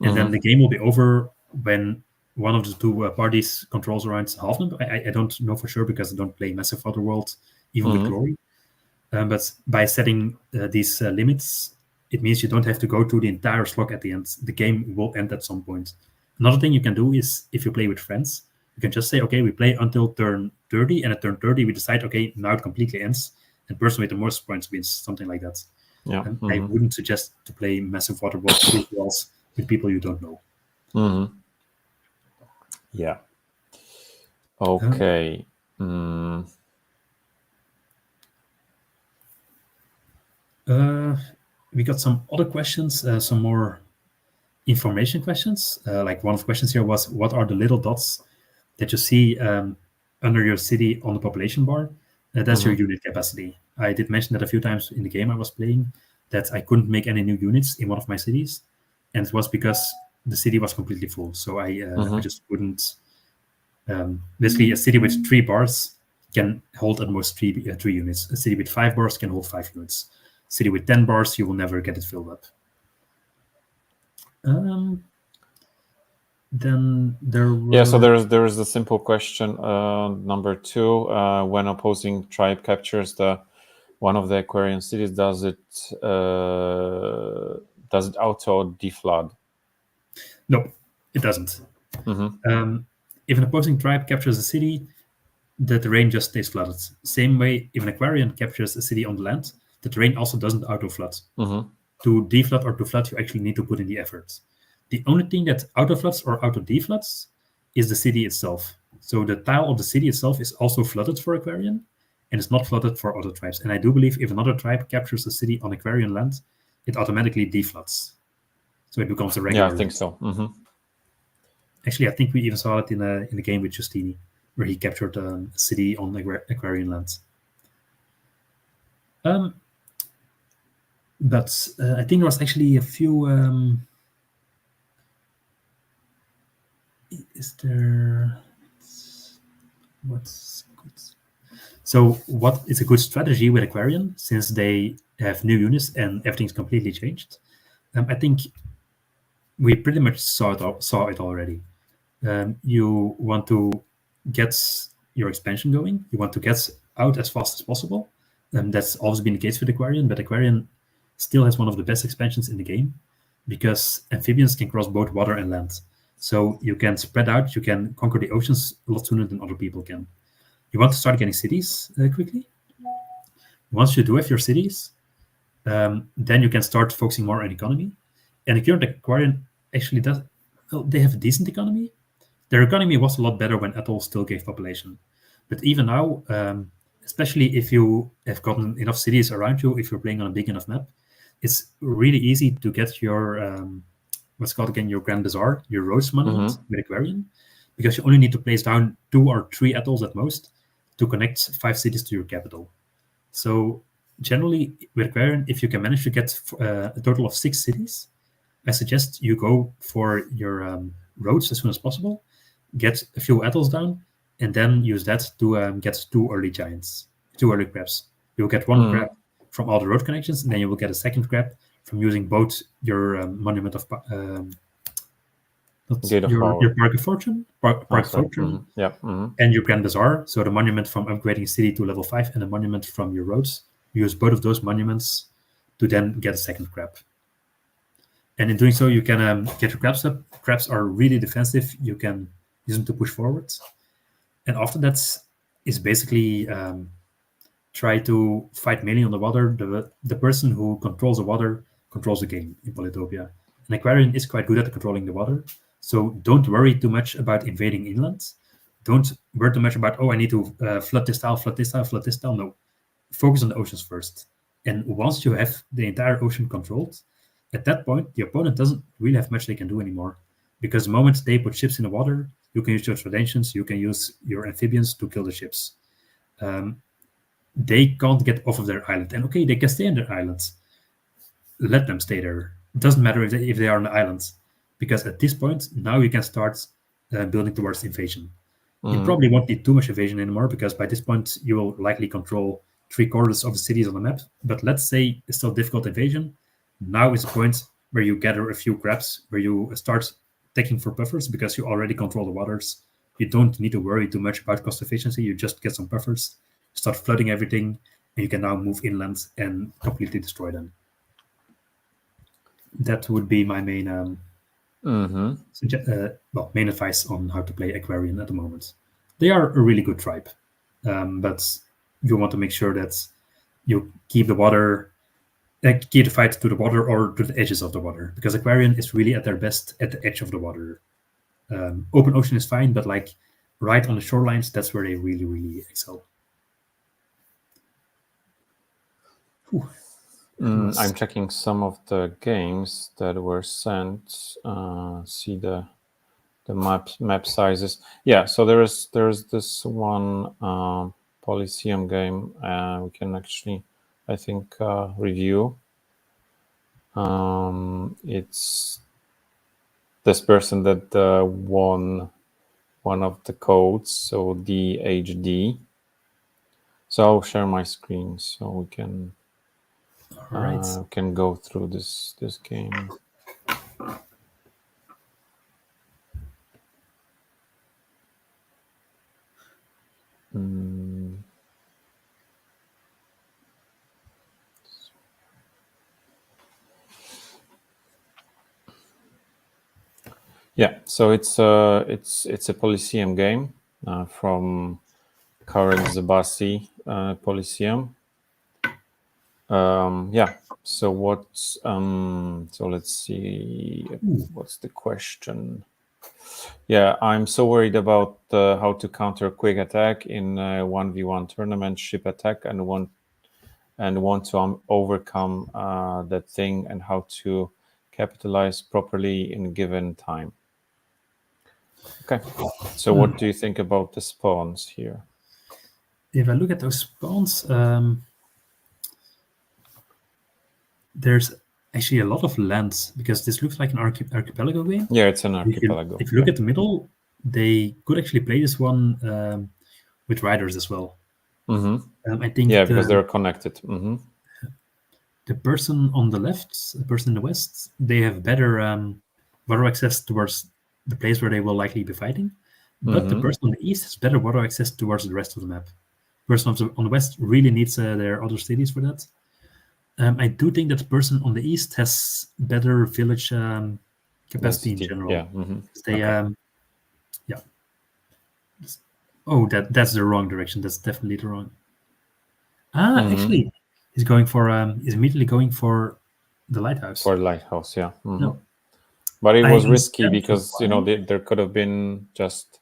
And then the game will be over when one of the two parties controls around half them. I don't know for sure because I don't play Massive Waterworld, even with Glory. But by setting these limits, it means you don't have to go through the entire slog at the end. The game will end at some point. Another thing you can do is, if you play with friends, you can just say, okay, we play until turn 30, and at turn 30, we decide, okay, now it completely ends, and the person with the most points wins, something like that. Yeah. I wouldn't suggest to play Massive Waterworld with people you don't know. Yeah. Okay. We got some other questions, some more information questions. Like one of the questions here was, what are the little dots that you see under your city on the population bar? That's your unit capacity. I did mention that a few times in the game I was playing, that I couldn't make any new units in one of my cities. And it was because the city was completely full. So I just couldn't. Basically, a city with 3 bars can hold at most 3 units. A city with 5 bars can hold 5 units. A city with 10 bars, you will never get it filled up. Then there were... So there is a simple question, number 2. When opposing tribe captures one of the Aquarion cities, does it auto deflood? No, it doesn't. If an opposing tribe captures a city, the terrain just stays flooded. Same way, if an Aquarion captures a city on the land, the terrain also doesn't auto-flood. To deflood or to flood, you actually need to put in the effort. The only thing that auto-floods or auto-defloods is the city itself. So the tile of the city itself is also flooded for Aquarion, and it's not flooded for other tribes. And I do believe if another tribe captures a city on Aquarion land, it automatically defloods. So it becomes a regular. Yeah, I think so. Actually, I think we even saw it in the game with Justini, where he captured a city on Aquarion land. But I think there was actually a few... is there... What's good? So what is a good strategy with Aquarion, since they have new units and everything's completely changed? I think we pretty much saw it already. You want to get your expansion going. You want to get out as fast as possible. That's always been the case with Aquarion, but Aquarion still has one of the best expansions in the game, because amphibians can cross both water and land. So you can spread out, you can conquer the oceans a lot sooner than other people can. You want to start getting cities quickly. Once you do have your cities, then you can start focusing more on economy. And the current Aquarion actually does... Well, they have a decent economy. Their economy was a lot better when Atoll still gave population. But even now, especially if you have gotten enough cities around you, if you're playing on a big enough map, it's really easy to get your, what's called again, your Grand Bazaar, your Rose Monument with Aquarion, because you only need to place down 2 or 3 atolls at most to connect 5 cities to your capital. So generally, with Aquarion, if you can manage to get a total of 6 cities, I suggest you go for your roads as soon as possible, get a few atolls down, and then use that to get 2 early giants, 2 early crabs. You'll get 1 crab from all the road connections, and then you will get a 2nd crab from using both your Monument of your Park of Fortune, and your Grand Bazaar. So the monument from upgrading city to level 5 and the monument from your roads. You use both of those monuments to then get a 2nd crab. And in doing so, you can get your crabs up. Crabs are really defensive. You can use them to push forward. And after that is basically try to fight melee on the water. The person who controls the water controls the game in Polytopia. And Aquarion is quite good at controlling the water. So don't worry too much about invading inland. Don't worry too much about, oh, I need to flood this tile, flood this tile, flood this tile. No, focus on the oceans first. And once you have the entire ocean controlled, at that point, the opponent doesn't really have much they can do anymore, because the moment they put ships in the water, you can use your Trodensians, you can use your amphibians to kill the ships. They can't get off of their island. And okay, they can stay on their islands. Let them stay there. It doesn't matter if they are on the islands, because at this point, now you can start building towards invasion. You probably won't need too much invasion anymore, because by this point, you will likely control 3/4 of the cities on the map. But let's say it's still difficult invasion. Now is the point where you gather a few crabs, where you start taking for buffers, because you already control the waters. You don't need to worry too much about cost efficiency. You just get some buffers, start flooding everything, and you can now move inland and completely destroy them. That would be my main main advice on how to play Aquarion at the moment. They are a really good tribe, but you want to make sure that you keep the water, keep the fight to the water or to the edges of the water, because Aquarion is really at their best at the edge of the water. Open ocean is fine, but like right on the shorelines, that's where they really, really excel. I'm checking some of the games that were sent. See the map sizes. Yeah, so there's this one Polyseum game we can actually, I think, review. It's this person that won one of the codes, so DHD. So I'll share my screen so we can can go through this game. Yeah, so it's a Polyseum game from current Zabasi Polyseum. Yeah. So what? So let's see. What's the question? Yeah, I'm so worried about how to counter quick attack in 1v1 tournament ship attack, and want to overcome that thing, and how to capitalize properly in given time. Okay. So what do you think about the spawns here? If I look at those spawns, there's actually a lot of lands, because this looks like an archipelago game. Yeah, it's an archipelago. If you look at the middle, they could actually play this one with riders as well. I think because they're connected. The person on the left, the person in the west, they have better water access towards the place where they will likely be fighting. But the person on the east has better water access towards the rest of the map. The person on the west really needs their other cities for that. I do think that the person on the east has better village capacity in general. Yeah. They, yeah. Oh, that's the wrong direction. That's definitely the wrong. Actually, he's going for. He's immediately going for the lighthouse. For the lighthouse, yeah. No. But it was risky because there could have been just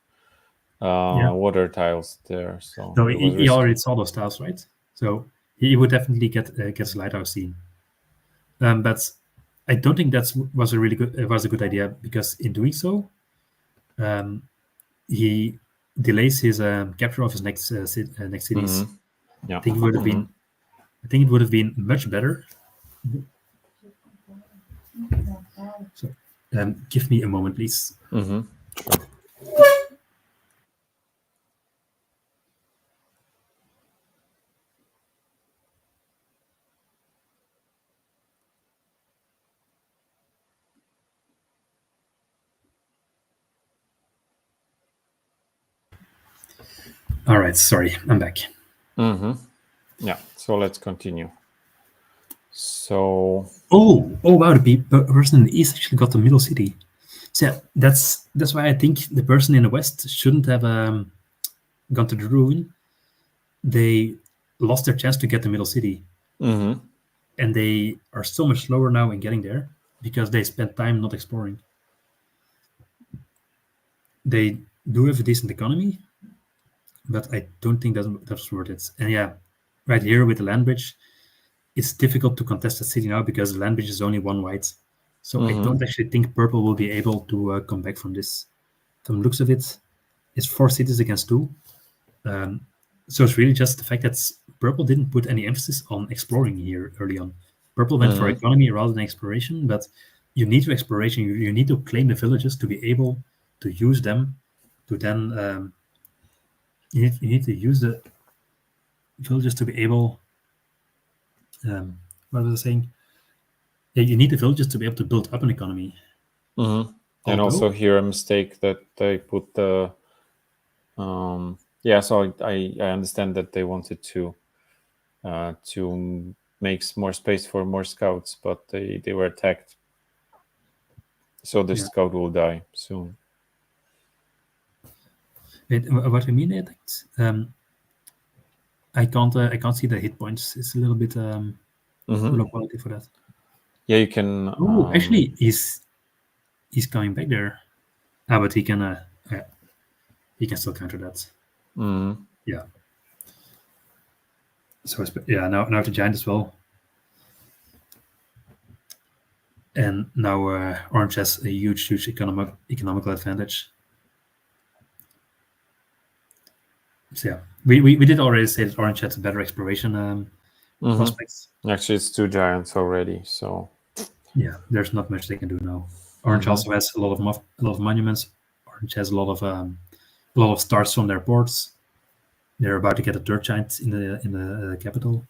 water tiles there. So no, he already saw those tiles, right? So he would definitely get his lighthouse scene. But I don't think that was a good idea, because in doing so, he delays his capture of his next cities. Yeah. I think it would have been much better. So, give me a moment, please. Sure. All right, sorry, I'm back. Yeah, so let's continue. So wow, the person in the east actually got the middle city. So yeah, that's why I think the person in the west shouldn't have gone to the ruin. They lost their chance to get the middle city, and they are so much slower now in getting there because they spent time not exploring. They do have a decent economy, but I don't think that's worth it. And yeah, right here with the land bridge, it's difficult to contest the city now because the land bridge is only 1 white. So I don't actually think purple will be able to come back from this. From the looks of it, it's 4 cities against 2. So it's really just the fact that purple didn't put any emphasis on exploring here early on. Purple went for economy rather than exploration, but you need to exploration. You need to claim the villages to be able to use them to then you need to use the villages to be able what was I saying? Yeah, you need the villages to be able to build up an economy. And also here a mistake that they put the so I understand that they wanted to make more space for more scouts, but they were attacked, so the scout will die soon. Wait, what do you mean they attacked? I can't see the hit points. It's a little bit low quality for that. Yeah, you can. Oh, actually, he's coming back there. But he can still counter that. Yeah. So now the giant as well, and now orange has a huge economical advantage. So yeah, we did already say that orange had better exploration prospects. Actually, it's 2 giants already, so yeah, there's not much they can do now. Orange also has a lot of monuments. Orange has a lot of stars from their ports. They're about to get a third giant in the capital.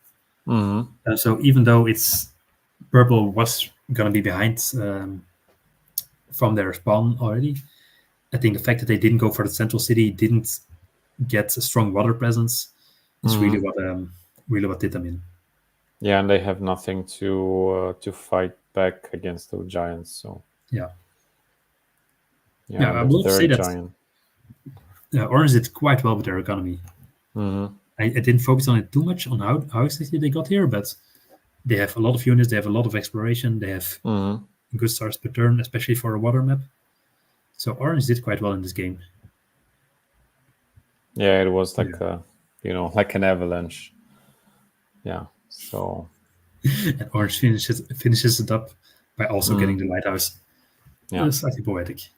So even though it's purple was gonna be behind from their spawn already, I think the fact that they didn't go for the central city, didn't get a strong water presence, is really what did them in. Yeah, and they have nothing to fight back against those giants. So yeah, I will say that orange did quite well with their economy. I didn't focus on it too much on how exactly they got here, but they have a lot of units, they have a lot of exploration, they have good stars per turn, especially for a water map. So orange did quite well in this game. Yeah, it was like like an avalanche. Yeah, so and orange finishes it up by also getting the lighthouse. Yeah, slightly poetic.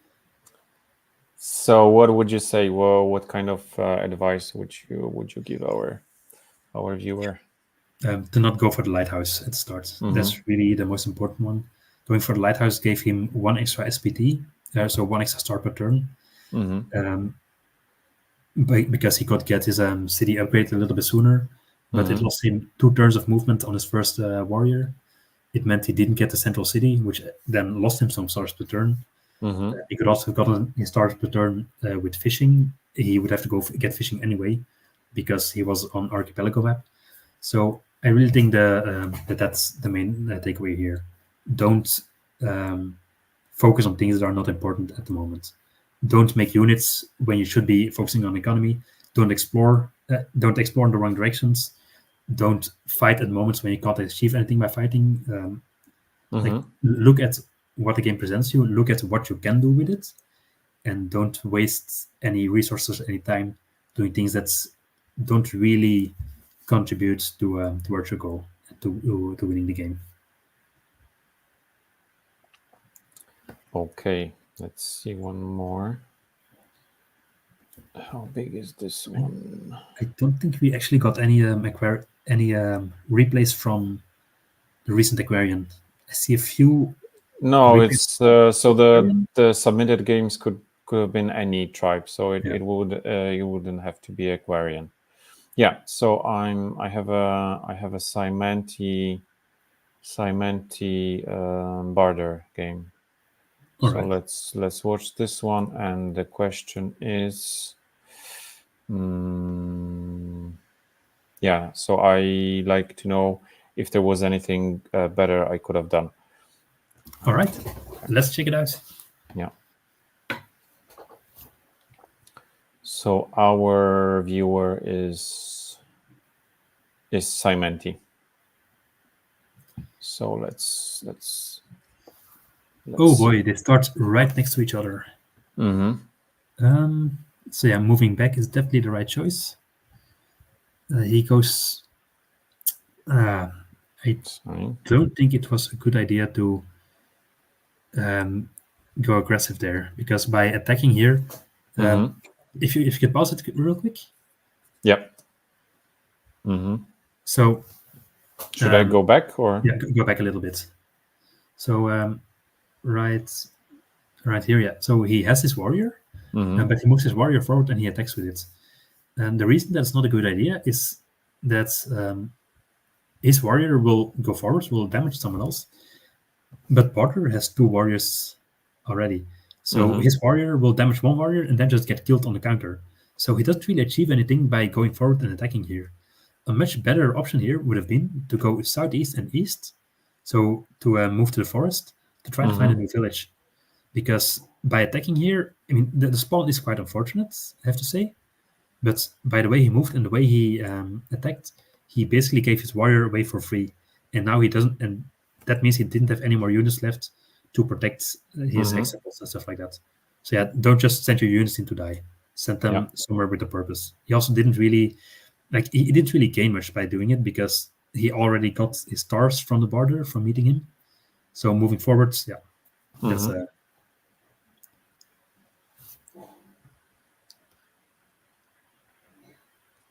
So what would you say? Well, what kind of advice would you give our viewer? To not go for the lighthouse at the start. That's really the most important one. Going for the lighthouse gave him 1 extra SPT, so 1 extra star per turn. Because he could get his city upgrade a little bit sooner, but it lost him 2 turns of movement on his first warrior. It meant he didn't get the central city, which then lost him some stars per turn. He could also have gotten his stars per turn with fishing. He would have to go get fishing anyway, because he was on Archipelago map. So I really think that's the main takeaway here. Don't focus on things that are not important at the moment. Don't make units when you should be focusing on economy. Don't explore in the wrong directions. Don't fight at moments when you can't achieve anything by fighting. Look at what the game presents you. Look at what you can do with it, and don't waste any resources, any time doing things that don't really contribute towards your goal, to winning the game. Okay, let's see one more. How big is this one? I don't think we actually got any replays from the recent Aquarion. I see a few. No, it's so the submitted games could have been any tribe, so it would you wouldn't have to be Aquarion. Yeah, so I have a Cymenti barter game. All so right. let's watch this one, and the question is, so I like to know if there was anything better I could have done. All right, let's check it out. Yeah. So our viewer is Cymenti. So let's oh boy, they start right next to each other. So yeah, moving back is definitely the right choice. He goes. I don't think it was a good idea to go aggressive there, because by attacking here, if you could pause it real quick. Yep. So should I go back or? Yeah, go back a little bit. So right here, yeah. So he has his warrior, but he moves his warrior forward and he attacks with it. And the reason that's not a good idea is that his warrior will go forward, will damage someone else. But Barter has 2 warriors already. So his warrior will damage 1 warrior and then just get killed on the counter. So he doesn't really achieve anything by going forward and attacking here. A much better option here would have been to go southeast and east. So to move to the forest to try to find a new village. Because by attacking here, I mean, the spawn is quite unfortunate, I have to say. But by the way he moved and the way he attacked, he basically gave his warrior away for free. And now he doesn't, and that means he didn't have any more units left to protect his hexapods and stuff like that. So yeah, don't just send your units in to die. Send them somewhere with a purpose. He also didn't really, he didn't really gain much by doing it because he already got his stars from the border from meeting him. So moving forwards, yeah, that's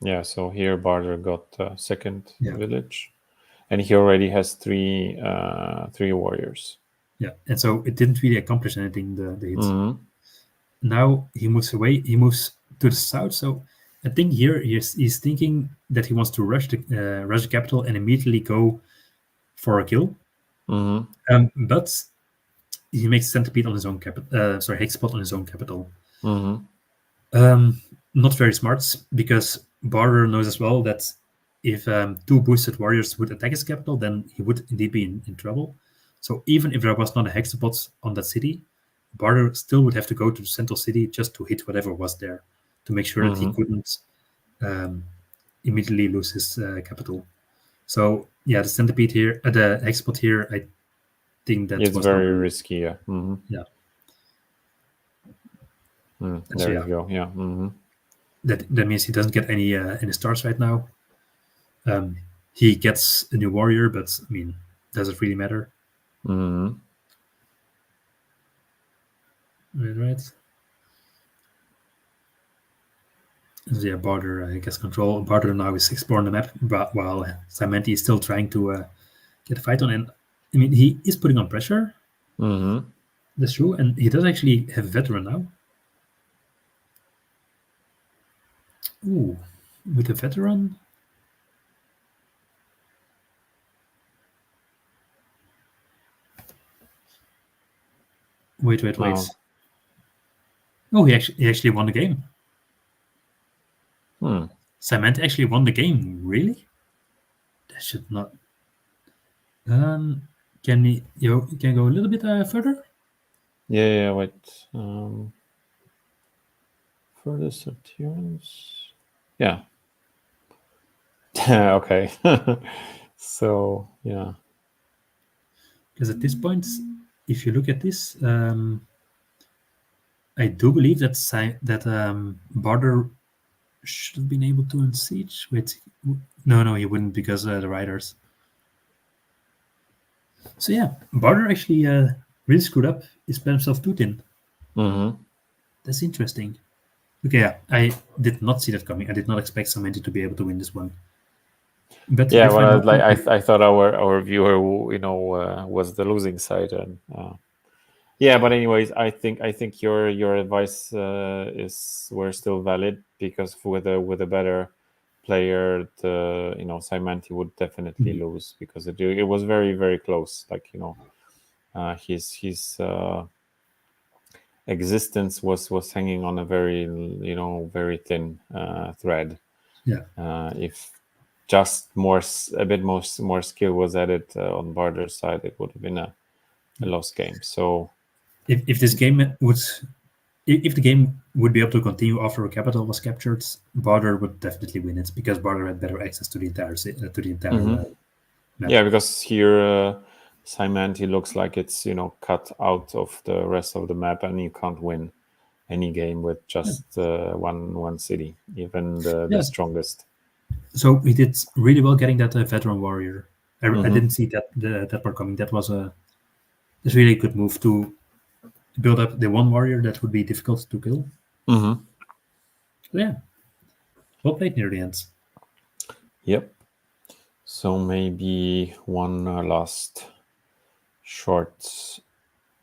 yeah, so here Barter got second village, and he already has three warriors. Yeah, and so it didn't really accomplish anything, the hit. Now he moves away, he moves to the south, so I think here he's thinking that he wants to rush the capital and immediately go for a kill. But he makes centipede on his own capital, hexpot on his own capital. Not very smart, because Barter knows as well that if 2 boosted warriors would attack his capital, then he would indeed be in trouble. So even if there was not a hexapod on that city, Barter still would have to go to the central city just to hit whatever was there, to make sure that he couldn't immediately lose his capital. So yeah, the centipede here, the hexapod here, I think that it's very risky. Yeah. Yeah. There you go. Yeah. That means he doesn't get any stars right now. He gets a new warrior, but I mean, does it really matter? Right. So yeah, Barter gets control. Barter now is exploring the map, while Simenti is still trying to get a fight on. And I mean, he is putting on pressure. That's true, and he does actually have a veteran now. Ooh, with a veteran. Wait. Oh, he actually won the game. Cement actually won the game. Really? That should not. Can you go a little bit further? Yeah. Wait. Further subterraneans. Yeah. Okay. So yeah. Because at this point, if you look at this, I do believe that Barter should have been able to unsiege. Wait, no, he wouldn't, because the riders. So yeah, Barter actually really screwed up. He spread himself too thin. That's interesting. Okay, yeah, I did not see that coming. I did not expect Samenti to be able to win this one. But yeah, well, I thought our viewer, was the losing side, and yeah. But anyways, I think your advice were still valid, because with a better player, Simenti would definitely lose, because it was very, very close. Like, his existence was hanging on a very very thin thread. Yeah. If just a bit more skill was added on Barter's side, it would have been a lost game. So if this game if the game would be able to continue after a capital was captured, Barter would definitely win it, because Barter had better access to the entire map. Yeah, because here Simenti looks like it's cut out of the rest of the map, and you can't win any game with just one city, even the strongest. So he did really well getting that veteran warrior. I didn't see that part coming. That was a really good move to build up the one warrior that would be difficult to kill. Yeah, well played near the end. Yep. So maybe one last short.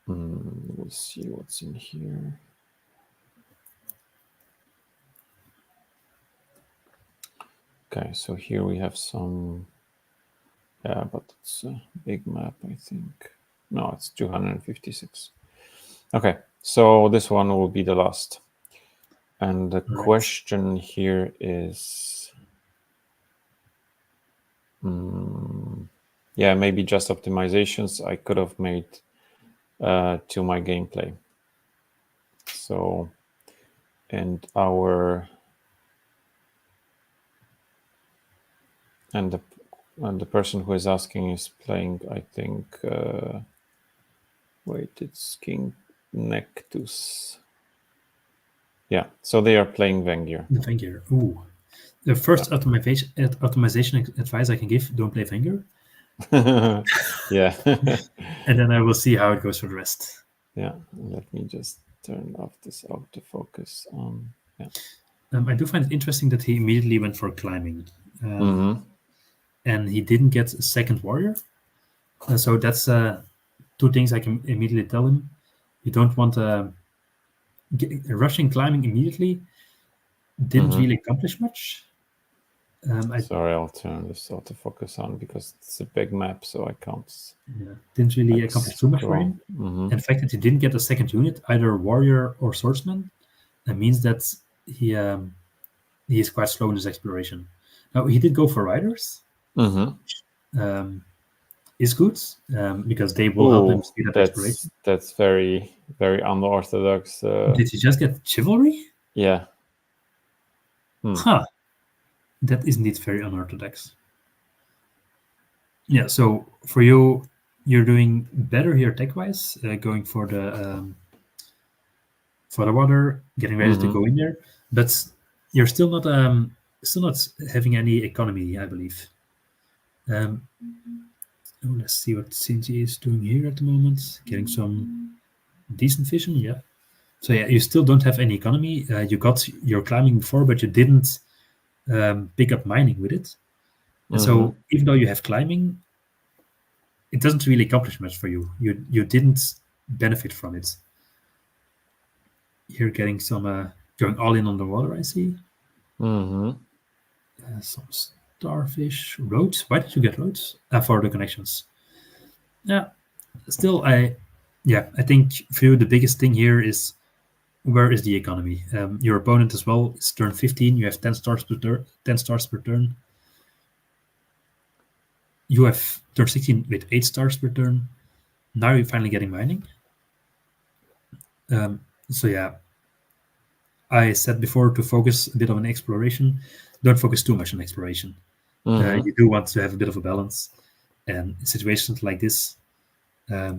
We'll see what's in here. Okay, so here we have some. Yeah, but it's a big map, I think. No, it's 256. Okay, so this one will be the last. And the question here is, yeah, maybe just optimizations I could have made to my gameplay. So, and the person who is asking is playing, I think, wait, it's King Nectus. Yeah, so they are playing Vengir. Vengir, ooh. The first optimization advice I can give, don't play Vengir. Yeah. And then I will see how it goes for the rest. Yeah, let me just turn off this autofocus on. Yeah. I do find it interesting that he immediately went for climbing. And he didn't get a second warrior. So that's two things I can immediately tell him. You don't want rushing climbing immediately. Didn't really accomplish much. Sorry, I'll turn this autofocus on because it's a big map, so I can't. Yeah, didn't really accomplish too much for him. And the fact that he didn't get a second unit, either warrior or swordsman, that means that he is quite slow in his exploration. Now he did go for riders. Is good because they will help him speed up exploration. That's very, very unorthodox. Did he just get chivalry? Yeah. Huh. That is indeed very unorthodox. Yeah, so for you, you're doing better here tech-wise, going for the water, getting ready to go in there, but you're still not having any economy, I believe. Let's see what Sinji is doing here at the moment. Getting some decent vision, yeah. So yeah, you still don't have any economy. You got your climbing before, but you didn't pick up mining with it. And so even though you have climbing, it doesn't really accomplish much for you. You didn't benefit from it. You're getting some going all in on the water, I see. Some starfish. Roads. Why did you get roads? For the connections. Yeah. Still, I think for you the biggest thing here is where is the economy? Your opponent as well is turn 15. You have 10 stars per turn. 10 stars per turn. You have turn 16 with 8 stars per turn. Now you're finally getting mining. So yeah, I said before to focus a bit on exploration. Don't focus too much on exploration. You do want to have a bit of a balance. And in situations like this, I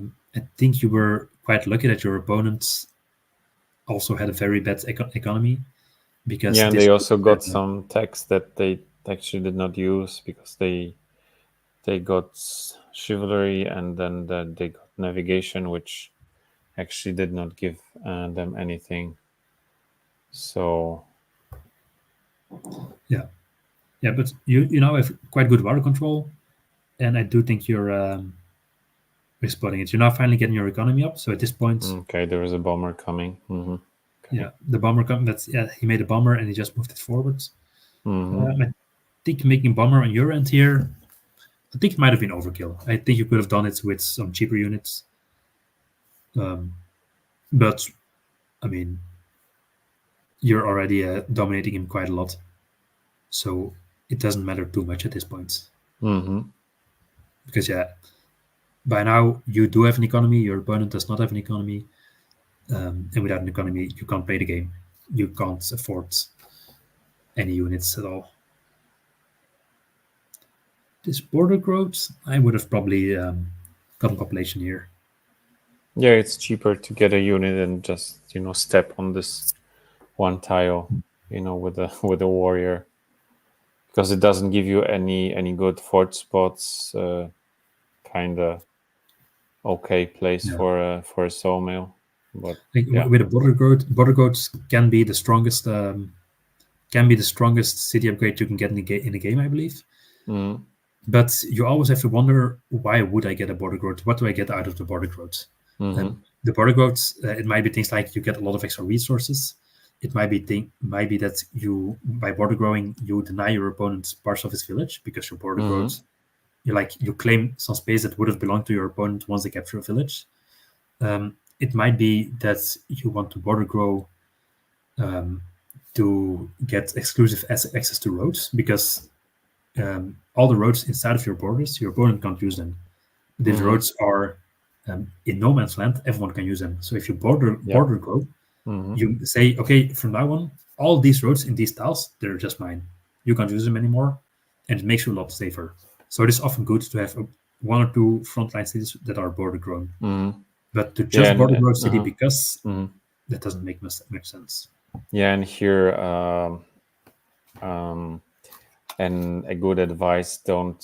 think you were quite lucky that your opponent also had a very bad economy. Because yeah, they also got some text that they actually did not use because they got chivalry and then they got navigation, which actually did not give them anything. So yeah, but you now have quite good water control, and I do think you're spotting it. You're now finally getting your economy up. So at this point, okay, there is a bomber coming. Okay. Yeah, the bomber coming. That's he made a bomber and he just moved it forwards. I think making bomber on your end here, I think it might have been overkill. I think you could have done it with some cheaper units. But I mean, you're already dominating him quite a lot, so it doesn't matter too much at this point. Because by now you do have an economy. Your opponent does not have an economy, and without an economy, you can't play the game. You can't afford any units at all. This border growth, I would have probably gotten population here. Yeah, it's cheaper to get a unit and just step on this one tile, with a warrior. because it doesn't give you any good fort spots. Kind of okay place for a sawmill, but with a border goats can be the strongest city upgrade you can get in the game, I believe. Mm-hmm. But you always have to wonder, why would I get a border growth? What do I get out of the border growth? Mm-hmm. The border growths, it might be things like you get a lot of extra resources. It might be that you, by border growing, you deny your opponent parts of his village because your border growth, you claim some space that would have belonged to your opponent once they capture a village. It might be that you want to border grow to get exclusive access to roads, because all the roads inside of your borders, your opponent can't use them. But if the roads are in no man's land, everyone can use them. So if you border grow, you say, okay, from now on, all these roads in these tiles, they're just mine. You can't use them anymore, and it makes you a lot safer. So it is often good to have one or two frontline cities that are border grown. But to just border grow a city because that doesn't make much sense. Yeah, and here, and a good advice: don't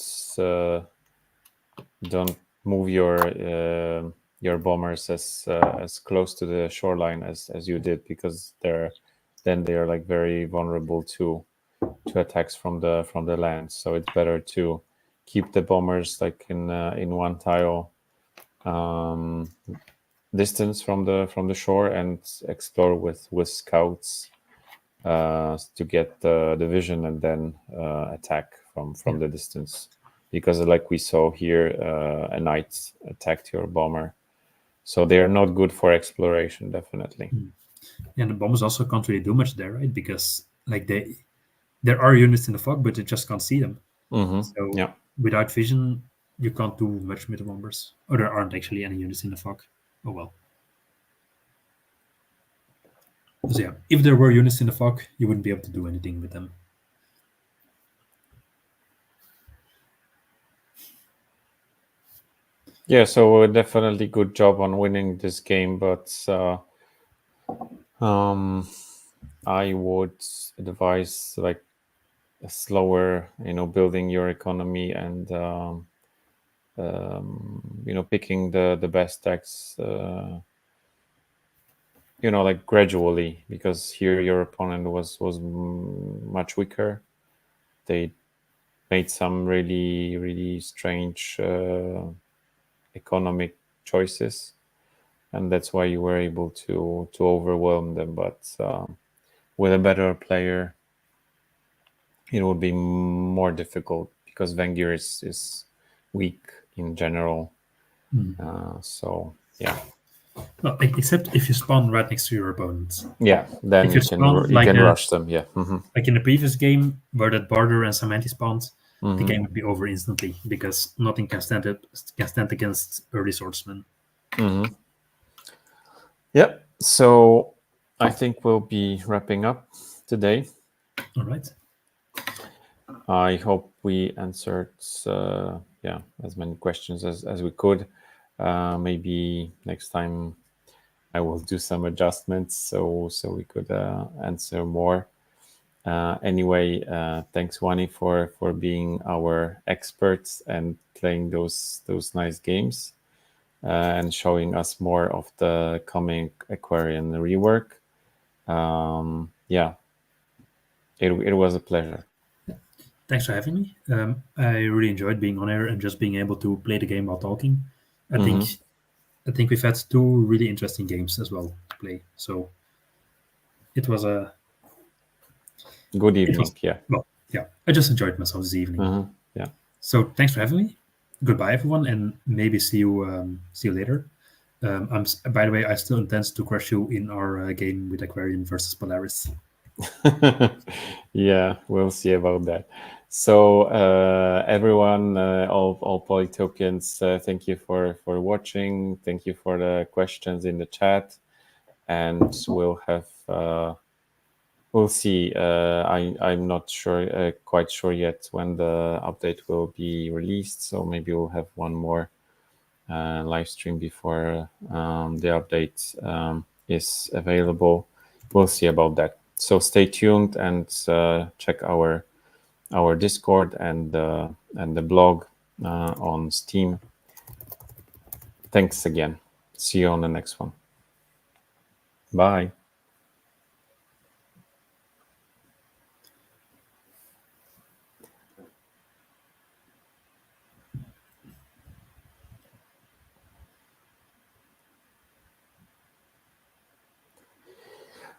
move your bombers as close to the shoreline as you did, because they're like very vulnerable to attacks from the land. So it's better to keep the bombers like in one tile distance from the shore, and explore with scouts to get the vision, and then attack from the distance. Because like we saw here, a knight attacked your bomber, so they are not good for exploration, definitely. And the bombers also can't really do much there, right? Because like there are units in the fog, but you just can't see them. So without vision, you can't do much with the bombers. Or there aren't actually any units in the fog. Oh well. So yeah, if there were units in the fog, you wouldn't be able to do anything with them. Yeah, so definitely good job on winning this game, but I would advise like a slower, building your economy, and picking the best decks, like gradually, because here your opponent was much weaker. They made some really, really strange economic choices, and that's why you were able to overwhelm them. But with a better player, it would be more difficult, because Wenger is weak in general. So yeah. Well, except if you spawn right next to your opponents. Yeah, then you can rush them. Yeah. Like in the previous game where that border and some anti-spawns, the game would be over instantly, because nothing can stand against early swordsmen. Yeah. So I think we'll be wrapping up today. All right. I hope we answered as many questions as we could. Maybe next time I will do some adjustments so we could answer more. Anyway, thanks, Wanny, for being our experts and playing those nice games, and showing us more of the coming Aquarion rework. It was a pleasure. Thanks for having me. I really enjoyed being on air and just being able to play the game while talking. I think we've had two really interesting games as well to play. So it was a good evening. I just enjoyed myself this evening. So thanks for having me. Goodbye, everyone, and maybe see you later. By the way, I still intend to crush you in our game with Aquarion versus Polaris. Yeah, we'll see about that. So everyone, all Polytopians, thank you for watching. Thank you for the questions in the chat, and we'll see. I'm not quite sure yet when the update will be released. So maybe we'll have one more live stream before the update is available. We'll see about that. So stay tuned and check our our Discord and the blog on Steam. Thanks again. See you on the next one. Bye.